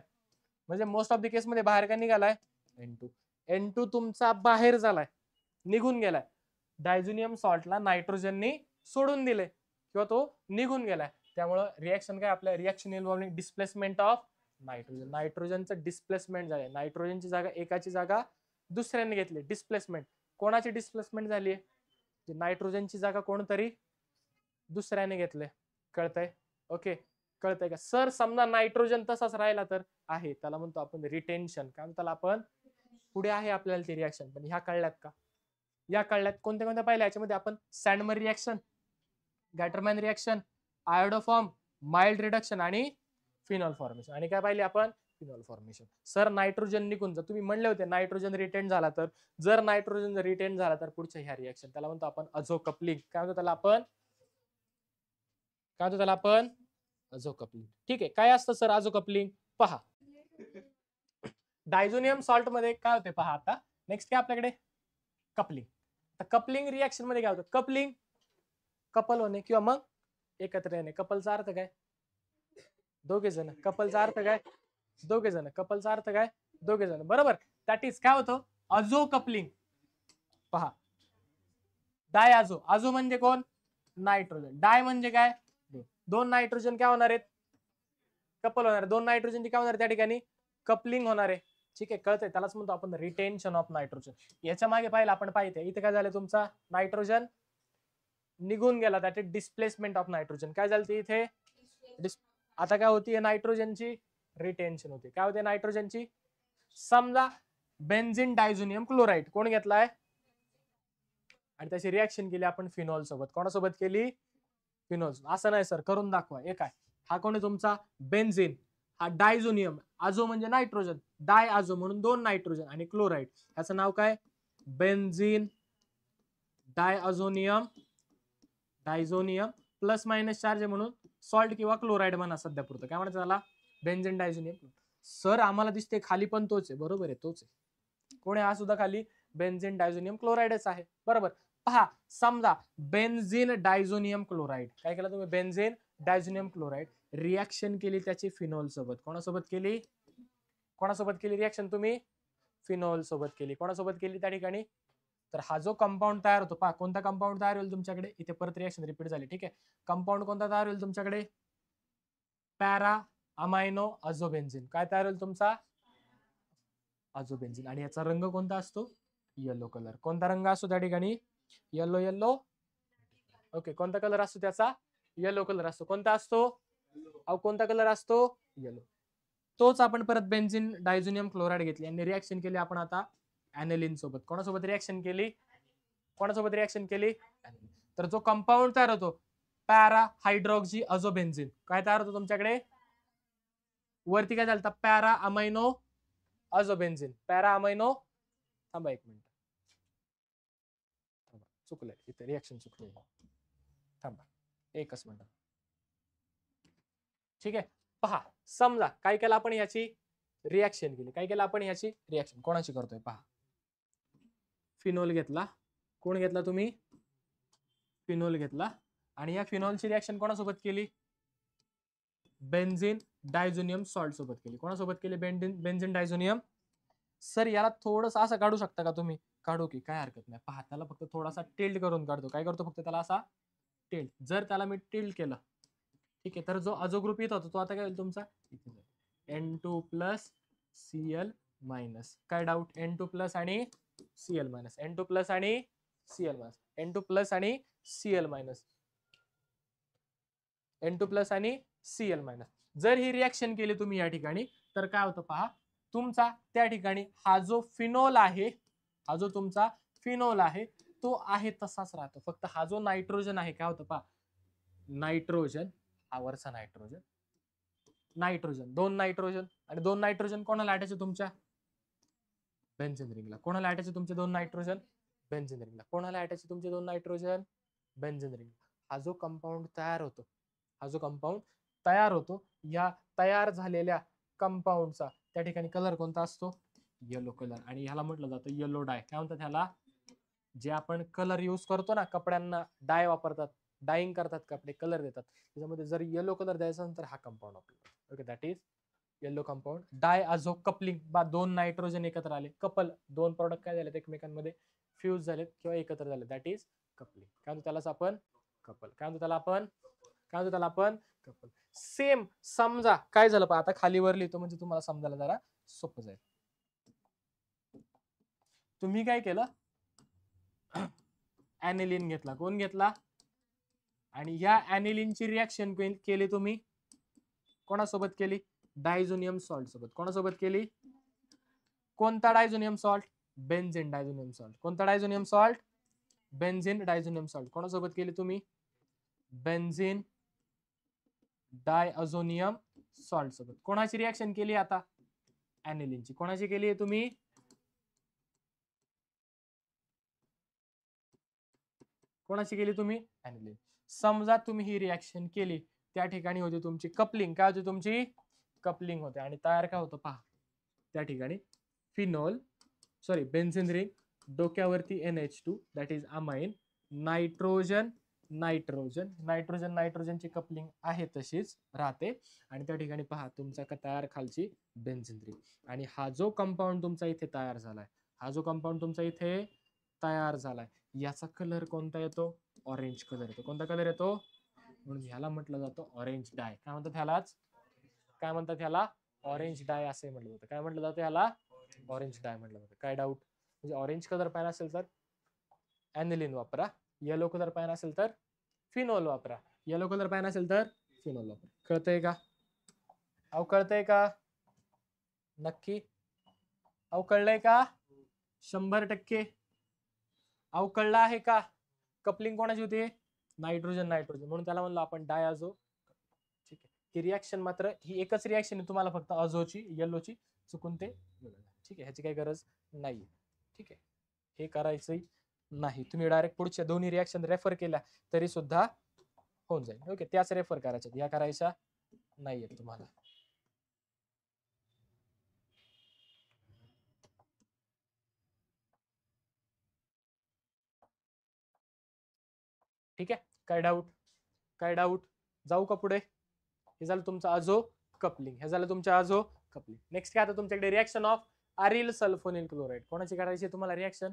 म्हणजे मोस्ट ऑफ द केस मध्ये बाहेर का निघालाय? N2 तुमचा बाहेर झालाय, निघून गेलाय. डायझोनियम सॉल्टला नायट्रोजननी सोडून दिले किंवा तो निघून गेलाय. त्यामुळे रिएक्शन काय? आपल्या reaction involving displacement of nitrogen. नायट्रोजनचं डिस्प्लेसमेंट झालंय. नायट्रोजनची जागा एकाची जागा दुसऱ्याने घेतली. डिस्प्लेसमेंट. कोणाची डिस्प्लेसमेंट झाली? नायट्रोजनची जागा कोणतरी दुसऱ्याने घेतले. कळतंय? ओके, कळतंय का? सर समजा नायट्रोजन तसाच राहिला तर आहे, त्याला म्हणतो आपण रिटेन्शन. काय म्हणतो आपण? पुढे आहे आपल्याला ती रिएक्शन, पण ह्या कळल्यात का? या कळल्यात. कोणत्या कोणत्या पाहिल्या याच्यामध्ये आपण? Sandmeyer reaction, Gattermann reaction, iodoform, mild reduction आणि फिनॉल फॉर्मेशन. आणि काय पाहिले आपण? Phenol formation. सर नायट्रोजन निघून जा, तुम्ही म्हणले होते नायट्रोजन रिटेन झाला तर, जर नायट्रोजन रिटेन झाला तर पुढच्या ह्या रिॲक्शन त्याला म्हणतो आपण अझो कपलिंग. काय म्हणतो त्याला आपण? काय म्हणतो त्याला आपण? अझो कपलिंग. ठीक आहे. काय असतं सर अझो कपलिंग? पहा, डायझोनियम सॉल्ट मध्ये काय होते पहा. आता नेक्स्ट काय आपल्याकडे? कपलिंग. कपलिंग रिॲक्शन मध्ये काय होतं? कपलिंग, कपल होणे किंवा मग एकत्र येणे. कपलचा अर्थ काय? दोघे जण. कपलचा अर्थ काय? दोघे जण. कपलचा अर्थ काय? दोघे जण. बरोबर. दॅट इज काय होतं? अझो कपलिंग. पहा, डाय आझो. आझो म्हणजे कोण? नायट्रोजन. डाय म्हणजे काय? दोन नायट्रोजन काय होणार आहेत? कपल होणार. दोन नायट्रोजन काय होणार त्या ठिकाणी? कपलिंग होणार आहे. ठीक आहे, कळतंय. त्यालाच म्हणतो आपण रिटेन्शन ऑफ नायट्रोजन. याच्या मागे पाहिलं आपण पाहिजे इथे काय झालं? तुमचा नायट्रोजन निघून गेला, that is displacement of nitrogen. काय झालं इथे? आता काय होती? नायट्रोजनची रिटेन्शन होते. काय होते नायट्रोजनची? समजा बेन्झिन डायझोनियम क्लोराइड कोण घेतलाय आणि त्याची रिॲक्शन केली आपण फिनॉल सोबत. कोणासोबत केली? फिनॉल. असं नाही सर, करून दाखवा. एक आहे हा कोण आहे तुमचा? बेन्झिन. हा डायझोनियम, आझो म्हणजे नायट्रोजन, डाय आझो म्हणून दोन नायट्रोजन आणि क्लोराइड. याचं नाव काय? Benzene diazonium. Diazonium plus minus charge म्हणून सॉल्ट किंवा क्लोराइड म्हणा सध्या पुरतं. काय म्हणतात त्याला? Benzene diazonium. सर आम्हाला दिसते खाली पण तोच आहे. बरोबर आहे, तोच आहे. कोण आहे हा सुद्धा खाली? बेन्झिन डायझोनियम क्लोराइडच आहे. बरोबर. पहा, समजा बेन्झिन डायझोनियम क्लोराइड. काय केलं तुम्ही? बेन्झिन डायझोनियम क्लोराइड रिॲक्शन केली त्याची फिनॉल सोबत. कोणासोबत केली? कोणासोबत केली रिॲक्शन तुम्ही? फिनॉल सोबत केली. कोणासोबत केली त्या ठिकाणी? तर हा जो कंपाऊंड तयार होतो, पहा कोणता कंपाऊंड तयार होईल तुमच्याकडे? इथे परत रिॲक्शन रिपीट झाली. ठीक आहे, कंपाऊंड कोणता तयार होईल तुमच्याकडे? Para amino azobenzene. काय तयार होईल तुमचा? अझोबेन्झिन. आणि याचा रंग कोणता असतो? Yellow colour. कोणता रंग असतो त्या ठिकाणी? येलो. येलो. ओके, कोणता कलर असतो त्याचा? येलो कलर असतो. कोणता असतो? कोणता कलर असतो? येलो. तोच आपण परत बेन्झिन डायझोनियम क्लोराइड घेतली आणि रिॲक्शन केली आपण आता ऍनिलीन सोबत. कोणासोबत रिॲक्शन केली? कोणासोबत रिॲक्शन केली? तर जो कंपाऊंड तयार होतो पॅरा हायड्रॉक्सी अझोबेन्झिन, काय तयार होतो तुमच्याकडे? वरती काय झालं? Para amino azobenzene. Para amino. थांबा एक मिनिट, चुकलंय इथे, रिॲक्शन चुकलंय. थांबा एकच मिनिट. ठीक आहे, पहा समजा काय केलं आपण? याची रिॲक्शन केली. काय केलं आपण? याची रिॲक्शन कोणाची करतोय पहा. फिनॉल घेतला. कोण घेतला तुम्ही? फिनॉल घेतला. आणि या फिनॉलची रिॲक्शन कोणासोबत केली? बेन्झिन डायझोनियम सॉल्ट सोबत केली. कोणासोबत केली? Benzene diazonium. सर याला थोडंसं असं काढू शकता का तुम्ही? काढू की, काय हरकत नाही. पहा त्याला फक्त थोडासा टिल्ट करून काढतो. काय करतो? फक्त त्याला असा टिल्ट. जर त्याला मी टिल्ट केलं, ठीक आहे, तर जो अझो ग्रुप येत होता तो आता काय होईल तुमचा? N2 plus Cl minus. काय डाऊट? N2 प्लस आणि Cl मायनस. N2 प्लस आणि Cl मायनस. N2 प्लस आणि Cl मायनस. N2 प्लस आणि Cl मायनस. जर ही रिॲक्शन केली तुम्ही या ठिकाणी तर काय होतं पहा, तुमचा त्या ठिकाणी हा जो फिनॉल आहे, हा जो तुमचा फिनॉल आहे तो आहे तसाच राहतो. फक्त हा जो नायट्रोजन आहे काय होतं पहा, नायट्रोजन, हा वरचा नायट्रोजन, नायट्रोजन, दोन नायट्रोजन आणि दोन नायट्रोजन कोणाला अटॅच आहे तुमच्या? बेन्झिन रिंगला. कोणाला अटॅच आहे तुमचे दोन नायट्रोजन? बेन्झिन रिंगला. कोणाला अटॅच आहे तुमचे दोन नायट्रोजन? बेन्झिन रिंगला. हा जो कंपाऊंड तयार होतो, हा जो कंपाऊंड तयार होतो, या तयार झालेल्या कंपाऊंडचा त्या ठिकाणी कलर कोणता असतो? Yellow colour. आणि ह्याला म्हटलं जातं येलो डाय. काय म्हणतात ह्याला? जे आपण कलर यूज करतो ना, कपड्यांना डाय वापरतात, डाईंग करतात कपडे, कलर देतात, त्याच्यामध्ये जर येलो कलर द्यायचा तर हा कंपाऊंड आपल्याला. Okay, that is yellow compound. Diazo coupling. बा दोन नायट्रोजन एकत्र आले, कपल, दोन प्रॉडक्ट काय झालेत एकमेकांमध्ये फ्यूज झालेत किंवा एकत्र झाले, दॅट इज कपलिंग. काय म्हणतो त्यालाच आपण? कपल. काय म्हणतो त्याला आपण? काय म्हणतो त्याला आपण? कपल. सेम समजा काय झालं पहा, आता खालीवर लिहितो म्हणजे तुम्हाला समजायला जरा सोपं जाईल. तुम्ही काय केलं? ऍनिलीन घेतला. कोण घेतला? आणि या ऍनिलीनची रिॲक्शन केली तुम्ही कोणासोबत केली? डायझोनियम सॉल्ट सोबत. कोणासोबत केली? कोणता diazonium salt? Benzene diazonium salt. कोणता diazonium salt? Benzene diazonium salt कोणासोबत केली तुम्ही? बेन्झिन डायअझोनियम सॉल्ट सोबत. कोणाची रिएक्शन केली आता? ॲनिलीनची. कोणाची केली आहे तुम्ही? कोणाची केली तुम्ही? ॲनिलीन. समजा तुम्ही ही रिएक्शन केली, त्या ठिकाणी होती तुमची कपलिंग. काय होती तुमची? कपलिंग होते आणि तयार काय होतं पहा, त्या ठिकाणी फिनॉल सॉरी बेन्झिन रिंग, डोक्यावरती NH2 that is amine, nitrogen nitrogen nitrogen नायट्रोजनची कपलिंग आहे तशीच राहते आणि त्या ठिकाणी पहा तुमचा तयार खालची बेन्झिन रिंग. आणि हा जो कंपाऊंड तुमचा इथे तयार झालाय, हा जो कंपाऊंड तुमचा इथे तयार झालाय, याचा कलर कोणता येतो? ऑरेंज कलर येतो. कोणता कलर येतो? म्हणून ह्याला म्हटलं जातं ऑरेंज डाय. काय म्हणतात ह्यालाच? काय म्हणतात ह्याला? ऑरेंज डाय असे म्हटलं जातं. काय म्हटलं जातं ह्याला? ऑरेंज डाय म्हटलं जातं. काय डाऊट? म्हणजे ऑरेंज कलर पाहिजे असेल तर ॲनिलीन वापरा, येलो कलर पाहिजे असेल तर फिनॉल वापरा, येलो कलर पाहिजे असेल तर फिनॉल वापरा. कळतंय का? अहो कळतंय का? नक्की? अहो कळलंय का? 100%? अहो कळलं आहे का? कपलिंग कोणाची होती? नायट्रोजन नायट्रोजन, म्हणून त्याला म्हणलो आपण डायअझो. ठीक आहे. ही रिएक्शन मात्र ही एकच रिएक्शन आहे तुम्हाला, फक्त अझोची येल्लोची चुकून ते. ठीक आहे, ह्याची काही गरज नाही. ठीक आहे, हे करायचंय नाही. तुम्ही डायरेक्ट पुढच्या दोन्ही रिएक्शन रेफर केल्या तरी सुद्धा होऊन जाईल. ओके, त्याच रेफर करायच्या, या करायच्या नाहीये तुम्हाला. ठीक आहे, काय डाऊट? काय डाऊट? जाऊ का पुढे? हे झालं तुमचं अझो कपलिंग, हे झालं तुमच्या अझो कपलिंग. नेक्स्ट काय आता तुमच्याकडे? Reaction of aryl sulfonyl chloride. कोणाची करायची आहे तुम्हाला रिएक्शन?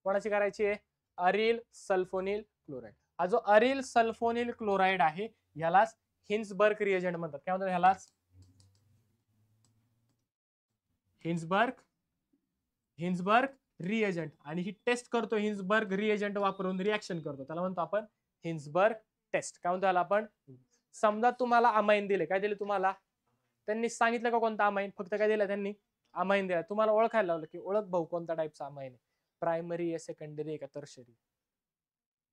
कोणाची करायची आहे? Aryl sulfonyl chloride. हा जो अरिल सल्फोनिल क्लोराइड आहे यालाच हिन्सबर्ग रिएजंट म्हणतात. काय म्हणतात ह्यालाच? हिन्सबर्ग रिएजंट. आणि ही टेस्ट करतो हिन्सबर्ग रिएजंट वापरून, रिएक्शन करतो, त्याला म्हणतो आपण हिन्सबर्ग टेस्ट. काय म्हणतो त्याला आपण? समजा तुम्हाला अमाइन दिले. काय दिले तुम्हाला? त्यांनी सांगितलं का कोणता अमाइन? फक्त काय दिलं त्यांनी? अमाइन दिला. तुम्हाला ओळखायला लावलं की ओळख भाऊ कोणता टाईपचा अमाइन आहे, प्रायमरी आहे, सेकंडरी आहे का टर्शरी.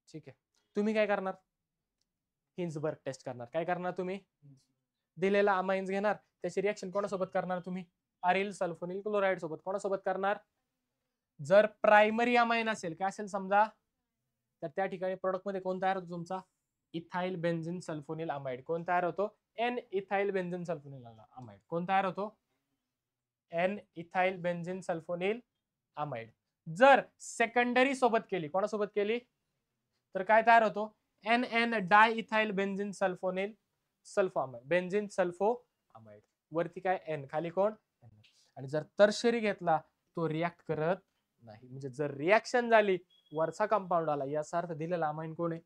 ठीक आहे, तुम्ही काय करणार? हिन्सबर्ग टेस्ट करणार. काय करणार तुम्ही? दिलेला अमाइन्स घेणार, त्याची रिएक्शन कोणासोबत करणार तुम्ही? अरिल सल्फोनिल क्लोराइड सोबत. कोणासोबत करणार? जर प्रायमरी अमाइन असेल, काय असेल समजा, तर त्या ठिकाणी प्रोडक्ट मध्ये कोण तयार होतो तुमचा? Ethyl benzene sulphonyl amide. कोण तयार होतो? N ethyl benzene sulphonyl amide. कोण तयार होतो? N ethyl benzene sulphonyl amide. जर सेकंडरी सोबत केली, कोणासोबत केली, तर काय तयार होतो? N N diethyl benzene sulphonyl sulpho amide, benzene sulpho amide. वरती काय? एन, खाली कोण? आणि जर टर्शरी घेतला तो रिॲक्ट करत नाही. म्हणजे जर रिॲक्शन झाली, वरचा कंपाऊंड आला, याचा अर्थ दिलेला अमाइन कोण आहे?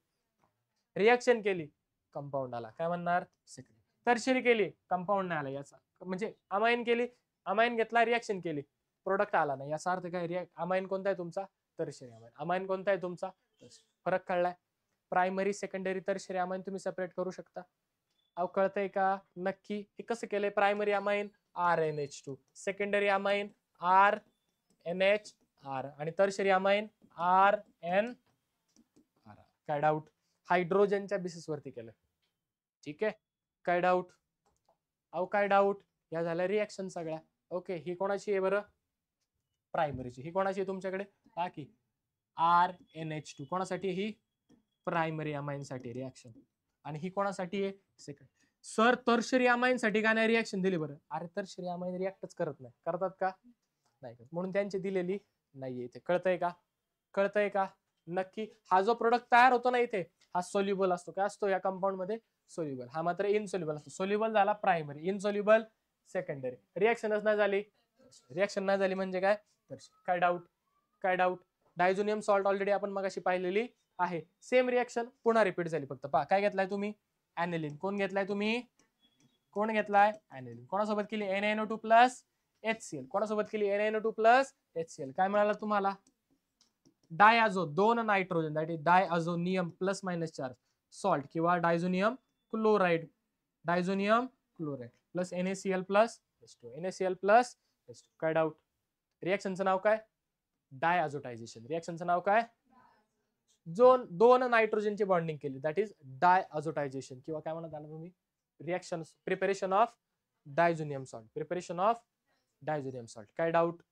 रिॲक्शन केली, कंपाऊंड आला. काय म्हणणार? सेकंडरी. टर्शरी केली, कंपाऊंड नाही आला, याचा म्हणजे अमाइन केली, अमाइन घेतला, रिॲक्शन केली, प्रोडक्ट आला नाही, याचा अर्थ काय? अमाइन कोणता आहे तुमचा? Tertiary amine. अमाइन कोणता आहे तुमचा? फरक कळलाय? प्रायमरी सेकंडरी टर्शरी अमाइन तुम्ही सेपरेट करू शकता. अहो कळतंय का? नक्की? हे कसं केलंय? Primary amine RNH2, secondary amine RNHR आणि टर्शरी अमाइन RNR. काय डाऊट? हायड्रोजनच्या बेसिस वरती केलं. ठीक आहे, काय डाऊट? अहो काय डाऊट? या झाल्या रिएक्शन सगळ्या. ओके, ही कोणाची आहे बरं? प्रायमरीची. ही कोणाची आहे तुमच्याकडे? बाकी RNH2 कोणासाठी? ही प्रायमरी अमाइन साठी रिएक्शन. आणि ही कोणासाठी आहे? सेकंड. सर टर्शरी अमाइन साठी का नाही रिएक्शन दिली बरं? अरे टर्शरी अमाइन रिएक्टच करत नाही. करतात का? नाही करत, म्हणून त्यांची दिलेली नाहीये इथे. कळतंय का? कळतंय का? नक्की? हा जो प्रोडक्ट तयार होतो ना इथे, हा सोल्युबल असतो. काय असतो या कंपाऊंड मध्ये? सोल्युबल. हा मात्र इनसोल्युबल असतो. सोल्युबल झाला प्रायमरी, इनसोल्युबल सेकंडरी. रिएक्शनच नाही झाली, रिएक्शन नाही झाली म्हणजे काय? काय डाऊट? काय डाऊट? डायझोनियम सॉल्ट ऑलरेडी आपण मगाशी पाहिलेली आहे. सेम रिएक्शन पुन्हा रिपीट झाली. फक्त पहा काय घेतलाय तुम्ही? ॲनिलीन. कोण घेतलाय तुम्ही? कोण घेतलाय? ॲनिलीन. कोणासोबत केली? NaNO2 plus HCl. कोणासोबत केली? NaNO2 plus HCl. काय मिळालं तुम्हाला? Diazo, 2 nitrogen, that is diazonium plus minus charge salt किंवा diazonium chloride. Diazonium chloride plus NaCl plus H2, NaCl plus H2. काय डाऊट? रिएक्शनचं नाव काय? डायअझोटायझेशन. रिएक्शनचं नाव काय? दोन नायट्रोजनची बॉन्डिंग केली, दॅट इज डायअझोटायझेशन, किंवा काय म्हणत आला तुम्ही, reaction preparation of diazonium salt, preparation of diazonium salt. काय डाऊट,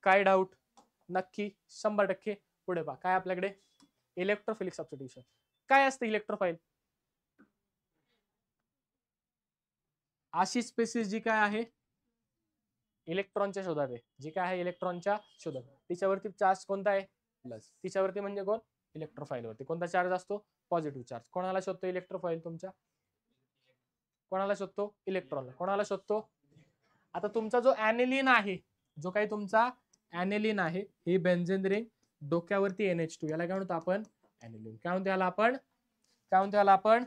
काय डाऊट, नक्की 100%. पुढे पहा काय आपल्याकडे, इलेक्ट्रोफिलिक सबस्टिट्यूशन. काय असतं इलेक्ट्रोफाईल, अशी स्पेसिस जी काय आहे इलेक्ट्रॉनच्या शोधात आहे, जी काय आहे इलेक्ट्रॉनच्या शोधात, तिच्यावरती चार्ज कोणता आहे, प्लस. तिच्यावरती म्हणजे कोण, इलेक्ट्रोफाईल वरती कोणता चार्ज असतो, पॉझिटिव्ह चार्ज. कोणाला शोधतो इलेक्ट्रोफाईल, तुमच्या कोणाला शोधतो, इलेक्ट्रॉनला. कोणाला शोधतो, आता तुमचा जो ऍनिलीन आहे, जो काही तुमचा ऍनिलीन आहे, ही बेन्झीन रिंग, डोक्यावरती NH2, याला काय म्हणतो आपण, ऍनिलीन. काय म्हणतो याला आपण, काय म्हणतो याला आपण,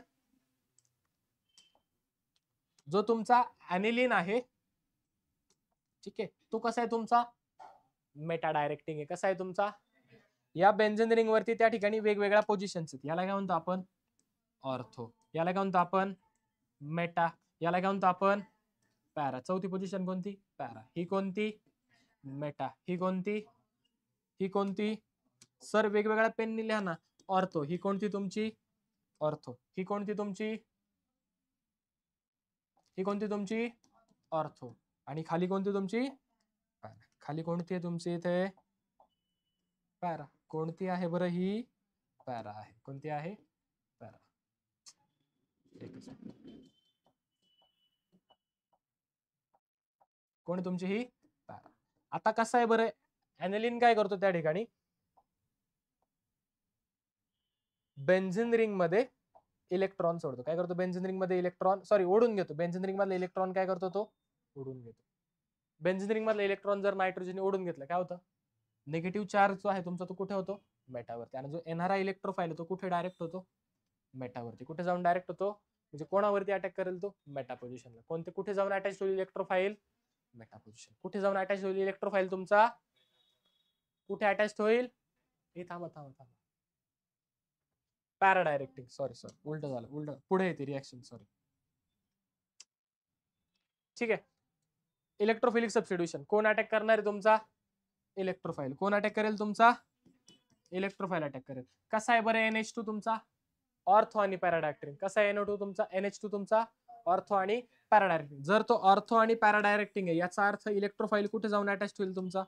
जो तुमचा ऍनिलीन आहे, ठीक आहे, तो कसा आहे तुमचा, मेटा डायरेक्टिंग आहे. कसा आहे तुमचा, या बेन्झीन रिंग वरती त्या ठिकाणी वेगवेगळ्या पोझिशन्स आहेत. याला काय म्हणतो आपण, ऑर्थो. याला काय म्हणतो आपण, मेटा. याला काय म्हणतो आपण, पॅरा. चौथी पोझिशन कोणती, पॅरा. ही कोणती, मेटा. ही कोणती, ही कोणती, सर वेगवेगळ्या पेननी लिहा ना. ऑर्थो. ही कोणती तुमची, ऑर्थो. ही कोणती तुमची, ही कोणती तुमची, ऑर्थो. आणि खाली कोणती तुमची, खाली कोणती आहे तुमची इथे, पॅरा. कोणती आहे बरं, ही पॅरा आहे. कोणती आहे, पॅरा. कोण तुमची, ही पॅरा. आता कसं आहे बरं, ऍनिलीन काय करतो त्या ठिकाणी, बेन्झीन रिंग मध्ये इलेक्ट्रॉन सोडतो. काय करतो, बेन्झीन रिंग मध्ये इलेक्ट्रॉन, सॉरी ओढून घेतो. बेन्झीन रिंग मधले इलेक्ट्रॉन काय करतो, तो ओढून घेतो. बेन्झीन रिंग मधले इलेक्ट्रॉन जर नायट्रोजन ओढून घेतलं, काय होतं, निगेटिव्ह चार्ज जो आहे तुमचा, तो कुठे होतो, मेटावरती. आणि जो येणारा इलेक्ट्रोफाईल तो कुठे डायरेक्ट होतो, मेटावरती. कुठे जाऊन डायरेक्ट होतो, म्हणजे कोणावरती अटॅक करेल, तो मेटा पोझिशनला. कोणते, कुठे जाऊन अटॅच होईल इलेक्ट्रोफाईल, मेटा पोझिशन. कुठे जाऊन अटॅच होईल इलेक्ट्रोफाईल तुमचा, कुठे अटॅच होईल, हे थांबा थांबा थांबा, पॅरा डायरेक्टिंग, सॉरी उलट झालं, उलट पुढे येते रिएक्शन, सॉरी. ठीक आहे, इलेक्ट्रोफिलिक सबस्टिट्यूशन कोण अटॅक करणार आहे तुमचा, इलेक्ट्रोफाईल. कोण अटॅक करेल तुमचा, इलेक्ट्रोफाईल अटॅक करेल. कसा आहे बरं NH2 तुमचा, ऑर्थो आणि पॅराडायरेक्टिंग. कसा आहे NO2 तुमचा, NH2 तुमचा ऑर्थो आणि पॅराडायरेक्टिंग. जर तो ऑर्थो आणि पॅराडायरेक्टिंग आहे, याचा अर्थ इलेक्ट्रोफाईल कुठे जाऊन अटॅच होईल तुमचा,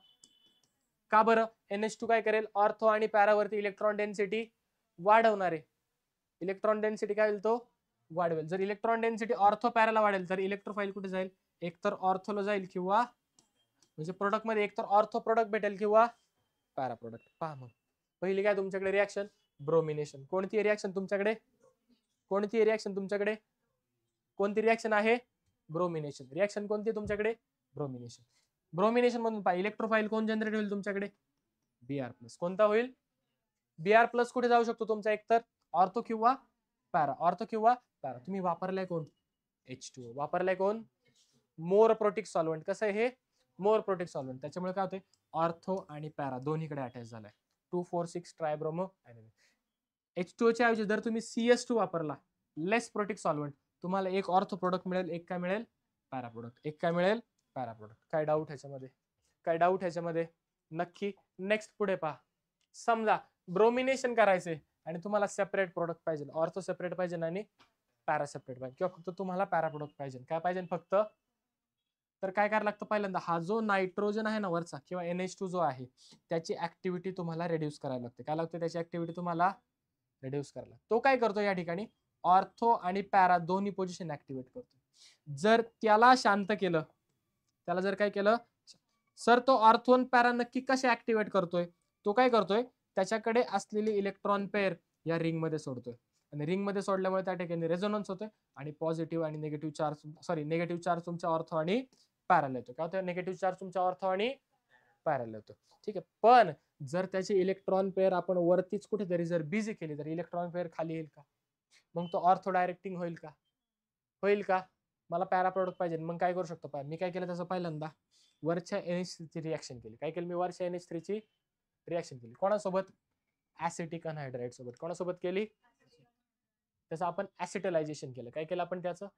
का बरं, NH2 काय करेल, ऑर्थो आणि पॅरावरती इलेक्ट्रॉन डेन्सिटी वाढवणार आहे. इलेक्ट्रॉन डेन्सिटी काय होईल, तो वाढवेल. जर इलेक्ट्रॉन डेन्सिटी ऑर्थो पॅराला वाढेल, तर इलेक्ट्रोफाईल कुठे जाईल, एकतर ऑर्थोला जाईल, किंवा म्हणजे प्रोडक्ट मध्ये एकतर ऑर्थो प्रोडक्ट भेटेल, किंवा पॅरा प्रोडक्ट. पहा मग, पहिली काय तुमच्याकडे रिएक्शन, ब्रोमिनेशन. कोणती रिएक्शन तुमच्याकडे, कोणती रिएक्शन तुमच्याकडे, कोणती रिएक्शन आहे, ब्रोमिनेशन. रिएक्शन कोणती तुमच्याकडे, ब्रोमिनेशन. ब्रोमिनेशन मधून पहा इलेक्ट्रोफाईल कोण जनरेट होईल तुमच्याकडे, Br+. कोणता होईल, Br+ कुठे जाऊ शकतो तुमचा, एकतर ऑर्थो किंवा पॅरा, ऑर्थो किंवा पॅरा. तुम्ही वापरलाय कोण, H2O. वापरलाय कोण, मोर प्रोटिक सॉल्व्हंट. कसं आहे हे, मोर प्रोटिक सॉल्व्हंट. त्याच्यामुळे काय होते, ऑर्थो आणि पॅरा दोन्हीकडे अटॅच झालाय. 2,4,6 ट्रायब्रोमो. H2O च्या ऐवजी जर तुम्ही CS2 वापरला, लेस प्रोटिक सॉल्व्हंट, तुम्हाला एक ऑर्थो प्रोडक्ट मिळेल, एक काय मिळेल, पॅरा प्रोडक्ट. एक काय मिळेल, पॅरा प्रोडक्ट. काय डाऊट ह्याच्यामध्ये, काय डाऊट ह्याच्यामध्ये, नक्की. नेक्स्ट पुढे पहा, समजा ब्रोमिनेशन करायचे आणि तुम्हाला सेपरेट प्रोडक्ट पाहिजे, ऑर्थो सेपरेट पाहिजे आणि पॅरा सेपरेट पाहिजे, किंवा फक्त तुम्हाला पॅरा प्रोडक्ट पाहिजे. काय पाहिजे फक्त, तर काय करायला लागतं, पहिल्यांदा हा जो नायट्रोजन आहे ना वरचा, किंवा NH2 जो आहे, त्याची ऍक्टिव्हिटी तुम्हाला रेड्यूस करायला लागते. काय लागतं, त्याची ऍक्टिव्हिटी तुम्हाला रेड्यूस करायला. तो काय करतो या ठिकाणी, ऑर्थो आणि पॅरा दोन्ही पोझिशन ऍक्टिव्हेट करतो. जर त्याला शांत केलं, त्याला जर काय केलं, सर तो ऑर्थो आणि पॅरा नक्की कसे ऍक्टिव्हेट करतोय, तो काय करतोय, त्याच्याकडे असलेली इलेक्ट्रॉन पेअर या रिंग मध्ये सोडतोय. आणि रिंग मध्ये सोडल्यामुळे त्या ठिकाणी रेझोनन्स होतोय, आणि पॉझिटिव्ह आणि negative charge, sorry negative charge तुमच्या ऑर्थो आणि पॅराला येतो. काय होतं, निगेटिव्ह चार्ज तुमच्या ऑर्थो आणि पॅराला येतो. ठीक आहे, पण जर त्याची इलेक्ट्रॉन पेअर आपण वरतीच कुठेतरी जर बिझी केली, तर इलेक्ट्रॉन पेअर खाली येईल का, मग तो ऑर्थो डायरेक्टिंग होईल का, होईल का. मला पॅरा प्रोडक्ट पाहिजे, मग काय करू शकतो, मी काय केलं, त्याचं पहिल्यांदा वरच्या NH3 ची रिएक्शन केली. काय केलं मी, वरच्या NH3 ची रिएक्शन केली. कोणासोबत, ऍसिटिक अनहायड्राइड सोबत. कोणासोबत केली, त्याचं आपण ऍसिटलायझेशन केलं. काय केलं आपण, त्याचं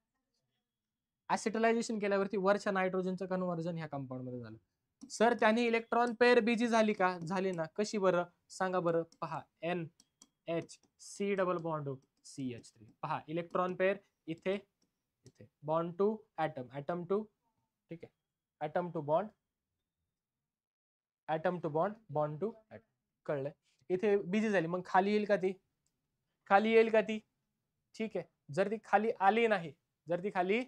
ऍसिटलायझेशन केल्यावरती वरच्या नायट्रोजनचं कन्व्हर्जन ह्या कंपाऊंड मध्ये झालं. सर त्याने इलेक्ट्रॉन पेअर बिझी झाली का, झाली ना. कशी बरं सांगा बरं, पहा N H C double bond CH3. पहा इलेक्ट्रॉन पेअर इथे इथे bond to atom, atom to, ठीक आहे, atom to bond, atom to bond, bond to atom. कळलंय? इथे बिझी झाली, मग खाली येईल का ती? खाली येईल का ती? ठीक आहे. जर ती खाली आली नाही, जर ती खाली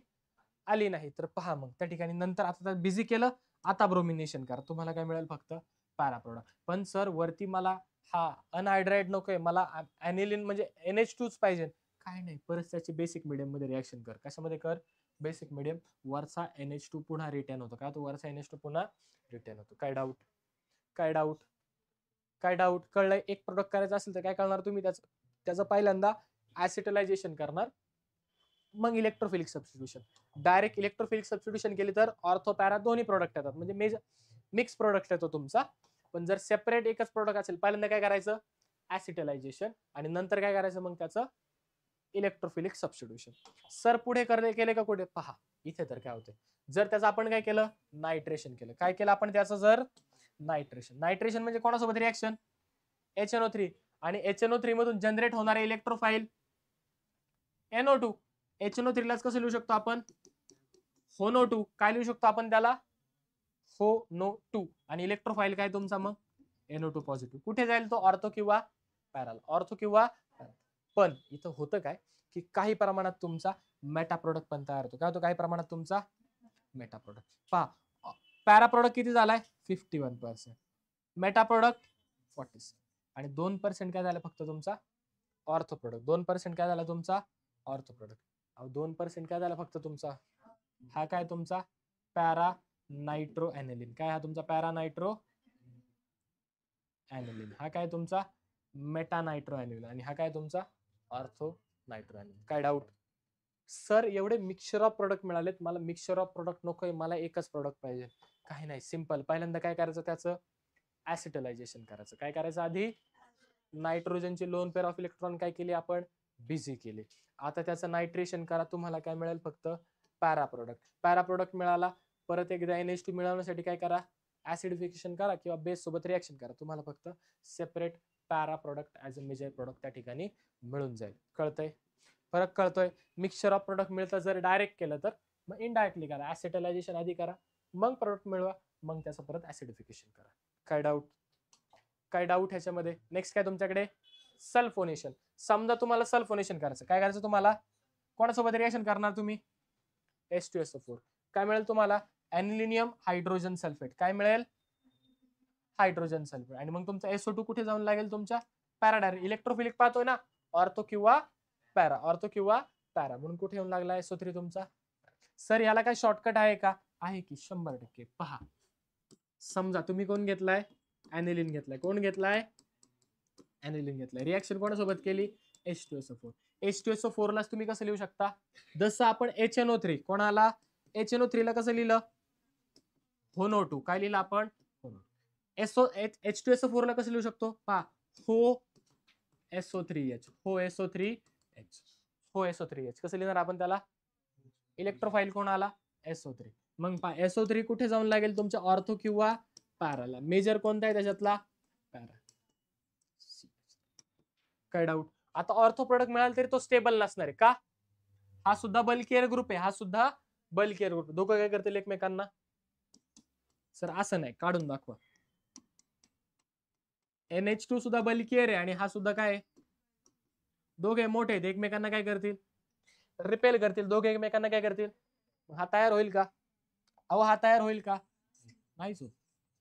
आली नाही तर पहा मग त्या ठिकाणी नंतर आता बिझी केलं, आता ब्रोमिनेशन करा, तुम्हाला काय मिळेल? फक्त पॅरा प्रोडक्ट. पण सर वरती मला हा अनहायड्राइड नकोय, मला ऍनिलिन म्हणजे NH2च पाहिजे. काय नाही, परत त्याची बेसिक मीडियम मध्ये रिएक्शन कर. कशामध्ये कर? Basic medium. वरचा NH2 पुन्हा रिटर्न होतो का? तो वरचा NH2 पुन्हा रिटर्न होतो. काय डाऊट? काय डाऊट? काय डाऊट? कळलंय? एक प्रोडक्ट करायचं असेल तर काय करणार तुम्ही? त्याचं पहिल्यांदा ऍसिटलायझेशन करणार, मग electrophilic substitution. Direct electrophilic substitution केली तर ऑर्थो पॅरा दोन्ही प्रोडक्ट येतात, म्हणजे मेजर मिक्स प्रोडक्ट येतो तुमचा. पण जर सेपरेट एकच प्रोडक्ट असेल, पहिल्यांदा काय करायचं? ऍसिटलायझेशन, आणि नंतर काय करायचं? मग त्याचं इलेक्ट्रोफिलिक सबस्टिट्यूशन. सर पुढे केले का कुठे? पहा इथे तर काय होते, जर त्याचं आपण काय केलं? नायट्रेशन केलं. काय केलं आपण त्याचं? जर नायट्रेशन. नायट्रेशन म्हणजे कोणासोबत रिएक्शन? HNO3. आणि HNO3 मधून जनरेट होणारे इलेक्ट्रोफाइल NO2. HNO3 लाच कसं लिहू शकतो आपण? HONO2. काय लिहू शकतो आपण त्याला? HONO2. आणि इलेक्ट्रोफाइल काय तुमचा मग? NO2 positive. कुठे जाईल तो? ऑर्थो किंवा पॅराला. ऑर्थो किंवा पण इथं होतं काय की काही प्रमाणात तुमचा मेटा प्रोडक्ट पण तयार होतो. काय होतो? काही प्रमाणात तुमचा मेटा प्रोडक्ट. पहा पॅरा प्रोडक्ट किती झालाय? 51%. Meta product 40. आणि 2% काय झालं फक्त तुमचा? Ortho product. 2% काय झाला तुमचा? Ortho product. 2% काय झाला फक्त तुमचा? हा काय तुमचा? Para nitro aniline. काय हा तुमचा? Para nitro aniline. हा काय तुमचा? Meta nitro aniline. आणि हा काय तुमचा? Ortho nitro aniline. काय डाऊट? सर एवढे मिक्सचर ऑफ प्रोडक्ट मिळालेत, मला मिक्सचर ऑफ प्रोडक्ट नकोय, मला एकच प्रोडक्ट पाहिजे. काही नाही, सिंपल. पहिल्यांदा काय करायचं? त्याचं ऍसिटलायझेशन करायचं. काय करायचं? आधी नायट्रोजनची लोन पेअर ऑफ इलेक्ट्रॉन काय केली आपण? बिझी केली. आता त्याचं नायट्रेशन करा, तुम्हाला काय मिळेल? फक्त पॅरा प्रोडक्ट. पॅरा प्रोडक्ट मिळाला, परत एकदा NH2 मिळवण्यासाठी काय करा? ऍसिडिफिकेशन करा किंवा बेस सोबत रिएक्शन करा, तुम्हाला फक्त separate para product as a major product त्या ठिकाणी मिळून जाईल. कळतंय? फरक कळतोय? मिक्सचर ऑफ प्रोडक्ट मिळतं जर डायरेक्ट केलं तर, मग इनडायरेक्टली करा. ऍसिटलायझेशन आधी करा, मग प्रोडक्ट मिळवा, मग त्याचं परत ऍसिडिफिकेशन करा. काय डाऊट? काय डाऊट ह्याच्यामध्ये? नेक्स्ट काय तुमच्याकडे? सल्फोनेशन. समजा तुम्हाला सल्फोनेशन करायचं, काय करायचं तुम्हाला? कोणासोबत रिएक्शन करणार तुम्ही? H2SO4. काय मिळेल तुम्हाला? ऍनिलिनियम हायड्रोजन सल्फेट. काय मिळेल? Hydrogen sulphate. आणि मग तुमचा SO2 कुठे जाऊन लागेल? तुमच्या पॅरा. डायरेक्ट इलेक्ट्रोफिलिक पाहतोय ना, ऑर्थो किंवा पॅरा, ऑर्थो किंवा पॅरा, म्हणून कुठे येऊन लागला SO3 तुमचा? सर याला काय शॉर्टकट आहे का? आहे की, 100%. पहा समजा तुम्ही कोण घेतलाय? ऍनिलिन घेतलाय. कोण घेतलाय? ऍनिलिन घेतलाय. रिएक्शन कोणासोबत केली? H2SO4. H2SO4 ला तुम्ही कसं लिहू शकता? जसं आपण HNO3, कोणाला? HNO3 ला कसं लिहिलं? HONO2. काय लिहिलं आपण? H2SO4 ला कसं लिहू शकतो? पहा, HOSO3H. HOSO3H. HOSO3H कसं लिहिणार आपण त्याला? इलेक्ट्रोफाइल कोणाला? SO3. मग पहा SO3 कुठे जाऊन लागेल? तुमच्या ऑर्थो किंवा पॅराला. मेजर कोणता आहे त्याच्यातला? पॅरा. काय डाऊट? आता ऑर्थो प्रोडक्ट मिळाला तरी तो स्टेबल नसणार आहे का? हा सुद्धा बल्कियर ग्रुप आहे, हा सुद्धा बल्कियर ग्रुप. दोघं काय करतील एकमेकांना? सर असं नाही, काढून दाखवा. NH2 सुद्धा बल्कियर आहे, आणि हा सुद्धा काय? दोघे मोठे आहेत, एकमेकांना काय करतील? रिपेल करतील. दोघे एकमेकांना काय करतील? हा तयार होईल का? अहो हा तयार होईल का? नाहीच होत.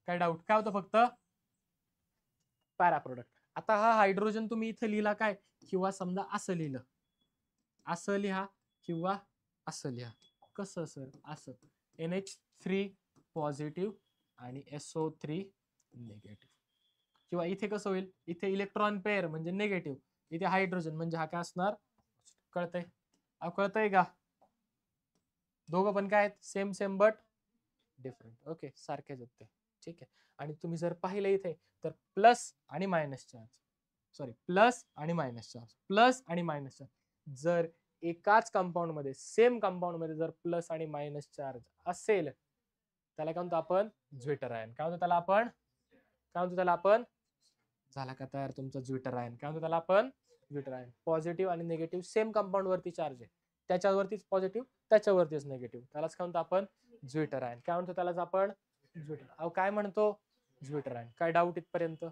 काय डाऊट? काय होतं? फक्त पॅरा प्रोडक्ट. आता हा हायड्रोजन तुम्ही इथे लिहिला काय? किंवा समजा असं लिहिलं, असं लिहा किंवा असं लिहा. कसं सर? असं. NH3 पॉझिटिव्ह आणि SO3 निगेटिव्ह. किंवा इथे कसं होईल? इथे इलेक्ट्रॉन पेअर म्हणजे निगेटिव्ह, इथे हायड्रोजन म्हणजे हा काय असणार? कळतंय? कळतंय का? दोघं पण काय आहेत? Same same but different. Okay, सारखेच आहेत ते. ठीक आहे. आणि तुम्ही जर पाहिलं इथे तर प्लस आणि मायनस चार्ज, सॉरी प्लस आणि मायनस चार्ज, प्लस आणि मायनस चार्ज, जर एकाच कंपाऊंड मध्ये, सेम कंपाऊंड मध्ये जर प्लस आणि मायनस चार्ज असेल, त्याला काय म्हणतो आपण? झ्वेटर आयन. काय म्हणतो त्याला आपण? काय म्हणतो त्याला आपण? झाला का तयार तुमचा ज्विटर आयन. काय म्हणतो त्याला आपण? Zwitter ion. पॉझिटिव्ह आणि निगेटिव्ह सेम कंपाऊंड वरती चार्ज आहे, त्याच्यावरतीच पॉझिटिव्ह त्याच्यावरतीच निगेटिव्ह, त्यालाच काय म्हणतो आपण? Zwitter ion. काय म्हणतो त्यालाच आपण? ज्विटर. अहो काय म्हणतो? Zwitter ion. काय डाऊट इथपर्यंत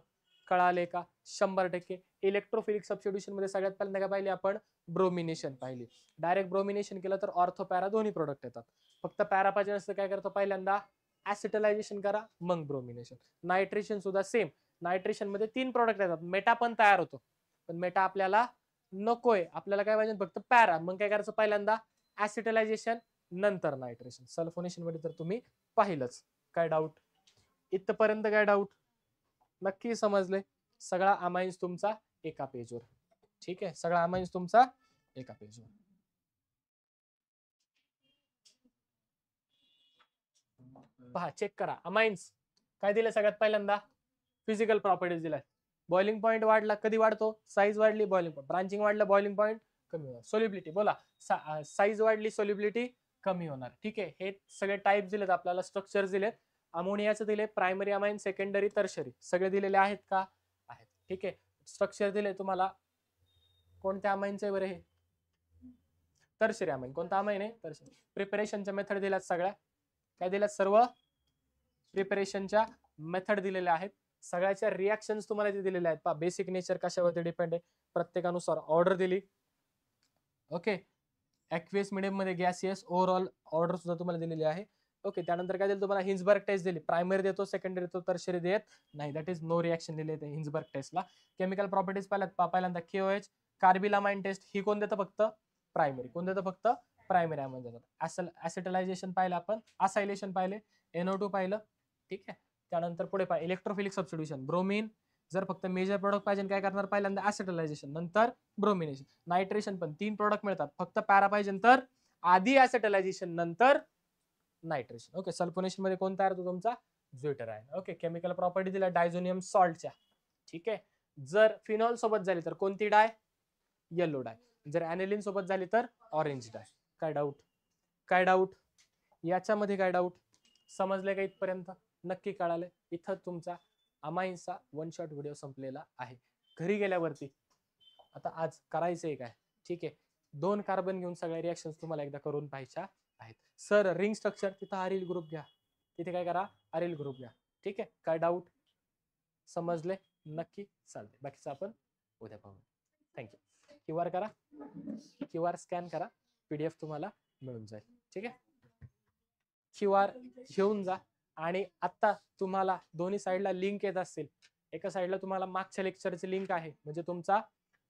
कळाले का? 100%. इलेक्ट्रोफिलिक सबस्टिट्यूशन मध्ये सगळ्यात पहिल्यांदा काय पाहिली आपण? ब्रोमिनेशन पाहिली. डायरेक्ट ब्रोमिनेशन केलं तर ऑर्थो पॅरा दोन्ही प्रोडक्ट येतात. फक्त पॅरा पाहिजे असतं काय करतो? पहिल्यांदा ऍसिटलायझेशन करा, मग ब्रोमिनेशन. नायट्रेशन सुद्धा सेम. नायट्रेशन मध्ये 3 प्रोडक्ट येतात, मेटा पण तयार होतो, पण मेटा आपल्याला नकोय, आपल्याला काय पाहिजे? फक्त पॅरा. मग काय करायचं? पहिल्यांदा ऍसिटलायझेशन, नंतर नायट्रेशन. सल्फोनेशन मध्ये तर तुम्ही पाहिलंच. काय डाऊट इथपर्यंत? काय डाऊट? नक्की समजले? सगळा अमाइन्स तुमचा एका पेजवर. ठीक आहे, सगळा अमाइन्स तुमचा एका पेजवर. पहा, चेक करा. अमाइन्स काय दिले? सगळ्यात पहिल्यांदा फिजिकल प्रॉपर्टीज दिल्या. बॉइलिंग पॉईंट वाढला, कधी वाढतो? साईज वाढली, बॉइलिंग पॉईंट. ब्रांचिंग वाढलं, बॉइलिंग पॉईंट कमी होणार. सोल्युबिलिटी बोला, साईज वाढली, सोल्युबिलिटी कमी होणार. ठीक आहे, हे सगळे टाइप दिलेत आपल्याला, स्ट्रक्चर दिलेत. अमोनियाचं दिले, प्रायमरी अमाइन, सेकंडरी, टर्शरी, सगळे दिलेले आहेत का? आहेत. ठीक आहे, स्ट्रक्चर दिले तुम्हाला. कोणत्या अमाइनचे बरे? हे टर्शरी अमाइन. कोणता अमाइन आहे? टर्शरी. प्रिपरेशनच्या मेथड दिल्यात सगळ्या. काय दिल्यात? सर्व प्रिपरेशनच्या मेथड दिलेल्या आहेत. सगळ्याच्या रिॲक्शन्स तुम्हाला ते दिलेल्या आहेत. पहा, बेसिक नेचर कशावरती डिपेंड आहे, प्रत्येकानुसार ऑर्डर दिली. ओके, ऍक्वियस मीडियम मध्ये गॅसियस, ओव्हरऑल ऑर्डर सुद्धा तुम्हाला दिलेली आहे. ओके, त्यानंतर काय दिलं तुम्हाला? हिन्सबर्ग टेस्ट दिली. प्रायमरी देतो, सेकंडरी देतो, टर्शरी देत नाही. दॅट इज नो रिॲक्शन दिली आहे हिन्सबर्ग टेस्टला. केमिकल प्रॉपर्टीज पहिल्यांदा KOH, कार्बिलामाइन टेस्ट, ही कोण देतं? फक्त प्रायमरी. कोण देतं? फक्त प्रायमरी अमाइन देतात. ऍसिटलायझेशन पाहिलं आपण, असायलेशन पाहिले, NO2 पाहिलं. ठीक आहे, त्यानंतर पुढे पहा, इलेक्ट्रोफिलिक सबस्टिट्यूशन. ब्रोमीन जर फक्त मेजर प्रोडक्ट पाहिजे काय करणार? पहिल्यांदा ऍसिटलायझेशन, नंतर ब्रोमिनेशन. नायट्रेशन पण 3 प्रोडक्ट मिळतात, फक्त पॅरा पाहिजे तर आधी ऍसिटलायझेशन, नंतर नायट्रेशन. ओके, सल्फोनेशन मध्ये कोण तयार होतो? तुमचा zwitter ion. Okay, chemical property दिल्या डायझोनियम सॉल्टच्या. ठीक आहे, जर फिनॉल सोबत झाली तर कोणती डाय? येलो डाय. जर ऍनिलिन सोबत झाली तर ऑरेंज डाय. काय डाऊट? काय डाऊट याच्यामध्ये? काय डाऊट? समजले का इथपर्यंत? नक्की कळाले? इथं तुमचा अमाइन्सचा 1 शॉट व्हिडिओ संपलेला आहे. घरी गेल्यावरती आता आज करायचंय काय? ठीक आहे, 2 कार्बन घेऊन सगळ्या रिॲक्शन्स तुम्हाला एकदा करून पाहायच्या आहेत. सर रिंग स्ट्रक्चर, तिथं अरिल ग्रुप घ्या, तिथे काय करा? अरिल ग्रुप घ्या. ठीक आहे, काय डाऊट? समजले? नक्की चालते. बाकीचं आपण उद्या पाहू. थँक्यू. QR करा, QR स्कॅन करा, PDF तुम्हाला मिळून जाईल. ठीक आहे, QR घेऊन जा. आणि आता तुम्हाला दोन्ही साईडला लिंक येत असतील. एका साईडला तुम्हाला मागच्या लेक्चरची लिंक आहे, म्हणजे तुमचा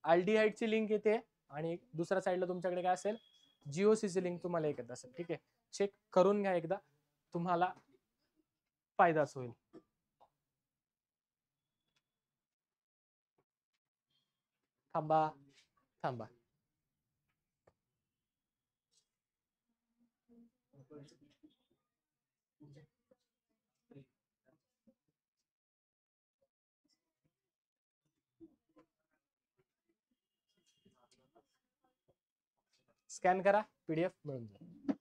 अल्डिहाइडची लिंक येते, आणि दुसऱ्या साईडला तुमच्याकडे काय असेल? GOCची लिंक तुम्हाला येत असेल. ठीक आहे, चेक करून घ्या एकदा, तुम्हाला फायदाच होईल. थांबा थांबा. स्कॅन करा, PDF मिळून जाईल.